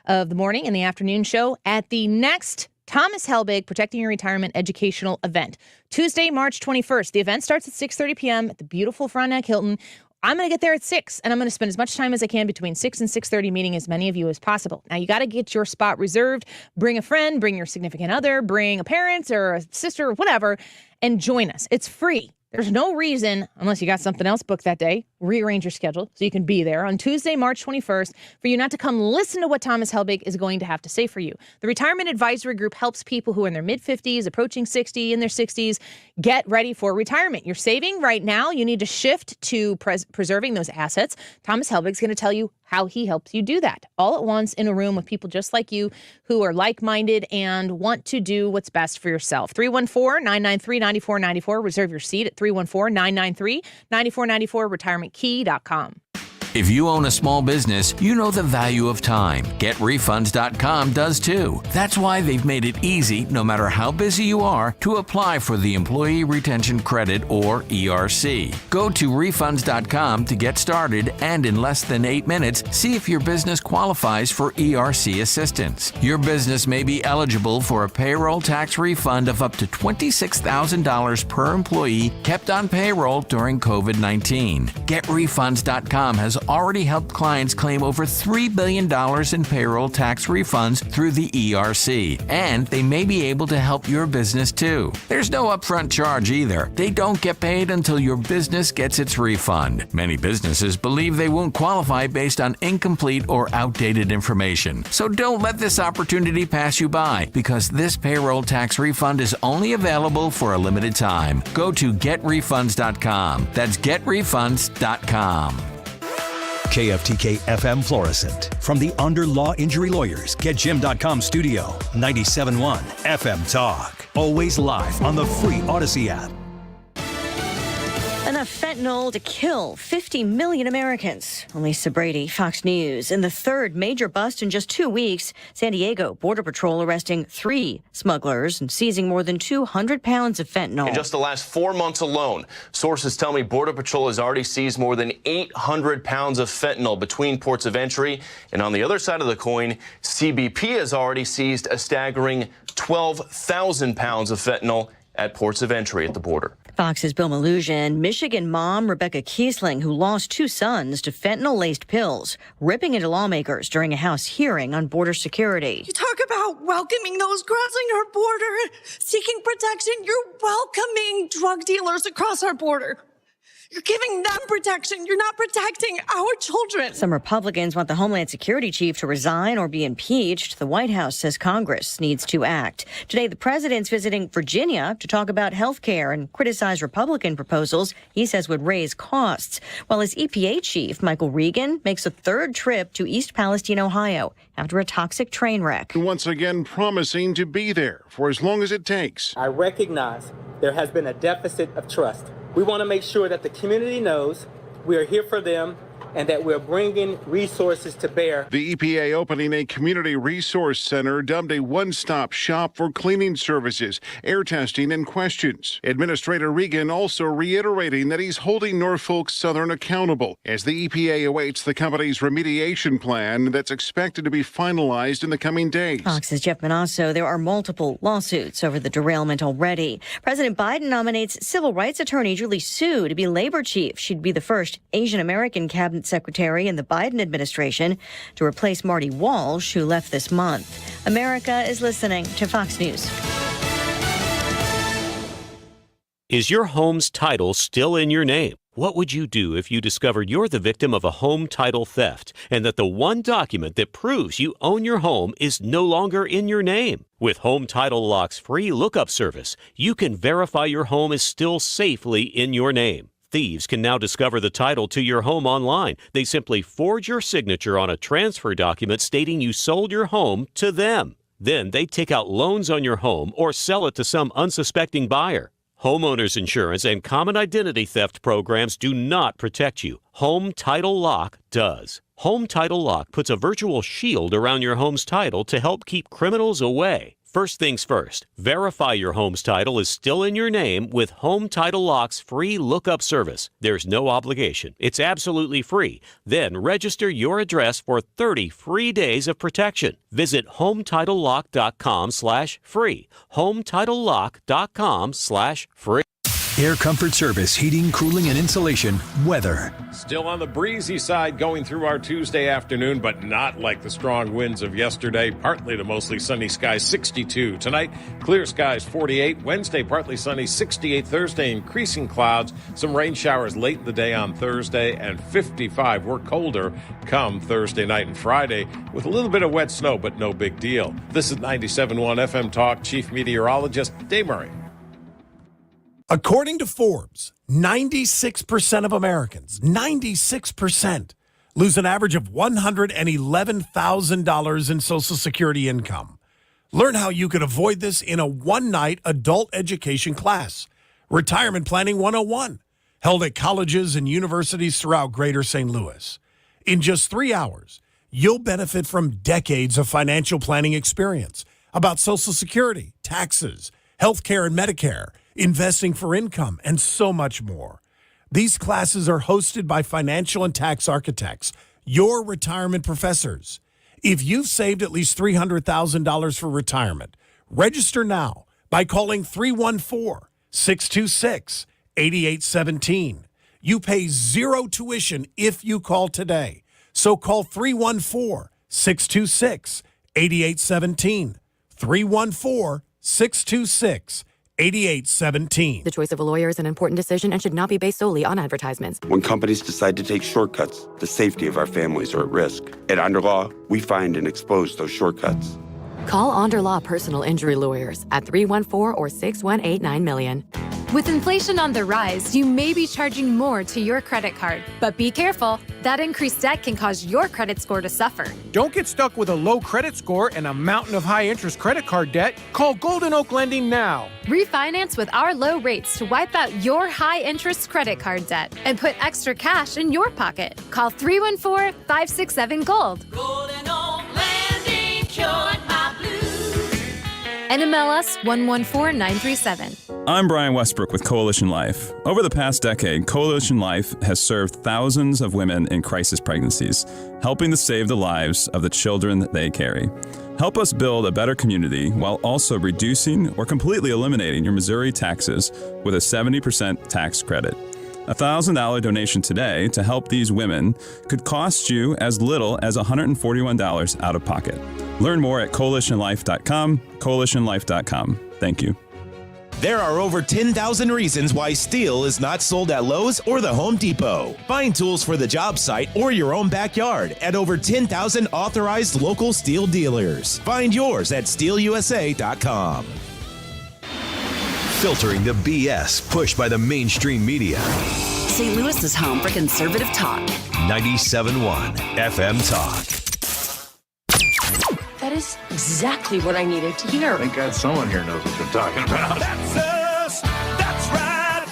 of the morning and the afternoon show at the next Thomas Helbig Protecting Your Retirement educational event. Tuesday, March 21st. The event starts at 6:30 p.m. at the beautiful Frontenac Hilton. I'm going to get there at 6, and I'm going to spend as much time as I can between 6 and 6:30 meeting as many of you as possible. Now, you got to get your spot reserved. Bring a friend, bring your significant other, bring a parent or a sister, whatever, and join us. It's free. There's no reason, unless you got something else booked that day, rearrange your schedule so you can be there on Tuesday, March 21st, for you not to come listen to what Thomas Helbig is going to have to say for you. The Retirement Advisory Group helps people who are in their mid-50s, approaching 60, in their 60s, get ready for retirement. You're saving right now. You need to shift to preserving those assets. Thomas Helbig is going to tell you how he helps you do that, all at once in a room with people just like you who are like-minded and want to do what's best for yourself. 314-993-9494. Reserve your seat at 314-993-9494, retirementkey.com. If you own a small business, you know the value of time. GetRefunds.com does too. That's why they've made it easy, no matter how busy you are, to apply for the Employee Retention Credit, or ERC. Go to Refunds.com to get started, and in less than 8 minutes, see if your business qualifies for ERC assistance. Your business may be eligible for a payroll tax refund of up to $26,000 per employee kept on payroll during COVID-19. GetRefunds.com has already helped clients claim over $3 billion in payroll tax refunds through the ERC, and they may be able to help your business too. There's no upfront charge either. They don't get paid until your business gets its refund. Many businesses believe they won't qualify based on incomplete or outdated information. So don't let this opportunity pass you by, because this payroll tax refund is only available for a limited time. Go to GetRefunds.com. That's GetRefunds.com. KFTK FM Florissant. From the Under Law Injury Lawyers, GetJim.com studio. 97.1 FM Talk. Always live on the free Odyssey app. Enough fentanyl to kill 50 million Americans. Lisa Brady, Fox News. In the third major bust in just 2 weeks, San Diego Border Patrol arresting 3 smugglers and seizing more than 200 pounds of fentanyl. In just the last 4 months alone, sources tell me Border Patrol has already seized more than 800 pounds of fentanyl between ports of entry. And on the other side of the coin, CBP has already seized a staggering 12,000 pounds of fentanyl at ports of entry at the border. Fox's Bill Malugin, Michigan mom Rebecca Kiesling, who lost 2 sons to fentanyl-laced pills, ripping into lawmakers during a House hearing on border security. You talk about welcoming those crossing our border, seeking protection. You're welcoming drug dealers across our border. You're giving them protection. You're not protecting our children. Some Republicans want the Homeland Security chief to resign or be impeached. The White House says Congress needs to act. Today, the president's visiting Virginia to talk about health care and criticize Republican proposals he says would raise costs, while his EPA chief, Michael Regan, makes a 3rd trip to East Palestine, Ohio, after a toxic train wreck. Once again, promising to be there for as long as it takes. I recognize there has been a deficit of trust. We want to make sure that the community knows we are here for them and that we're bringing resources to bear. The EPA opening a community resource center dubbed a one-stop shop for cleaning services, air testing, and questions. Administrator Regan also reiterating that he's holding Norfolk Southern accountable as the EPA awaits the company's remediation plan that's expected to be finalized in the coming days. Fox's Jeff Manasso, there are multiple lawsuits over the derailment already. President Biden nominates civil rights attorney Julie Su to be labor chief. She'd be the first Asian American cabinet secretary in the Biden administration to replace Marty Walsh, who left this month. America is listening to Fox News. Is your home's title still in your name? What would you do if you discovered you're the victim of a home title theft and that the one document that proves you own your home is no longer in your name? With Home Title Lock's free lookup service, you can verify your home is still safely in your name. Thieves can now discover the title to your home online. They simply forge your signature on a transfer document stating you sold your home to them. Then they take out loans on your home or sell it to some unsuspecting buyer. Homeowners insurance and common identity theft programs do not protect you. Home Title Lock does. Home Title Lock puts a virtual shield around your home's title to help keep criminals away. First things first, verify your home's title is still in your name with Home Title Lock's free lookup service. There's no obligation. It's absolutely free. Then register your address for 30 free days of protection. Visit HometitleLock.com/free. HometitleLock.com/free. Air Comfort Service, heating, cooling, and insulation, weather. Still on the breezy side going through our Tuesday afternoon, but not like the strong winds of yesterday. Partly to mostly sunny skies, 62. Tonight, clear skies, 48. Wednesday, partly sunny, 68. Thursday, increasing clouds. Some rain showers late in the day on Thursday, and 55. We're colder come Thursday night and Friday with a little bit of wet snow, but no big deal. This is 97.1 FM Talk, Chief Meteorologist Dave Murray. According to Forbes, 96% of Americans, 96%, lose an average of $111,000 in Social Security income. Learn how you could avoid this in a one-night adult education class, Retirement Planning 101, held at colleges and universities throughout Greater St. Louis. In just 3 hours, you'll benefit from decades of financial planning experience about Social Security, taxes, health care and Medicare, investing for income, and so much more. These classes are hosted by financial and tax architects, your retirement professors. If you've saved at least $300,000 for retirement, register now by calling 314-626-8817. You pay zero tuition if you call today. So call 314-626-8817. 314-626-8817. 8817. The choice of a lawyer is an important decision and should not be based solely on advertisements. When companies decide to take shortcuts, the safety of our families are at risk. At Underlaw, we find and expose those shortcuts. Call Underlaw Personal Injury Lawyers at 314 or 618-9 million. With inflation on the rise, you may be charging more to your credit card. But be careful. That increased debt can cause your credit score to suffer. Don't get stuck with a low credit score and a mountain of high-interest credit card debt. Call Golden Oak Lending now. Refinance with our low rates to wipe out your high-interest credit card debt and put extra cash in your pocket. Call 314-567-GOLD. Golden Oak Lending cured my blues. NMLS 114937. I'm Brian Westbrook with Coalition Life. Over the past decade, Coalition Life has served thousands of women in crisis pregnancies, helping to save the lives of the children they carry. Help us build a better community while also reducing or completely eliminating your Missouri taxes with a 70% tax credit. A $1,000 donation today to help these women could cost you as little as $141 out of pocket. Learn more at coalitionlife.com, coalitionlife.com. Thank you. There are over 10,000 reasons why steel is not sold at Lowe's or the Home Depot. Find tools for the job site or your own backyard at over 10,000 authorized local steel dealers. Find yours at steelusa.com. Filtering the BS pushed by the mainstream media. St. Louis is home for conservative talk. 97.1 FM Talk. That is exactly what I needed to hear. Thank God someone here knows what they're talking about. That's us. That's right.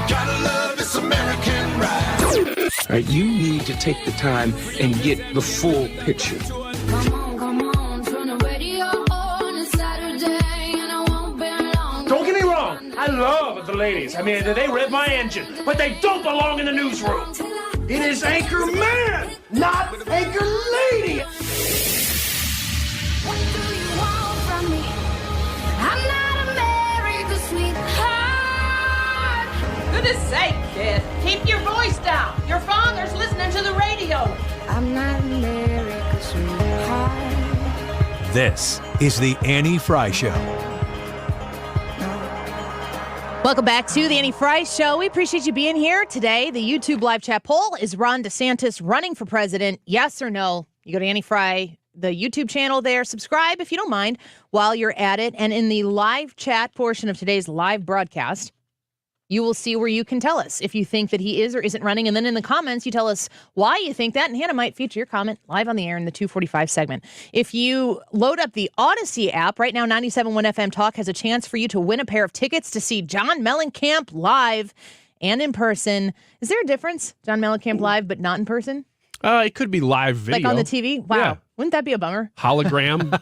Gotta love this American ride. All right, you need to take the time and get the full picture. Come on, turn the radio on. It's Saturday and I won't be long. Don't get me wrong. I love the ladies. I mean, they rev my engine, but they don't belong in the newsroom. It is Anchor Man, not Anchor Lady. What do you want from me? I'm not America's sweetheart. Goodness sake, kid. Keep your voice down. Your father's listening to the radio. I'm not America's sweetheart. This is the Annie Frey Show. Welcome back to the Annie Frey Show. We appreciate you being here today. The YouTube live chat poll is Ron DeSantis running for president, yes or no? You go to Annie Frey, the YouTube channel there. Subscribe if you don't mind while you're at it. And in the live chat portion of today's live broadcast, you will see where you can tell us if you think that he is or isn't running. And then in the comments, you tell us why you think that. And Hannah might feature your comment live on the air in the 2:45 segment. If you load up the Odyssey app, right now 97.1 FM Talk has a chance for you to win a pair of tickets to see John Mellencamp live and in person. Is there a difference? John Mellencamp live but not in person? It could be live video. Like on the TV? Wow. Yeah. Wouldn't that be a bummer? Hologram.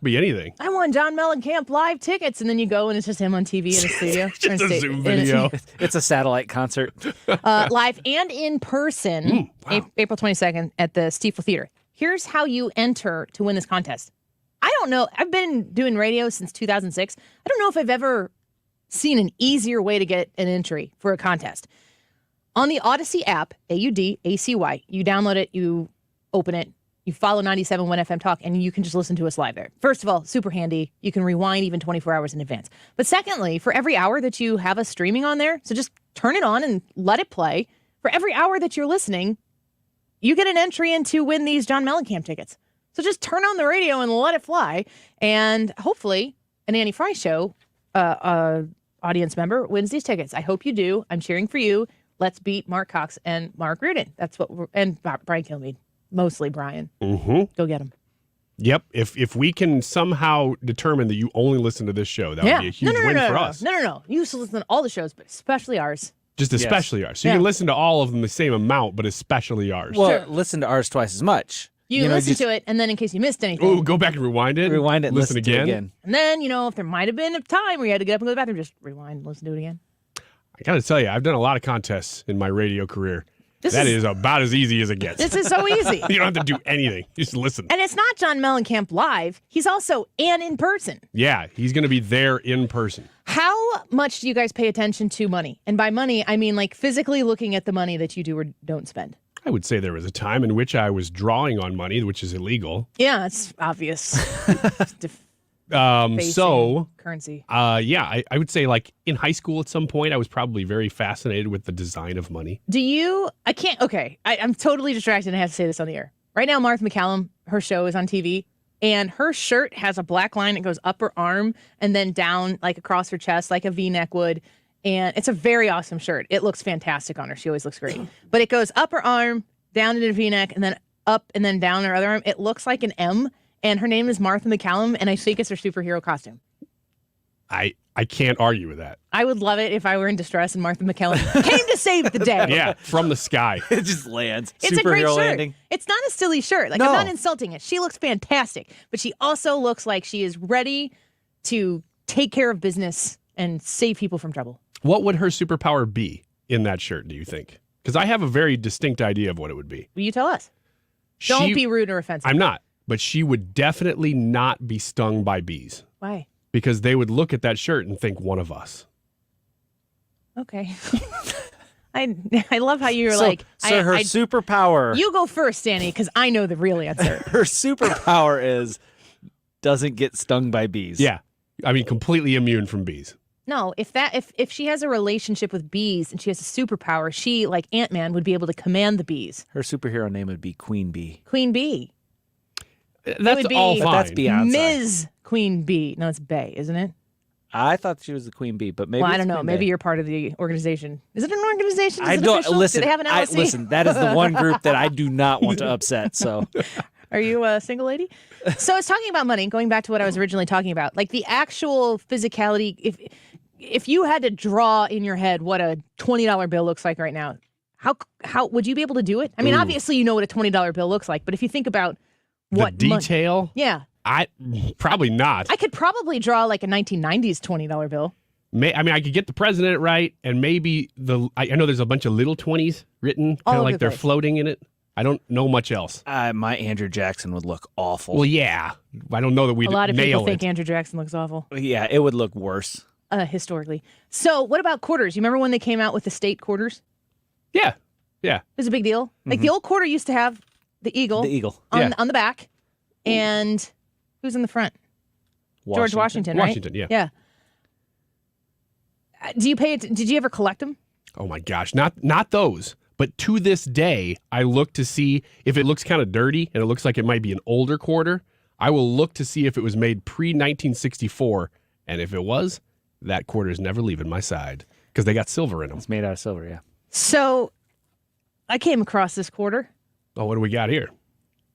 Be anything. I won John Mellencamp live tickets, and then you go and it's just him on TV in a studio. Just a Zoom video. It's a satellite concert. Live and in person, April 22nd at the Stiefel Theater. Here's how you enter to win this contest. I don't know. I've been doing radio since 2006. I don't know if I've ever seen an easier way to get an entry for a contest. On the Odyssey app, AUDACY, you download it, you open it, you follow 97.1 FM Talk, and you can just listen to us live there. First of all, super handy. You can rewind even 24 hours in advance. But secondly, for every hour that you have us streaming on there, so just turn it on and let it play. For every hour that you're listening, you get an entry in to win these John Mellencamp tickets. So just turn on the radio and let it fly. And hopefully, an Annie Frey Show audience member wins these tickets. I hope you do. I'm cheering for you. Let's beat Mark Cox and Mark Reardon. That's what and Brian Kilmeade. Mostly Brian. Mm-hmm. Go get him. Yep. If we can somehow determine that you only listen to this show, that would be a huge win for us. No. You used to listen to all the shows, but especially ours. Just especially ours. So you can listen to all of them the same amount, but especially ours. Well, listen to ours twice as much. You listen to it, and then in case you missed anything. Go back and rewind it. Rewind it and listen again. To it again. And then, if there might have been a time where you had to get up and go to the bathroom, just rewind and listen to it again. I got to tell you, I've done a lot of contests in my radio career. That is about as easy as it gets. This is so easy. You don't have to do anything. Just listen. And it's not John Mellencamp live. He's also in person. Yeah, he's going to be there in person. How much do you guys pay attention to money? And by money, I mean like physically looking at the money that you do or don't spend. I would say there was a time in which I was drawing on money, which is illegal. Yeah, it's obvious. Currency. I would say like in high school at some point, I was probably very fascinated with the design of money. I'm totally distracted and I have to say this on the air. Right now, Martha McCallum, her show is on TV and her shirt has a black line that goes up her arm and then down like across her chest like a V-neck would. And it's a very awesome shirt. It looks fantastic on her. She always looks great. But it goes up her arm, down into the V-neck, and then up and then down her other arm. It looks like an M, and her name is Martha McCallum, and I think it's her superhero costume. I can't argue with that. I would love it if I were in distress and Martha McCallum came to save the day. Yeah, from the sky. It just lands. It's a great shirt. Landing. It's not a silly shirt. Like, No. I'm not insulting it. She looks fantastic, but she also looks like she is ready to take care of business and save people from trouble. What would her superpower be in that shirt, do you think? Because I have a very distinct idea of what it would be. Will you tell us? Don't be rude or offensive. I'm not, but she would definitely not be stung by bees. Why? Because they would look at that shirt and think one of us. Okay. I love how you're So her I superpower. You go first, Danny, because I know the real answer. Her superpower is doesn't get stung by bees. Yeah. I mean, completely immune from bees. No, if she has a relationship with bees and she has a superpower, she, like Ant-Man, would be able to command the bees. Her superhero name would be Queen Bee. Queen Bee. That's would be all fine. But that's Beyonce. Ms. Queen Bee. No, it's Bay, isn't it? I thought she was the Queen Bee, but maybe Well, I it's don't know. Queen Maybe Bee. you're part of the organization. Is it an organization? Is I it don't official? listen. Do they have an LLC? Listen, that is the one group that I do not want to upset. So Are you a single lady? So it's talking about money, going back to what I was originally talking about. Like the actual physicality, if you had to draw in your head what a $20 bill looks like right now, how would you be able to do it? I mean, obviously you know what a $20 bill looks like, but if you think about what the detail? Yeah. I probably not. I could probably draw like a 1990s $20 bill. I mean, I could get the president right, and maybe I know there's a bunch of little 20s written, All kind of over like the they're place. floating in it. I don't know much else. my Andrew Jackson would look awful. Well, yeah. I don't know that we'd A lot of nail people think it. Andrew Jackson looks awful. Yeah, it would look worse. Historically. So what about quarters? You remember when they came out with the state quarters? Yeah. It was a big deal. Like the old quarter used to have the eagle. The eagle. On the back. And who's in the front? George Washington, right? Washington, yeah. Yeah. Did you ever collect them? Oh my gosh, not those. But to this day, I look to see if it looks kind of dirty and it looks like it might be an older quarter. I will look to see if it was made pre-1964, and if it was, that quarter is never leaving my side because they got silver in them. It's made out of silver, yeah. So I came across this quarter, Oh, what do we got here?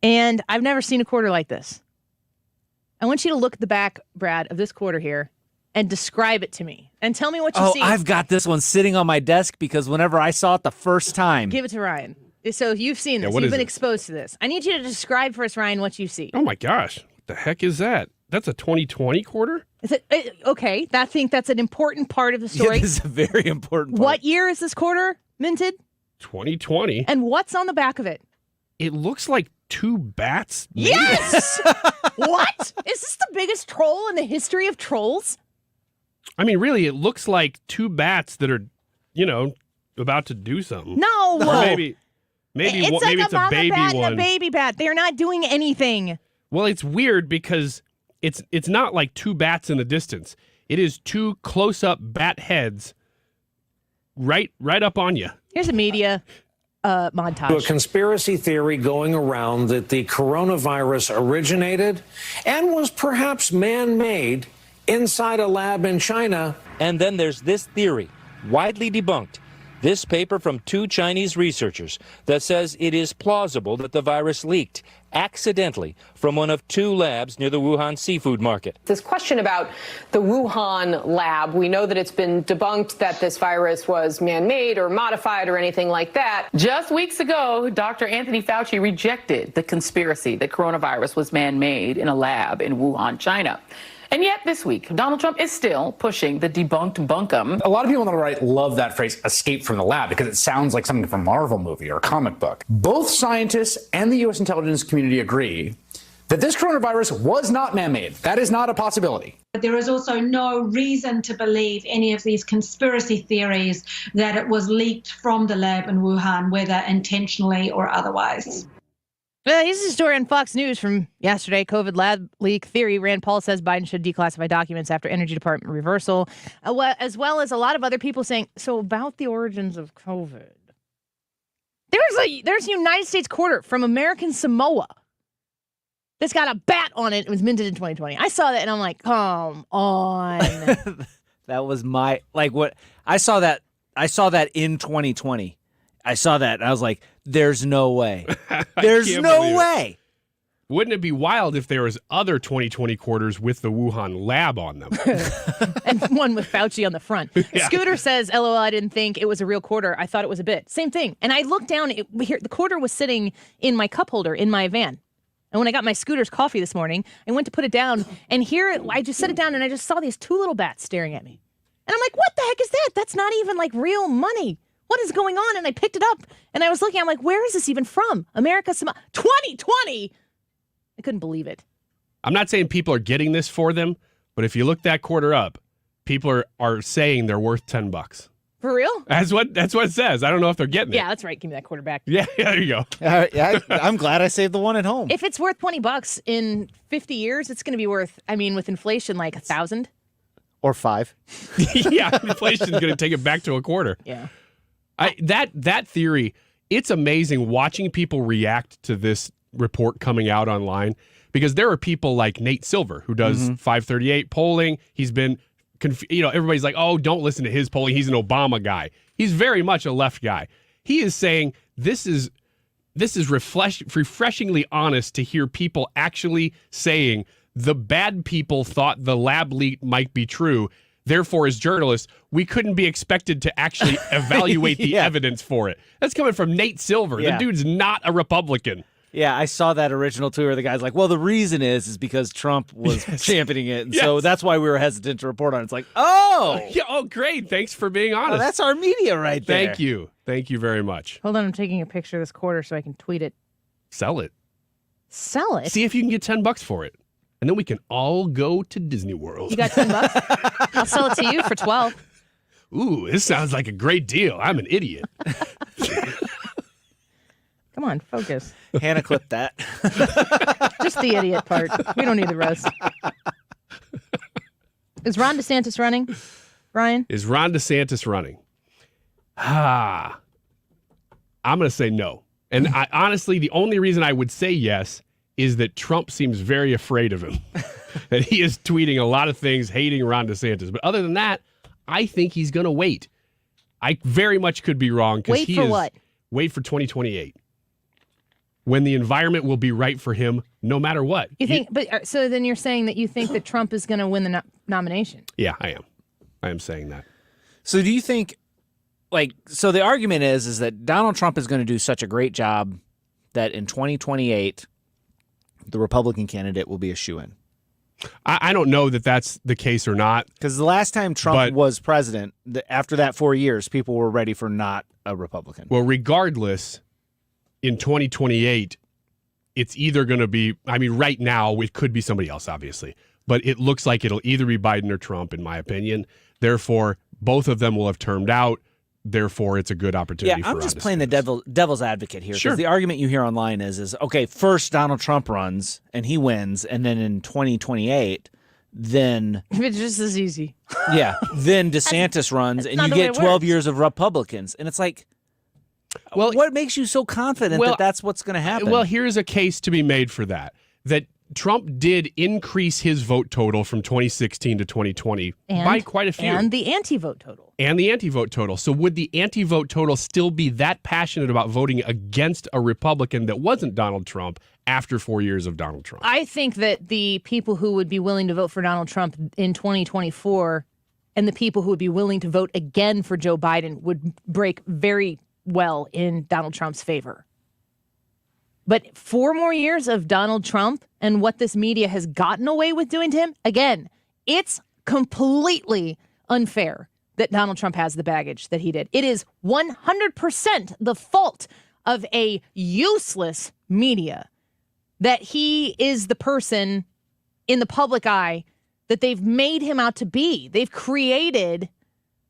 and I've never seen a quarter like this. I want you to look at the back, Brad, of this quarter here and describe it to me and tell me what you see. I've got this one sitting on my desk because whenever I saw it the first time. Give it to Ryan. So you've seen this. what You've is been it? exposed to this. I need you to describe for us, Ryan, what you see. Oh my gosh, what the heck is that? That's a 2020 quarter? Is it okay? I think that's an important part of the Yeah, story. this is a very important part. What year is this quarter minted? 2020. And what's on the back of it? It looks like two bats. Yes! What? Is this the biggest troll in the history of trolls? I mean, really, it looks like two bats that are, about to do something. No! Or maybe it's one, like maybe a it's a mama baby bat one. and a baby bat. They're not doing anything. Well, it's weird because it's not like two bats in the distance. It is two close-up bat heads right up on you. Here's a media montage. A conspiracy theory going around that the coronavirus originated and was perhaps man-made inside a lab in China. And then there's this theory, widely debunked. This paper from two Chinese researchers that says it is plausible that the virus leaked accidentally from one of two labs near the Wuhan seafood market. This question about the Wuhan lab, we know that it's been debunked that this virus was man-made or modified or anything like that. Just weeks ago, Dr. Anthony Fauci rejected the conspiracy that coronavirus was man-made in a lab in Wuhan, China. And yet this week, Donald Trump is still pushing the debunked bunkum. A lot of people on the right love that phrase, escape from the lab, because it sounds like something from a Marvel movie or a comic book. Both scientists and the U.S. intelligence community agree that this coronavirus was not man-made. That is not a possibility. There is also no reason to believe any of these conspiracy theories that it was leaked from the lab in Wuhan, whether intentionally or otherwise. Here's a story on Fox News from yesterday. COVID lab leak theory. Rand Paul says Biden should declassify documents after Energy Department reversal, as well as a lot of other people saying, so about the origins of COVID. There's a United States quarter from American Samoa that's got a bat on it. It was minted in 2020. I saw that and I'm like, come on. That was my what I saw that in 2020. I saw that and I was like, there's no way. There's no way. Wouldn't it be wild if there was other 2020 quarters with the Wuhan lab on them? And one with Fauci on the front. Yeah. Scooter says, LOL, I didn't think it was a real quarter. I thought it was a bit. Same thing. And I looked down, the quarter was sitting in my cup holder in my van. And when I got my Scooter's coffee this morning, I went to put it down, and here, I just set it down, and I just saw these two little bats staring at me. And I'm like, what the heck is that? That's not even, real money. What is going on? And I picked it up, and I was looking, I'm like, where is this even from? America, 2020! I couldn't believe it. I'm not saying people are getting this for them, but if you look that quarter up, people are saying they're worth $10. For real? That's what it says. I don't know if they're getting it. Yeah, that's right. Give me that quarter back. Yeah, there you go. I'm glad I saved the one at home. If it's worth $20 in 50 years, it's going to be worth, with inflation, $1,000. Or $5. Yeah, inflation's going to take it back to a quarter. Yeah. That theory, it's amazing watching people react to this report coming out online, because there are people like Nate Silver, who does 538 polling. He's been everybody's like, oh, don't listen to his polling. He's an Obama guy. He's very much a left guy. He is saying this is refreshingly honest to hear people actually saying the bad people thought the lab leak might be true. Therefore, as journalists, we couldn't be expected to actually evaluate the evidence for it. That's coming from Nate Silver. Yeah. The dude's not a Republican. Yeah, I saw that original tweet where the guy's like, well, the reason is because Trump was championing it. And so that's why we were hesitant to report on it. It's like, oh, great. Thanks for being honest. That's our media right there. Thank you. Thank you very much. Hold on, I'm taking a picture of this quarter so I can tweet it. Sell it. Sell it? See if you can get $10 for it. And then we can all go to Disney World. You got $10? I'll sell it to you for 12. Ooh, this sounds like a great deal. I'm an idiot. Come on, focus. Hannah clipped that. Just the idiot part. We don't need the rest. Is Ron DeSantis running, Ryan? Is Ron DeSantis running? I'm going to say no. And honestly, the only reason I would say yes is that Trump seems very afraid of him. And he is tweeting a lot of things hating Ron DeSantis. But other than that, I think he's going to wait. I very much could be wrong. Wait for what? Wait for 2028. When the environment will be right for him, no matter what. You think? So then you're saying that you think that Trump is going to win the nomination? Yeah, I am. I am saying that. So do you think, so the argument is that Donald Trump is going to do such a great job that in 2028, the Republican candidate will be a shoo-in? I don't know that that's the case or not. Because the last time Trump was president, after that 4 years, people were ready for not a Republican. Well, regardless, in 2028, it's either going to be, right now, it could be somebody else, obviously. But it looks like it'll either be Biden or Trump, in my opinion. Therefore, both of them will have termed out. Therefore, it's a good opportunity for I'm just playing the devil's advocate here. Sure. Because the argument you hear online is, okay, first Donald Trump runs and he wins, and then in 2028, then... It's just as easy. Yeah. Then DeSantis runs, and you get 12 years of Republicans. And it's like, well, what makes you so confident that that's what's going to happen? Well, here's a case to be made for that Trump did increase his vote total from 2016 to 2020 by quite a few. And the anti-vote total. So would the anti-vote total still be that passionate about voting against a Republican that wasn't Donald Trump after 4 years of Donald Trump? I think that the people who would be willing to vote for Donald Trump in 2024 and the people who would be willing to vote again for Joe Biden would break very well in Donald Trump's favor. But 4 more years of Donald Trump and what this media has gotten away with doing to him, again, it's completely unfair that Donald Trump has the baggage that he did. It is 100% the fault of a useless media that he is the person in the public eye that they've made him out to be. They've created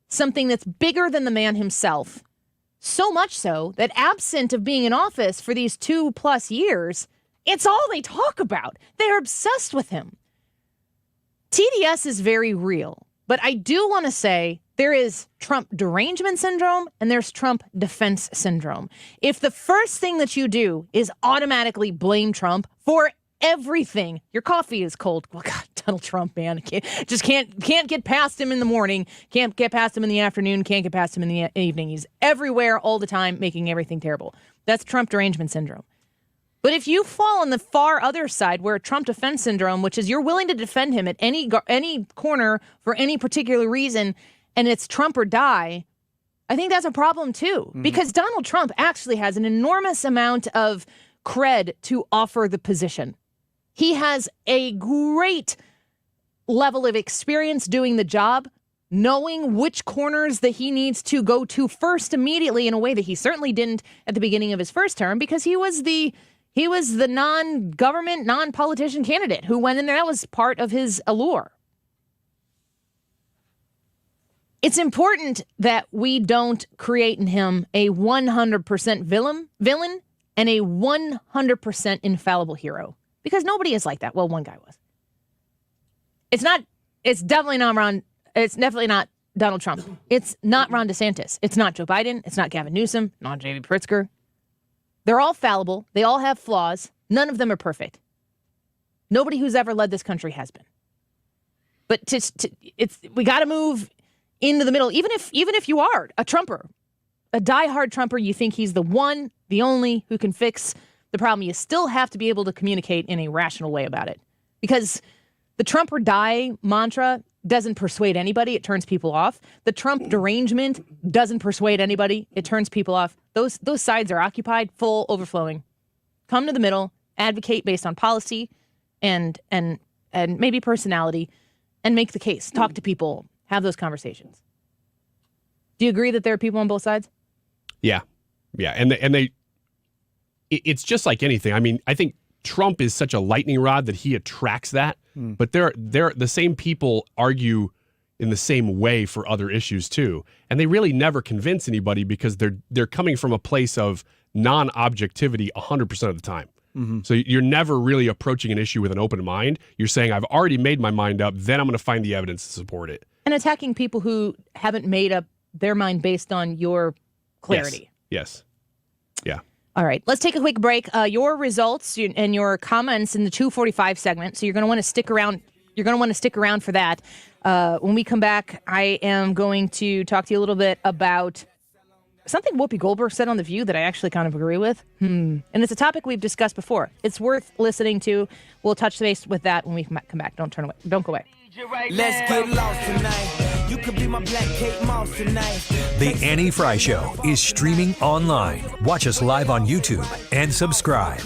something that's bigger than the man himself. So much so that absent of being in office for these 2+ years, it's all they talk about. They're obsessed with him. TDS is very real, but I do want to say there is Trump derangement syndrome and there's Trump defense syndrome. If the first thing that you do is automatically blame Trump for everything, your coffee is cold. Well, God, Donald Trump, man. Can't get past him in the morning, can't get past him in the afternoon, can't get past him in the evening. He's everywhere all the time, making everything terrible. That's Trump derangement syndrome. But if you fall on the far other side, where Trump defense syndrome, which is you're willing to defend him at any corner for any particular reason, and it's Trump or die, I think that's a problem too. Because Donald Trump actually has an enormous amount of cred to offer the position. He has a great level of experience doing the job, knowing which corners that he needs to go to first immediately in a way that he certainly didn't at the beginning of his first term, because he was the non-government, non-politician candidate who went in there. That was part of his allure. It's important that we don't create in him a 100% villain and a 100% infallible hero, because nobody is like that. Well, one guy was. It's definitely not Donald Trump. It's not Ron DeSantis. It's not Joe Biden. It's not Gavin Newsom, not J.B. Pritzker. They're all fallible. They all have flaws. None of them are perfect. Nobody who's ever led this country has been. But we got to move into the middle. Even if you are a Trumper, a diehard Trumper, you think he's the one, the only who can fix the problem, you still have to be able to communicate in a rational way about it. Because the Trump or die mantra doesn't persuade anybody. It turns people off. The Trump derangement doesn't persuade anybody. It turns people off. Those sides are occupied, full, overflowing. Come to the middle, advocate based on policy and maybe personality, and make the case. Talk to people. Have those conversations. Do you agree that there are people on both sides? Yeah. And it's just like anything. I mean, I think Trump is such a lightning rod that he attracts that. But they're the same people argue in the same way for other issues too, and they really never convince anybody because they're coming from a place of non-objectivity 100% of the time. So you're never really approaching an issue with an open mind. You're saying, I've already made my mind up, then I'm going to find the evidence to support it. And attacking people who haven't made up their mind based on your clarity. Yes. Yeah. All right, let's take a quick break. Your results and your comments in the 2:45 segment. So you're going to want to stick around. You're going to want to stick around for that. When we come back, I am going to talk to you a little bit about something Whoopi Goldberg said on The View that I actually kind of agree with. And it's a topic we've discussed before. It's worth listening to. We'll touch base with that when we come back. Don't turn away. Don't go away. Let's get lost tonight. You could be my black Kate Moss tonight. The Annie Frey Show is streaming online. Watch us live on YouTube and subscribe.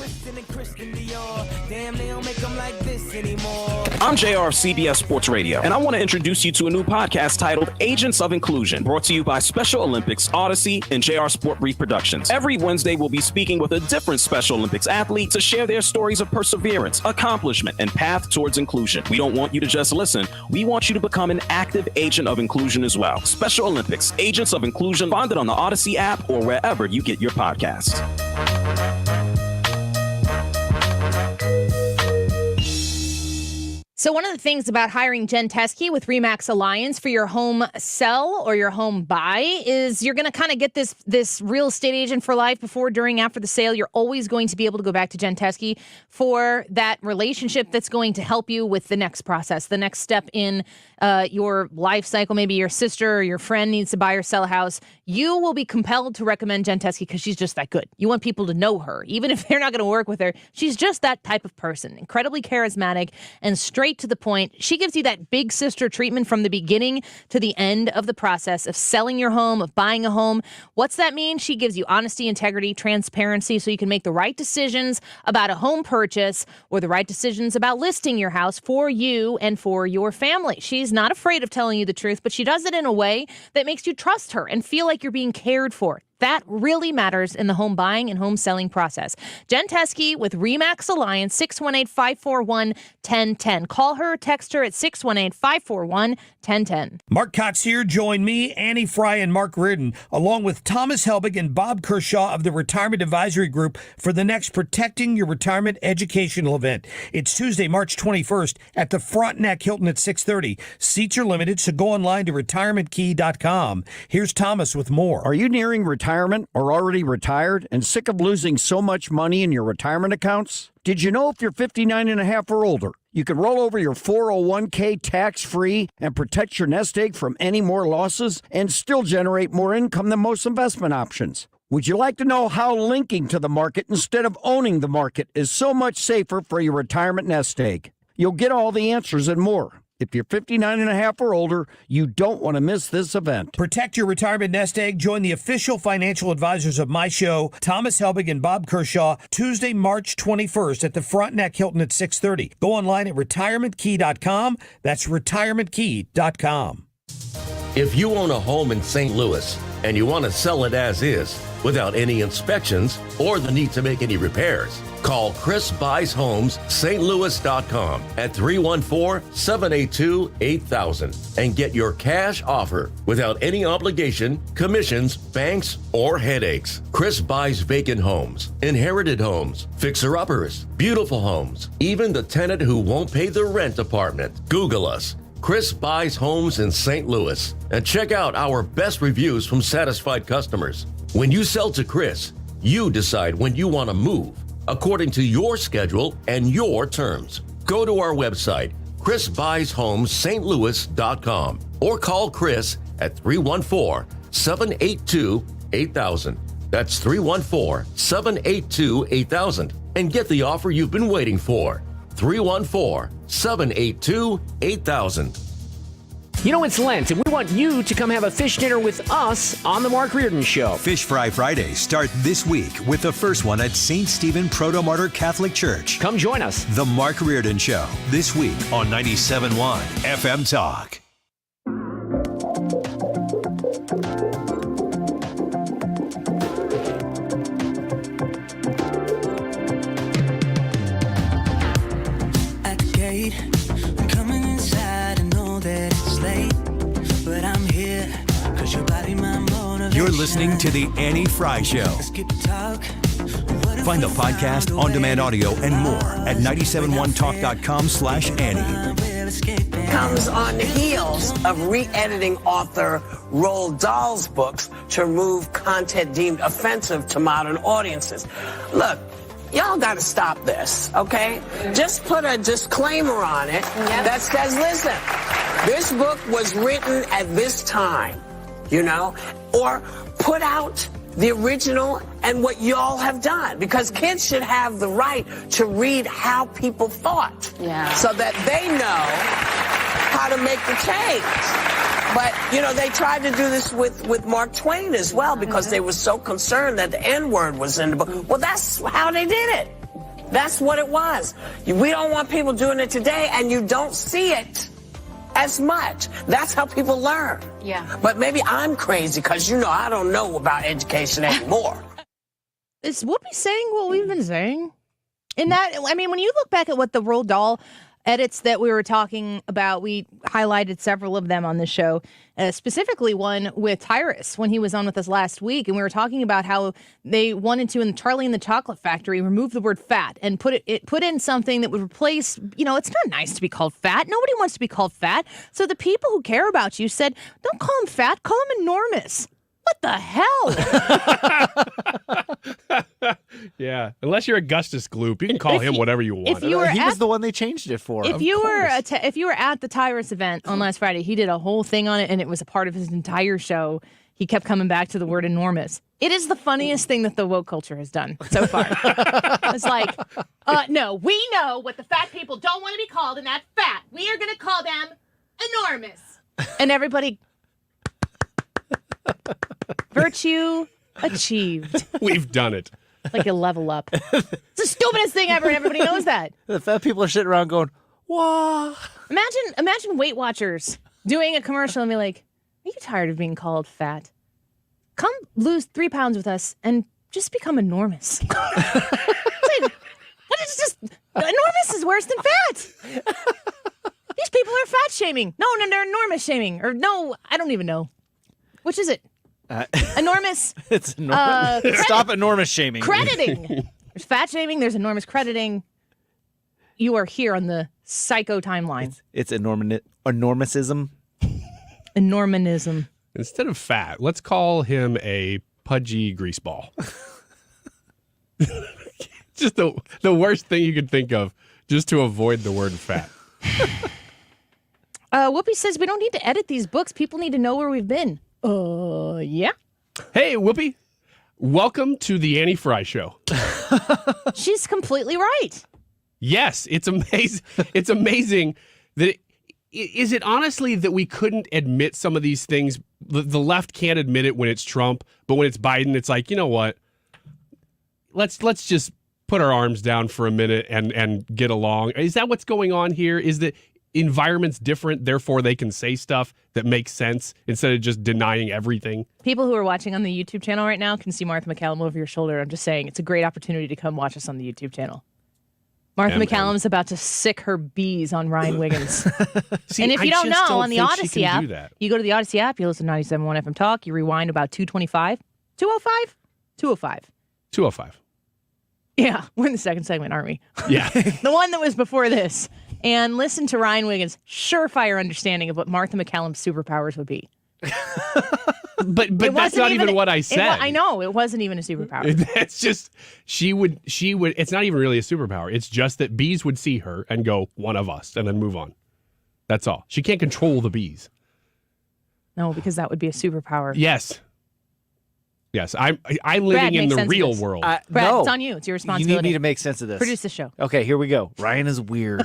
Damn, they don't make them like this anymore. I'm JR of CBS Sports Radio, and I want to introduce you to a new podcast titled Agents of Inclusion, brought to you by Special Olympics, Odyssey, and JR Sport Brief Productions. Every Wednesday, we'll be speaking with a different Special Olympics athlete to share their stories of perseverance, accomplishment, and path towards inclusion. We don't want you to just listen. We want you to become an active agent of inclusion as well. Special Olympics, Agents of Inclusion, find it on the Odyssey app or wherever you get your podcasts. So one of the things about hiring Jen Teskey with RE/MAX Alliance for your home sell or your home buy is you're going to kind of get this real estate agent for life before, during, after the sale. You're always going to be able to go back to Jen Teskey for that relationship that's going to help you with the next process, the next step in your life cycle. Maybe your sister or your friend needs to buy or sell a house. You will be compelled to recommend Jen Teskey because she's just that good. You want people to know her. Even if they're not going to work with her, she's just that type of person. Incredibly charismatic and straight to the point. She gives you that big sister treatment from the beginning to the end of the process of selling your home, of buying a home. What's that mean? She gives you honesty, integrity, transparency, so you can make the right decisions about a home purchase or the right decisions about listing your house for you and for your family. She's not afraid of telling you the truth, but she does it in a way that makes you trust her and feel like you're being cared for. That really matters in the home buying and home selling process. Jen Teskey with RE/MAX Alliance, 618-541-1010. Call her or text her at 618-541-1010. Mark Kotz here. Join me, Annie Frey, and Mark Reardon, along with Thomas Helbig and Bob Kershaw of the Retirement Advisory Group for the next Protecting Your Retirement educational event. It's Tuesday, March 21st at the Frontenac Hilton at 6:30. Seats are limited, so go online to retirementkey.com. Here's Thomas with more. Are you nearing retirement retirement or already retired and sick of losing so much money in your retirement accounts? Did you know if you're 59 and a half or older, you can roll over your 401k tax-free and protect your nest egg from any more losses and still generate more income than most investment options? Would you like to know how linking to the market instead of owning the market is so much safer for your retirement nest egg? You'll get all the answers and more. If you're 59 and a half or older, you don't want to miss this event. Protect your retirement nest egg. Join the official financial advisors of my show, Thomas Helbig and Bob Kershaw, Tuesday, March 21st at the Frontenac Hilton at 6:30. Go online at retirementkey.com. That's retirementkey.com. If you own a home in St. Louis and you want to sell it as is without any inspections or the need to make any repairs, call Chris Buys Homes St. Louis.com at 314-782-8000 and get your cash offer without any obligation, commissions, banks, or headaches. Chris buys vacant homes, inherited homes, fixer-uppers, beautiful homes, even the tenant who won't pay the rent apartment. Google us. Chris Buys Homes in St. Louis and check out our best reviews from satisfied customers. When you sell to Chris, you decide when you want to move according to your schedule and your terms. Go to our website, chrisbuyshomes.louis.com, or call Chris at 314-782-8000. That's 314-782-8000 and get the offer you've been waiting for. 314-782-8000. You know, it's Lent, and we want you to come have a fish dinner with us on The Mark Reardon Show. Fish Fry Fridays start this week with the first one at St. Stephen Proto-Martyr Catholic Church. Come join us. The Mark Reardon Show, this week on 97.1 FM Talk. At the gate, I'm coming inside. I know that it's late, but I'm here because your body, my motivation. You're listening to The Annie Fry Show. Find the podcast, on-demand audio, and more at 971talk.com/Annie. Comes on the heels of re-editing author Roald Dahl's books to remove content deemed offensive to modern audiences. Look, y'all got to stop this, okay? Just put a disclaimer on it that says, listen, this book was written at this time, you know, or put out the original and what y'all have done, because kids should have the right to read how people thought, so that they know how to make the change. But, you know, they tried to do this with Mark Twain as well, because they were so concerned that the N-word was in the book. Well, that's how they did it. That's what it was. We don't want people doing it today, and you don't see it as much. That's how people learn. Yeah. But maybe I'm crazy because, you know, I don't know about education anymore. Is Whoopi saying what we've been saying? In that, I mean, when you look back at what the Roald Dahl edits that we were talking about, we highlighted several of them on the show, specifically one with Tyrus when he was on with us last week. And we were talking about how they wanted to, in Charlie and the Chocolate Factory, remove the word fat and put in something that would replace, you know, it's not nice to be called fat. Nobody wants to be called fat. So the people who care about you said, don't call him fat, call him enormous. What the hell? Yeah, unless you're Augustus Gloop, you can call him whatever you want. He was the one they changed it for. If you were at the Tyrus event on last Friday, he did a whole thing on it, and it was a part of his entire show. He kept coming back to the word enormous. It is the funniest thing that the woke culture has done so far. It's like, no, we know what the fat people don't want to be called, and that's fat. We are going to call them enormous. And everybody... Virtue achieved. We've done it. Like a level up. It's the stupidest thing ever, and everybody knows that. The fat people are sitting around going, "Wah!" Imagine Weight Watchers doing a commercial and be like, "Are you tired of being called fat? Come lose 3 pounds with us and just become enormous." It's just enormous is worse than fat. These people are fat shaming. No, they're enormous shaming. Or no, I don't even know. Which is it? Enormous. It's enormous. Stop enormous shaming. Crediting. There's fat shaming. There's enormous crediting. You are here on the psycho timeline. It's enormousism. Enormonism. Instead of fat, let's call him a pudgy greaseball. Just the worst thing you could think of just to avoid the word fat. Whoopi says we don't need to edit these books. People need to know where we've been. Yeah. Hey, Whoopi. Welcome to the Annie Frey Show. She's completely right. Yes, it's amazing. It's amazing that is it honestly that we couldn't admit some of these things? The left can't admit it when it's Trump, but when it's Biden, it's like, you know what? Let's just put our arms down for a minute and get along. Is that what's going on here? Is that environment's different, therefore they can say stuff that makes sense instead of just denying everything? People who are watching on the YouTube channel right now can see Martha McCallum over your shoulder. I'm just saying it's a great opportunity to come watch us on the YouTube channel. Martha McCallum's about to sick her bees on Ryan Wiggins. See, and if you don't know, on the Odyssey app, you go to the Odyssey app, you listen to 97.1 FM Talk, you rewind about 225. 205? 205. 205. Yeah, we're in the second segment, aren't we? Yeah. The one that was before this. And listen to Ryan Wiggins' surefire understanding of what Martha McCallum's superpowers would be. But that's not even what I said. I know, it wasn't even a superpower. That's just, she would, it's not even really a superpower. It's just that bees would see her and go, one of us, and then move on. That's all. She can't control the bees. No, because that would be a superpower. Yes. Yes, I'm living in the real world. Brad, no. it's on you. It's your responsibility. You need me to make sense of this. Produce the show. Okay, here we go. Ryan is weird.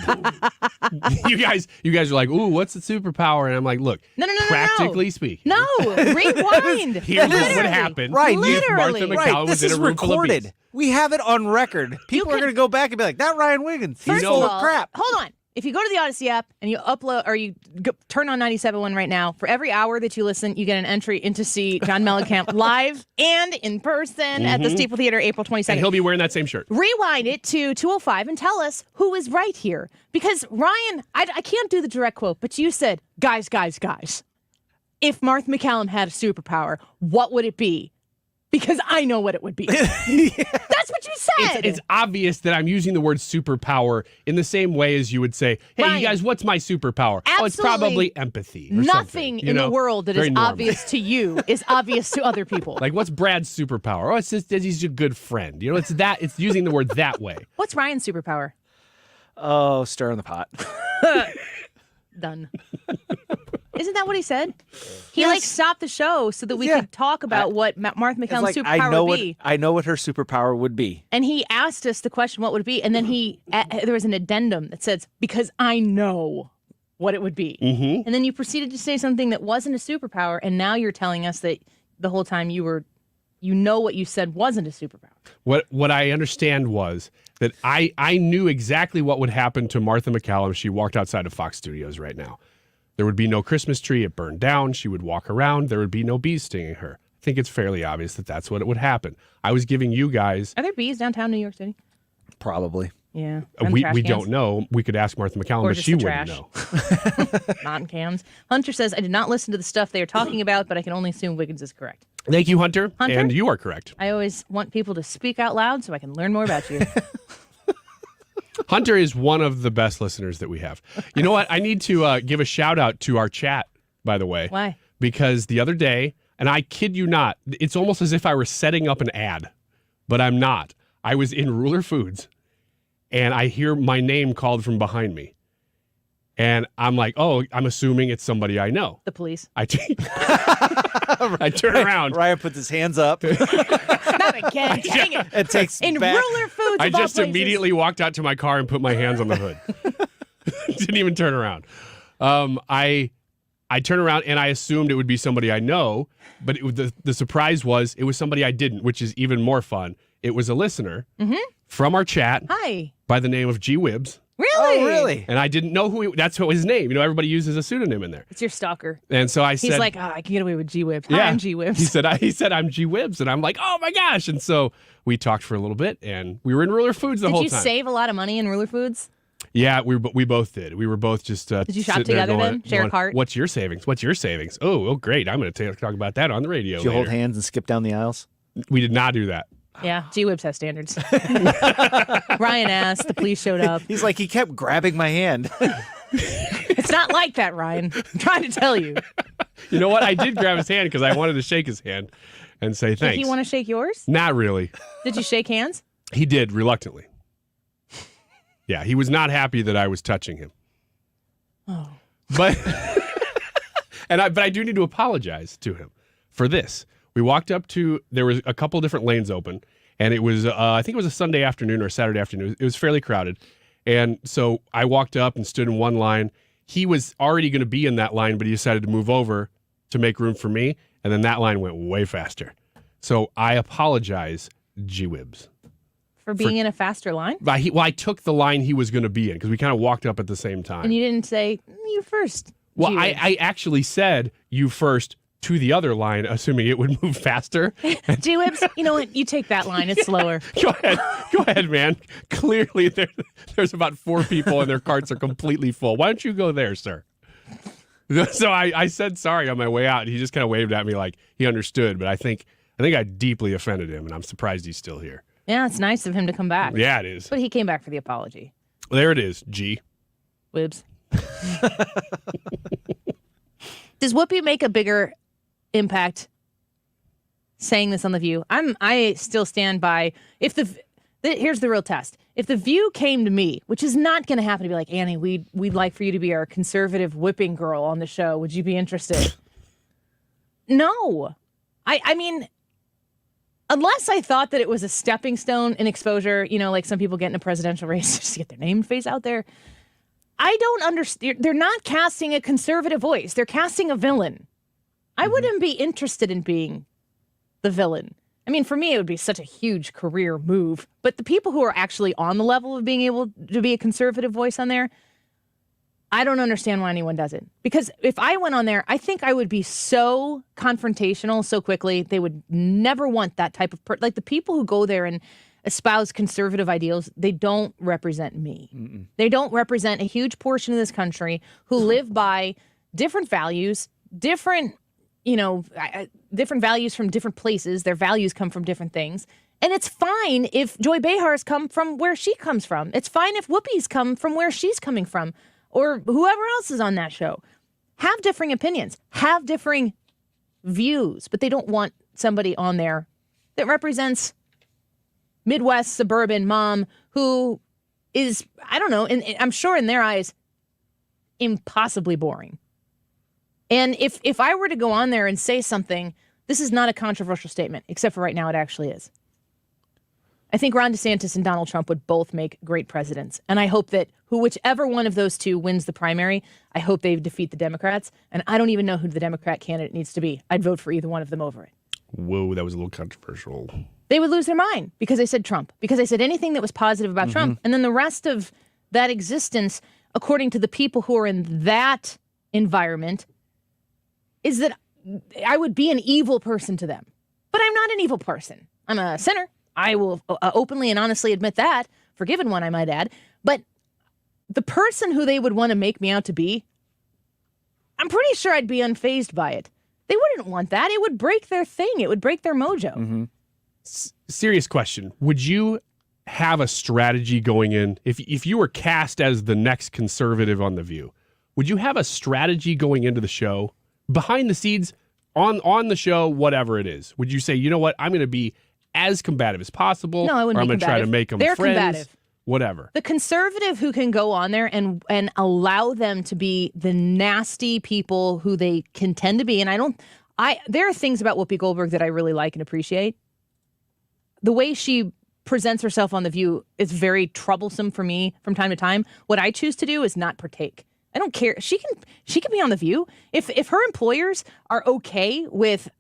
You guys are like, ooh, what's the superpower? And I'm like, look, no. practically speaking. No, rewind. Here's what happened. Right, if Martha McCallum was in a room full of bees. Recorded. We have it on record. People are going to go back and be like, that Ryan Wiggins, he's full of crap. Hold on. If you go to the Odyssey app and you upload or you turn on 97.1 right now, for every hour that you listen, you get an entry in to see John Mellencamp live and in person at the Staple Theater April 22nd. And he'll be wearing that same shirt. Rewind it to 205 and tell us who is right here. Because Ryan, I can't do the direct quote, but you said, guys, if Martha McCallum had a superpower, what would it be? Because I know what it would be. That's what you said. It's obvious that I'm using the word superpower in the same way as you would say, hey, Ryan, you guys, what's my superpower? Absolutely. Oh, it's probably empathy. Or nothing in the world that is normal. obvious to you is obvious to other people. Like, what's Brad's superpower? Oh, it's just that he's a good friend. You know, it's using the word that way. What's Ryan's superpower? Oh, stir in the pot. Done. Isn't that what he said? He stopped the show so that we could talk about what Martha McCallum's superpower would be. I know what her superpower would be. And he asked us the question, what would it be? And then there was an addendum that says, because I know what it would be. Mm-hmm. And then you proceeded to say something that wasn't a superpower, and now you're telling us that the whole time you know what you said wasn't a superpower. What I understand was that I knew exactly what would happen to Martha McCallum if she walked outside of Fox Studios right now. There would be no Christmas tree. It burned down. She would walk around. There would be no bees stinging her. I think it's fairly obvious that that's what would happen. I was giving you guys... Are there bees downtown New York City? Probably. Yeah. We don't know. We could ask Martha McCallum, or but she wouldn't trash. know. Not in cans. Hunter says, I did not listen to the stuff they are talking about, but I can only assume Wiggins is correct. Thank you, Hunter. Hunter? And you are correct. I always want people to speak out loud so I can learn more about you. Hunter is one of the best listeners that we have. You know what? I need to give a shout out to our chat, by the way. Why? Because the other day, and I kid you not, it's almost as if I were setting up an ad, but I'm not. I was in Ruler Foods, and I hear my name called from behind me. And I'm like, oh, I'm assuming it's somebody I know. The police. I turn around. Ryan puts his hands up. Not again. Dang it. It takes in back. Ruler Foods. I of all just places. immediately walked out to my car and put my hands on the hood. Didn't even turn around. I turn around and I assumed it would be somebody I know, but the surprise was it was somebody I didn't, which is even more fun. It was a listener from our chat. Hi. By the name of G Wibbs. Really? Oh, really? And I didn't know that's what his name. You know, everybody uses a pseudonym in there. It's your stalker. And so I said, he's like, I can get away with G Wibbs. Hi, yeah, I'm G Wibbs. He said I'm G Wibbs, and I'm like, oh my gosh! And so we talked for a little bit, and we were in Ruler Foods the whole time. Did you save a lot of money in Ruler Foods? Yeah, we both did. We were both just. Did you shop together then? Share a cart? What's your savings? What's your savings? Oh, great! I'm going to talk about that on the radio. Did you hold hands and skip down the aisles? We did not do that. Yeah, G Wibbs has standards. Ryan asked. The police showed up. He's like, he kept grabbing my hand. It's not like that, Ryan. I'm trying to tell you. You know what? I did grab his hand because I wanted to shake his hand and say thanks. Did he want to shake yours? Not really. Did you shake hands? He did, reluctantly. Yeah, he was not happy that I was touching him. Oh. But but I do need to apologize to him for this. We walked up to, there was a couple different lanes open, and it was, I think it was a Sunday afternoon or a Saturday afternoon. It was fairly crowded. And so I walked up and stood in one line. He was already going to be in that line, but he decided to move over to make room for me. And then that line went way faster. So I apologize, G-Wibs. For being in a faster line? I took the line he was going to be in because we kind of walked up at the same time. And you didn't say, you first. Well, I actually said you first to the other line, assuming it would move faster. G-Wibs, you know what? You take that line. It's slower. Go ahead, man. Clearly, there's about 4 people and their carts are completely full. Why don't you go there, sir? So I said sorry on my way out. He just kind of waved at me like he understood, but I think I deeply offended him, and I'm surprised he's still here. Yeah, it's nice of him to come back. Yeah, it is. But he came back for the apology. There it is, G. Wibs. Does Whoopi make a bigger impact saying this on The View? I still stand by, if here's the real test. If The View came to me, which is not going to happen, to be like, Annie, we'd like for you to be our conservative whipping girl on the show. Would you be interested? No. I mean, unless I thought that it was a stepping stone in exposure, like some people get in a presidential race just to get their name and face out there. I don't understand. They're not casting a conservative voice. They're casting a villain. I wouldn't be interested in being the villain. I mean, for me, it would be such a huge career move. But the people who are actually on the level of being able to be a conservative voice on there, I don't understand why anyone does it. Because if I went on there, I think I would be so confrontational so quickly. They would never want that type of like the people who go there and espouse conservative ideals, they don't represent me. Mm-mm. They don't represent a huge portion of this country who live by different values, different values from different places. Their values come from different things. And it's fine if Joy Behar's come from where she comes from. It's fine if Whoopi's come from where she's coming from, or whoever else is on that show. Have differing opinions, have differing views, but they don't want somebody on there that represents Midwest suburban mom who is, I don't know, and I'm sure in their eyes, impossibly boring. And if I were to go on there and say something, this is not a controversial statement, except for right now it actually is. I think Ron DeSantis and Donald Trump would both make great presidents. And I hope that whichever one of those two wins the primary, I hope they defeat the Democrats. And I don't even know who the Democrat candidate needs to be. I'd vote for either one of them over it. Whoa, that was a little controversial. They would lose their mind because they said Trump, because they said anything that was positive about Trump. And then the rest of that existence, according to the people who are in that environment, is that I would be an evil person to them. But I'm not an evil person. I'm a sinner. I will openly and honestly admit that. Forgiven one, I might add. But the person who they would want to make me out to be, I'm pretty sure I'd be unfazed by it. They wouldn't want that. It would break their thing. It would break their mojo. Mm-hmm. Serious question. Would you have a strategy going in, if you were cast as the next conservative on The View, would you have a strategy going into the show, behind the scenes, on the show, whatever it is? Would you say, you know what, I'm going to be as combative as possible? No, I wouldn't. Or I'm going to try to make them They're friends? Combative. Whatever. The conservative who can go on there and allow them to be the nasty people who they can tend to be. And there are things about Whoopi Goldberg that I really like and appreciate. The way she presents herself on The View is very troublesome for me from time to time. What I choose to do is not partake. I don't care. She can be on The View. If her employers are okay with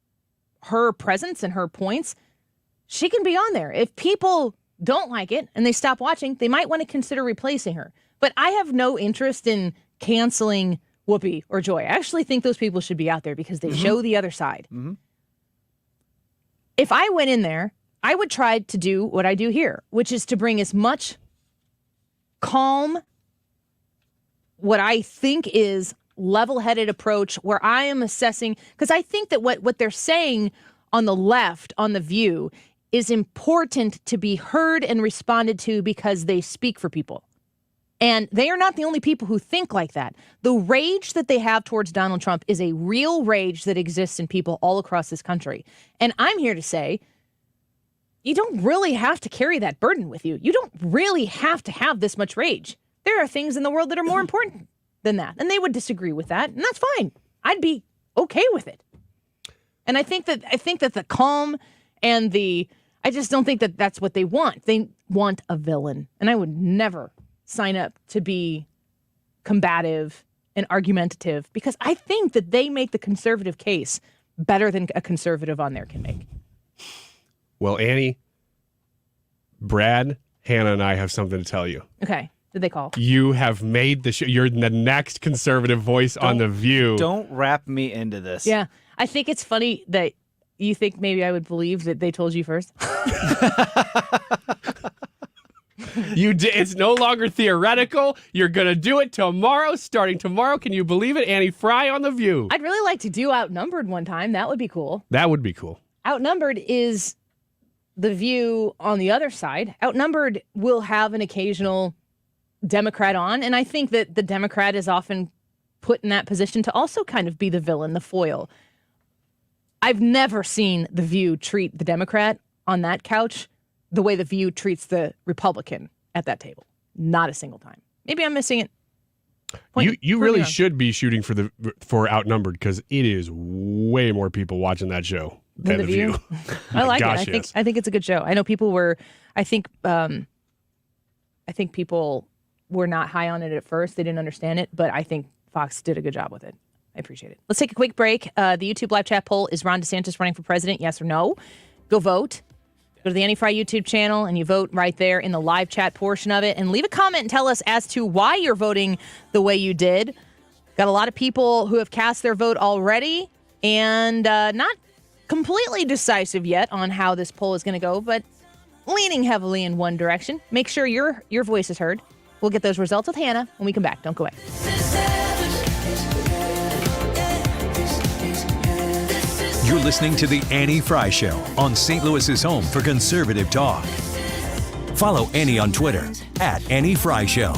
her presence and her points, she can be on there. If people don't like it and they stop watching, they might want to consider replacing her. But I have no interest in canceling Whoopi or Joy. I actually think those people should be out there because they show the other side. Mm-hmm. If I went in there, I would try to do what I do here, which is to bring as much calm, what I think is level-headed approach where I am assessing, because I think that what they're saying on the left, on The View, is important to be heard and responded to because they speak for people. And they are not the only people who think like that. The rage that they have towards Donald Trump is a real rage that exists in people all across this country. And I'm here to say, you don't really have to carry that burden with you. You don't really have to have this much rage. There are things in the world that are more important than that. And they would disagree with that. And that's fine. I'd be okay with it. And I think that the calm and I just don't think that that's what they want. They want a villain. And I would never sign up to be combative and argumentative because I think that they make the conservative case better than a conservative on there can make. Well, Annie, Brad, Hannah, and I have something to tell you. Okay. Did they call? You have made the show. You're the next conservative voice on The View. Don't wrap me into this. Yeah. I think it's funny that you think maybe I would believe that they told you first. It's no longer theoretical. You're going to do it tomorrow, starting tomorrow. Can you believe it? Annie Frey on The View. I'd really like to do Outnumbered one time. That would be cool. That would be cool. Outnumbered is The View on the other side. Outnumbered will have an occasional Democrat on, and I think that the Democrat is often put in that position to also kind of be the villain, the foil. I've never seen The View treat the Democrat on that couch the way The View treats the Republican at that table. Not a single time. Maybe I'm missing it. You really should be shooting for Outnumbered because it is way more people watching that show than The View. I like Gosh, it. I think it's a good show. I know people were. I think people were not high on it at first. They didn't understand it, but I think Fox did a good job with it. I appreciate it. Let's take a quick break. The YouTube live chat poll: is Ron DeSantis running for president? Yes or no? Go vote. Go to the Annie Frey YouTube channel and you vote right there in the live chat portion of it. And leave a comment and tell us as to why you're voting the way you did. Got a lot of people who have cast their vote already and not completely decisive yet on how this poll is going to go, but leaning heavily in one direction. Make sure your voice is heard. We'll get those results with Hannah when we come back. Don't go away. You're listening to The Annie Frey Show on St. Louis's home for conservative talk. Follow Annie on Twitter @Annie Frey Show.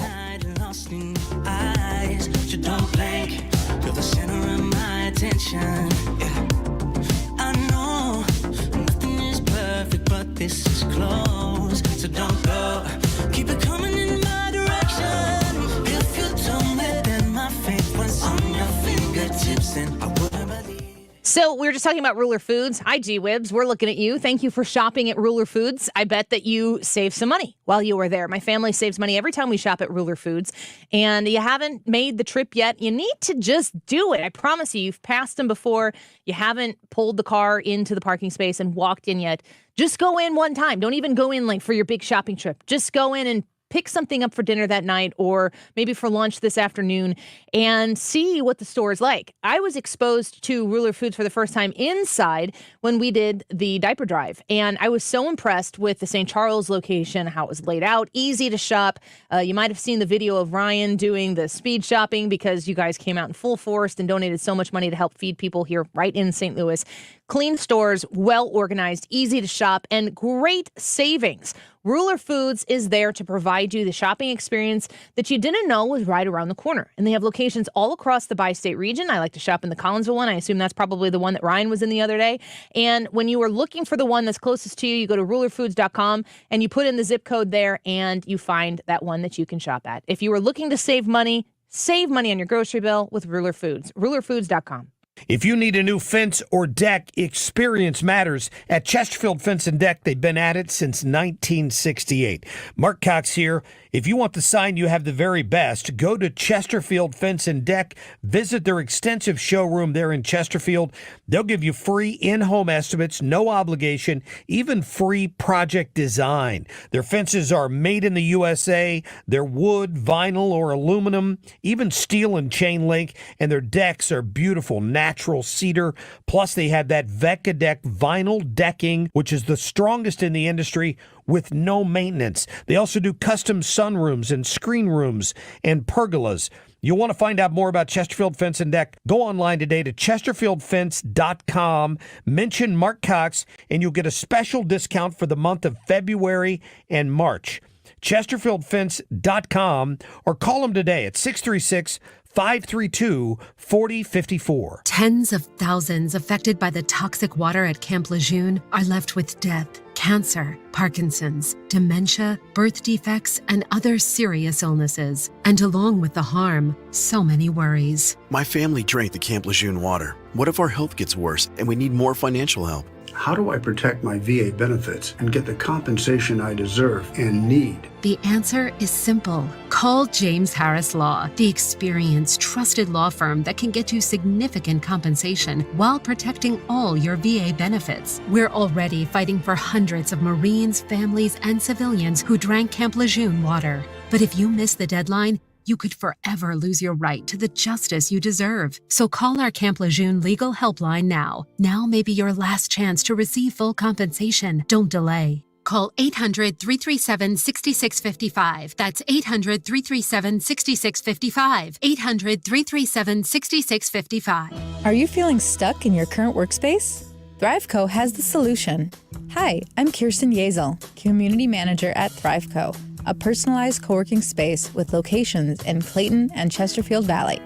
This is close, so don't go. Keep it coming in my direction. If you told me that my fate was on your fingertips, then I wouldn't believe. So we were just talking about Ruler Foods. Hi, G-Wibs. We're looking at you. Thank you for shopping at Ruler Foods. I bet that you saved some money while you were there. My family saves money every time we shop at Ruler Foods. And you haven't made the trip yet, you need to just do it. I promise you, you've passed them before. You haven't pulled the car into the parking space and walked in yet. Just go in one time. Don't even go in like for your big shopping trip. Just go in and pick something up for dinner that night or maybe for lunch this afternoon and see what the store is like. I was exposed to Ruler Foods for the first time inside when we did the diaper drive. And I was so impressed with the St. Charles location, how it was laid out, easy to shop. You might have seen the video of Ryan doing the speed shopping because you guys came out in full force and donated so much money to help feed people here right in St. Louis. Clean stores, well organized, easy to shop, and great savings. Ruler Foods is there to provide you the shopping experience that you didn't know was right around the corner. And they have locations all across the bi-state region. I like to shop in the Collinsville one. I assume that's probably the one that Ryan was in the other day. And when you are looking for the one that's closest to you, you go to rulerfoods.com and you put in the zip code there and you find that one that you can shop at. If you are looking to save money on your grocery bill with Ruler Foods. rulerfoods.com. If you need a new fence or deck, experience matters. At Chesterfield Fence and Deck, they've been at it since 1968. Mark Cox here. If you want the sign you have the very best, go to Chesterfield Fence and Deck. Visit their extensive showroom there in Chesterfield. They'll give you free in-home estimates, no obligation, even free project design. Their fences are made in the USA. They're wood, vinyl, or aluminum, even steel and chain link, and their decks are beautiful, natural cedar. Plus, they have that Vecadec vinyl decking, which is the strongest in the industry with no maintenance. They also do custom sunrooms and screen rooms and pergolas. You'll want to find out more about Chesterfield Fence and Deck. Go online today to chesterfieldfence.com. Mention Mark Cox, and you'll get a special discount for the month of February and March. chesterfieldfence.com, or call them today at 636-532-4054. Tens of thousands affected by the toxic water at Camp Lejeune are left with death, cancer, Parkinson's, dementia, birth defects, and other serious illnesses. And along with the harm, so many worries. My family drank the Camp Lejeune water. What if our health gets worse and we need more financial help? How do I protect my VA benefits and get the compensation I deserve and need? The answer is simple. Call James Harris Law, the experienced, trusted law firm that can get you significant compensation while protecting all your VA benefits. We're already fighting for hundreds of Marines, families, and civilians who drank Camp Lejeune water. But if you miss the deadline, you could forever lose your right to the justice you deserve. So call our Camp Lejeune legal helpline now. Now may be your last chance to receive full compensation. Don't delay. Call 800-337-6655. That's 800-337-6655. 800-337-6655. Are you feeling stuck in your current workspace? ThriveCo has the solution. Hi, I'm Kirsten Yezel, Community Manager at ThriveCo, a personalized co-working space with locations in Clayton and Chesterfield Valley.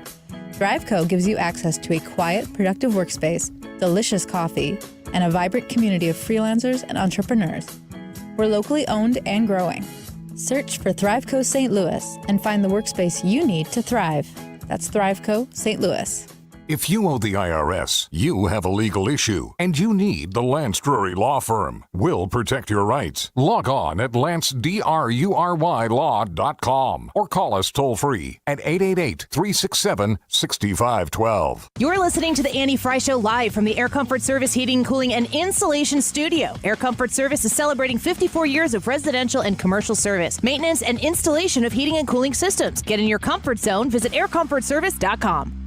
ThriveCo gives you access to a quiet, productive workspace, delicious coffee, and a vibrant community of freelancers and entrepreneurs. We're locally owned and growing. Search for ThriveCo St. Louis and find the workspace you need to thrive. That's ThriveCo St. Louis. If you owe the IRS, you have a legal issue, and you need the Lance Drury Law Firm. We'll protect your rights. Log on at lancedrurylaw.com or call us toll-free at 888-367-6512. You're listening to the Annie Frey Show live from the Air Comfort Service Heating, Cooling, and Insulation Studio. Air Comfort Service is celebrating 54 years of residential and commercial service, maintenance, and installation of heating and cooling systems. Get in your comfort zone. Visit aircomfortservice.com.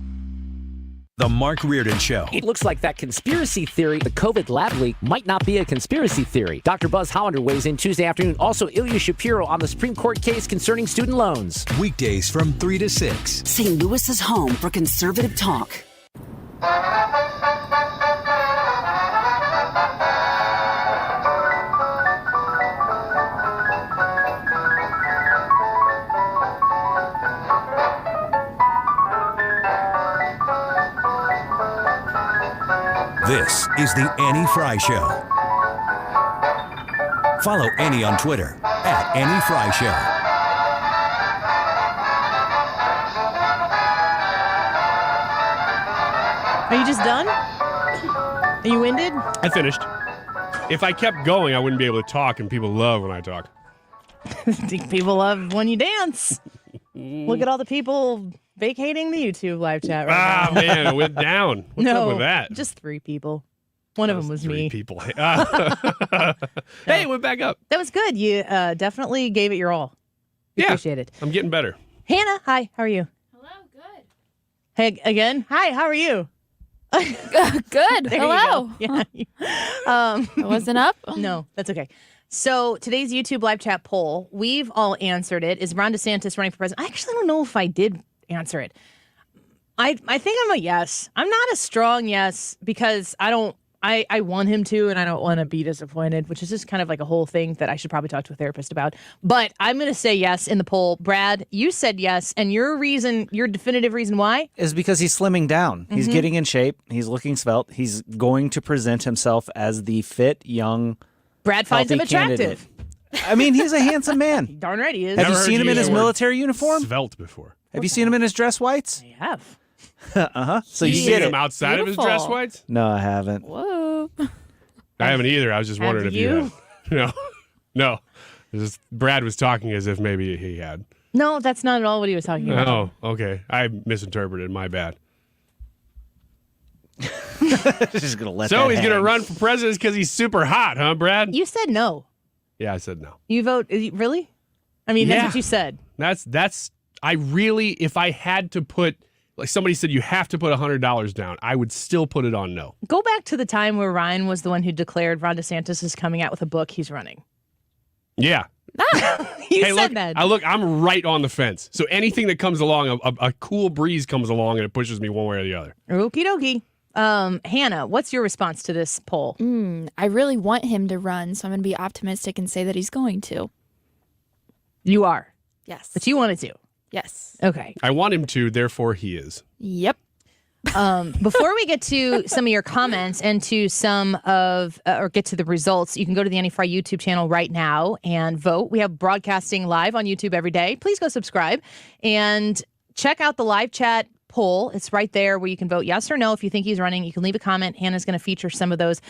The Mark Reardon Show. It looks like that conspiracy theory, the COVID lab leak, might not be a conspiracy theory. Dr. Buzz Hollander weighs in Tuesday afternoon. Also, Ilya Shapiro on the Supreme Court case concerning student loans. Weekdays from 3 to 6. St. Louis's home for conservative talk. This is the Annie Frey Show. Follow Annie on Twitter at Annie Frey Show. Are you just done? Are you winded? I finished. If I kept going, I wouldn't be able to talk, and people love when I talk. People love when you dance. Look at all the people vacating the YouTube live chat right now. Man, it went down. What's up with that? Just 3 people. One of them was me. 3 people. Hey, it went back up. That was good. You definitely gave it your all. Appreciate it. I'm getting better. Hannah, hi. How are you? Hello, good. Hey, again. Hi, how are you? Good. There Hello. You go. Yeah. I wasn't up? No, that's okay. So today's YouTube live chat poll, we've all answered it. Is Ron DeSantis running for president? I actually don't know if I did answer it. I think I'm a yes. I'm not a strong yes because I want him to, and I don't want to be disappointed, which is just kind of like a whole thing that I should probably talk to a therapist about. But I'm going to say yes in the poll. Brad, you said yes, and your definitive reason why? Is because he's slimming down. He's getting in shape. He's looking svelte. He's going to present himself as the fit, young, Brad finds him attractive. Candidate. I mean, he's a handsome man. Darn right he is. Have you seen him in his military uniform? Svelte before. Have you seen him in his dress whites? I have. So you seen get him it. outside of his dress whites? No, I haven't. Whoa. I haven't either. I was just wondering if you had. No. Brad was talking as if maybe he had. No, that's not at all what he was talking about. Oh, okay. I misinterpreted. My bad. Just gonna let so that he's hang. going to run for president because he's super hot, huh, Brad? You said no. Yeah, I said no. You vote really? I mean, that's what you said. That's I really, if I had to put, like somebody said, you have to put $100 down, I would still put it on no. Go back to the time where Ryan was the one who declared Ron DeSantis is coming out with a book he's running. Yeah. You said look, that. I'm right on the fence. So anything that comes along, a cool breeze comes along and it pushes me one way or the other. Okie dokie. Hannah, what's your response to this poll? I really want him to run, so I'm going to be optimistic and say that he's going to. You are. Yes. But you wanted to. Yes. Okay. I want him to, therefore he is. Yep. Before we get to some of your comments and to or get to the results, you can go to the Annie Frey YouTube channel right now and vote. We have broadcasting live on YouTube every day. Please go subscribe and check out the live chat poll. It's right there where you can vote yes or no. If you think he's running, you can leave a comment. Hannah's going to feature some of those.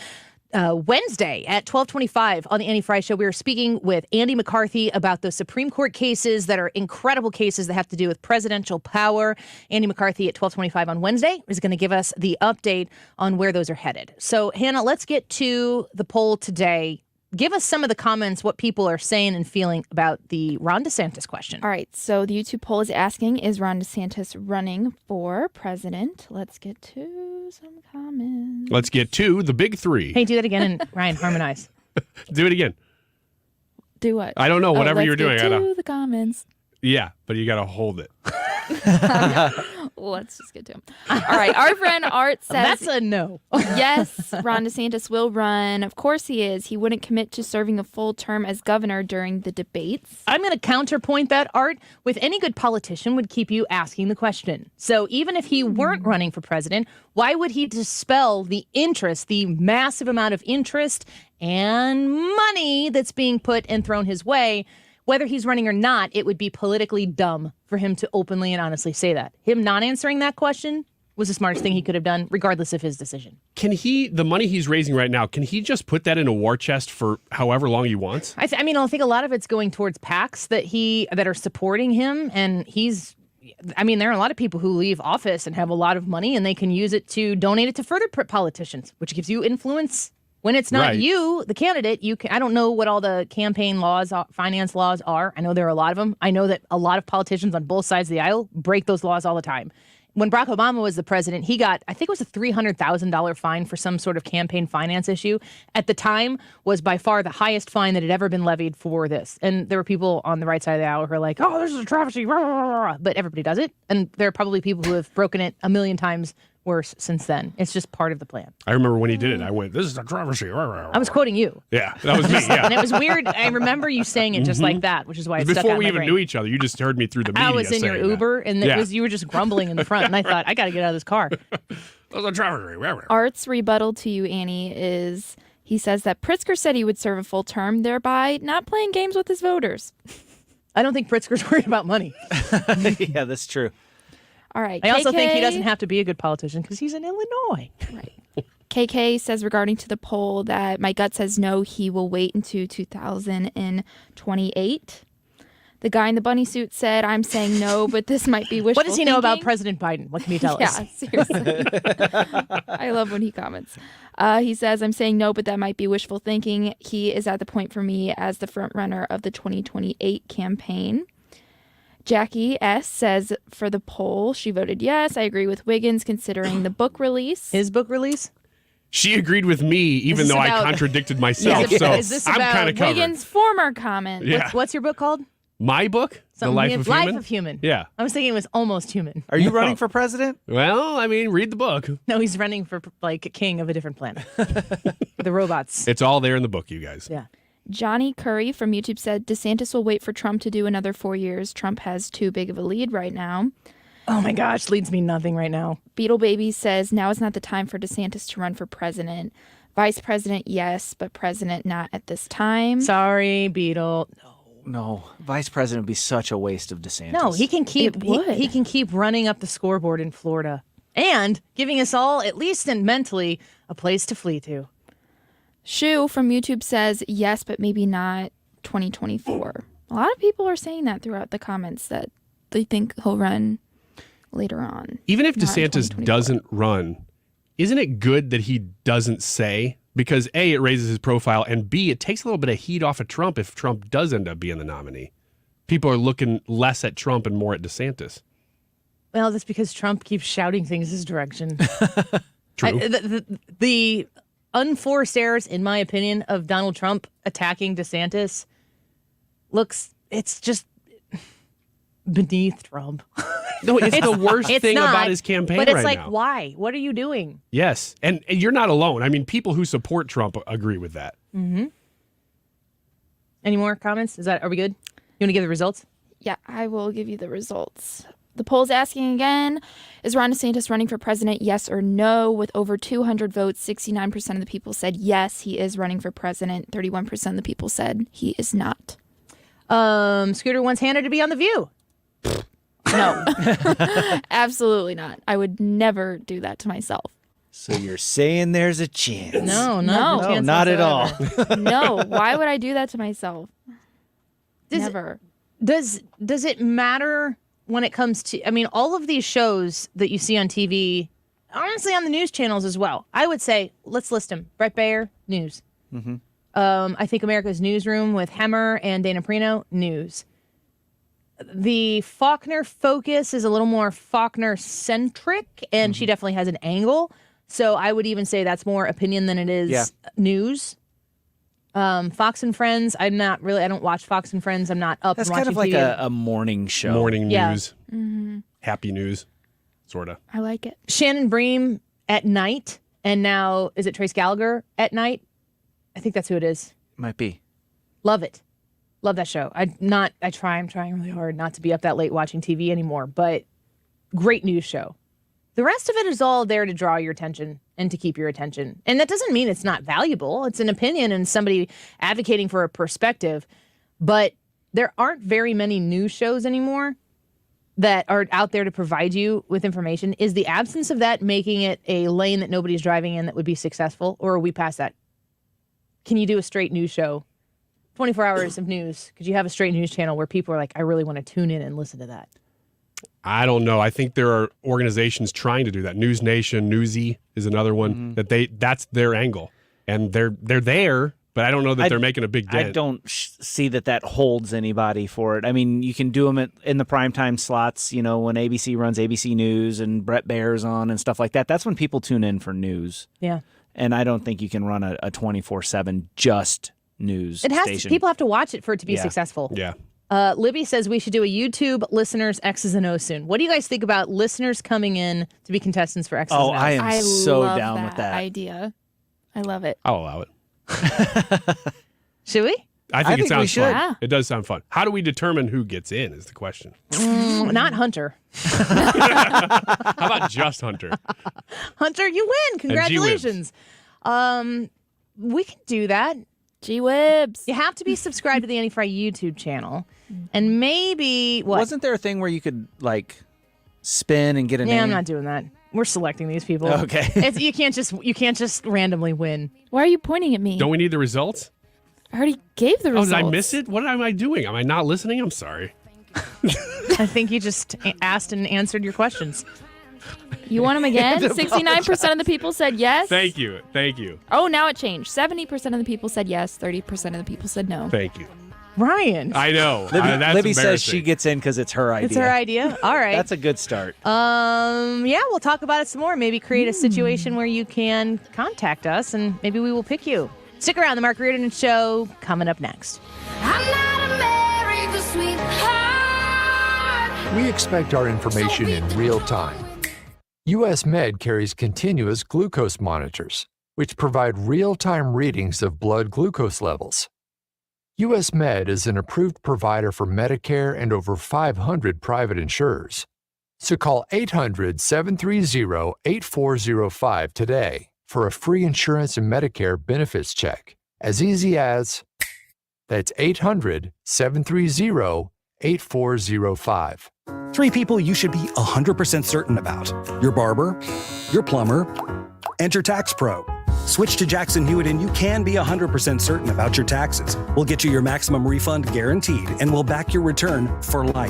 Wednesday at 12:25 on the Annie Frey Show, we are speaking with Andy McCarthy about those Supreme Court cases that are incredible cases that have to do with presidential power. Andy McCarthy at 12:25 on Wednesday is going to give us the update on where those are headed. So, Hannah, let's get to the poll today. Give us some of the comments, what people are saying and feeling about the Ron DeSantis question. All right. So the YouTube poll is asking, is Ron DeSantis running for president? Let's get to some comments. Let's get to the big three. Hey, do that again and Ryan, harmonize. Do it again. Do what? I don't know. Whatever you're doing. Let's get to the comments. Yeah, but you got to hold it. Let's just get to him. All right. Our friend Art says... That's a no. Yes, Ron DeSantis will run. Of course he is. He wouldn't commit to serving a full term as governor during the debates. I'm going to counterpoint that, Art, with any good politician would keep you asking the question. So even if he weren't running for president, why would he dispel the interest, the massive amount of interest and money that's being put and thrown his way? Whether he's running or not, it would be politically dumb for him to openly and honestly say that. Him not answering that question was the smartest thing he could have done, regardless of his decision. Can he, the money he's raising right now, can he just put that in a war chest for however long he wants? I think a lot of it's going towards PACs that are supporting him, and there are a lot of people who leave office and have a lot of money, and they can use it to donate it to further politicians, which gives you influence. When it's not you, the candidate, I don't know what all the campaign laws, finance laws are. I know there are a lot of them. I know that a lot of politicians on both sides of the aisle break those laws all the time. When Barack Obama was the president, he got, I think it was a $300,000 fine for some sort of campaign finance issue. At the time, was by far the highest fine that had ever been levied for this. And there were people on the right side of the aisle who are like, oh, this is a travesty, rah, rah, rah, rah. But everybody does it. And there are probably people who have broken it a million times worse since then. It's just part of the plan. I remember when he did it, I went, this is a travesty. I was quoting you. Yeah, that was me. Yeah. And it was weird. I remember you saying it just like that, which is why it stuck out in my brain. Before we even knew each other, you just heard me through the media. I was in your Uber, and you were just grumbling in the front, and I thought, I got to get out of this car. That was a travesty. Art's rebuttal to you, Annie, is he says that Pritzker said he would serve a full term, thereby not playing games with his voters. I don't think Pritzker's worried about money. Yeah, that's true. All right. I also think he doesn't have to be a good politician because he's in Illinois. Right. KK says regarding to the poll that my gut says no, he will wait until 2028. The guy in the bunny suit said, I'm saying no, but this might be wishful What does he know about President Biden? What can you tell us? Yeah, seriously. I love when he comments. He says, I'm saying no, but that might be wishful thinking. He is at the point for me as the front runner of the 2028 campaign. Jackie S. says for the poll, she voted yes. I agree with Wiggins considering the book release. His book release? She agreed with me, even though I contradicted myself. So I'm kind of covered. Wiggins' former comment. Yeah. What's your book called? My book? The Life of Human? Life of Human. Yeah. I was thinking it was Almost Human. Are you running for president? Well, read the book. No, he's running for king of a different planet. The robots. It's all there in the book, you guys. Yeah. Johnny Curry from YouTube said DeSantis will wait for Trump to do another 4 years. Trump has too big of a lead right now. Oh my gosh, leads me nothing right now. Beetle Baby says now is not the time for DeSantis to run for president. Vice president, yes, but president not at this time. Sorry, Beetle. No, vice president would be such a waste of DeSantis. No, he can keep he can keep running up the scoreboard in Florida and giving us all, at least mentally, a place to flee to. Shu from YouTube says yes, but maybe not 2024. A lot of people are saying that throughout the comments that they think he'll run later on. Even if DeSantis doesn't run, isn't it good that he doesn't say? Because A, it raises his profile, and B, it takes a little bit of heat off of Trump if Trump does end up being the nominee. People are looking less at Trump and more at DeSantis. Well, that's because Trump keeps shouting things his direction. True. The unforced errors, in my opinion, of Donald Trump attacking DeSantis it's just beneath Trump. No, it's the worst thing about his campaign right now. But it's like, why? What are you doing? Yes, and you're not alone. People who support Trump agree with that. Mm-hmm. Any more comments? Are we good? You want to give the results? Yeah, I will give you the results. The poll's asking again, is Ron DeSantis running for president, yes or no? With over 200 votes, 69% of the people said yes, he is running for president. 31% of the people said he is not. Scooter wants Hannah to be on The View. No, absolutely not. I would never do that to myself. So you're saying there's a chance? No, not at all. No, why would I do that to myself? Never. Does it matter when it comes to, I mean, all of these shows that you see on TV, honestly on the news channels as well, I would say, let's list them. Brett Baer, news. Mm-hmm. I think America's Newsroom with Hemmer and Dana Perino, news. The Faulkner focus is a little more Faulkner-centric, and she definitely has an angle. So I would even say that's more opinion than it is news. Fox and Friends, I don't watch Fox and Friends. I'm not up That's and watching kind of like TV. a morning show. Morning news. Mm-hmm. Happy news, sort of. I like it. Shannon Bream at night, and now is it Trace Gallagher at night? I think that's who it is. Might be. Love it. Love that show. I'm trying really hard not to be up that late watching TV anymore, but great news show. The rest of it is all there to draw your attention and to keep your attention. And that doesn't mean it's not valuable. It's an opinion and somebody advocating for a perspective. But there aren't very many news shows anymore that are out there to provide you with information. Is the absence of that making it a lane that nobody's driving in that would be successful? Or are we past that? Can you do a straight news show? 24 hours of news. Could you have a straight news channel where people are like, I really want to tune in and listen to that? I don't know. I think there are organizations trying to do that. News Nation, Newsy is another one that's their angle, and they're there. But I don't know that they're making a big dent. I don't see that holds anybody for it. I mean, you can do them in the primetime slots. You know, when ABC runs ABC News and Brett Baer's on and stuff like that. That's when people tune in for news. Yeah. And I don't think you can run a 24/7 just news station. People have to watch it for it to be successful. Yeah. Libby says we should do a YouTube listeners X's and O's soon. What do you guys think about listeners coming in to be contestants for X's and O's? I am so love down with that idea. I love it. I'll allow it. Should we? I think it sounds fun. Yeah. It does sound fun. How do we determine who gets in is the question. Not Hunter. How about just Hunter? Hunter, you win. Congratulations. We can do that. Gee whibs. You have to be subscribed to the Annie Frey YouTube channel. And maybe, what? Wasn't there a thing where you could, like, spin and get a name? Yeah, I'm not doing that. We're selecting these people. Okay. You can't just randomly win. Why are you pointing at me? Don't we need the results? I already gave the results. Oh, did I miss it? What am I doing? Am I not listening? I'm sorry. I think you just asked and answered your questions. You want them again? 69% of the people said yes. Thank you. Oh, now it changed. 70% of the people said yes. 30% of the people said no. Thank you. Ryan. I know. Libby says she gets in because it's her idea. It's her idea? All right. That's a good start. Yeah, we'll talk about it some more. Maybe create a situation where you can contact us and maybe we will pick you. Stick around. The Mark Reardon Show coming up next. We expect our information in real time. U.S. Med carries continuous glucose monitors, which provide real-time readings of blood glucose levels. U.S. Med is an approved provider for Medicare and over 500 private insurers. So call 800-730-8405 today for a free insurance and Medicare benefits check. As easy as, that's 800-730-8405. 3 people you should be 100% certain about. Your barber, your plumber, and your tax pro. Switch to Jackson Hewitt and you can be 100% certain about your taxes. We'll get you your maximum refund guaranteed and we'll back your return for life.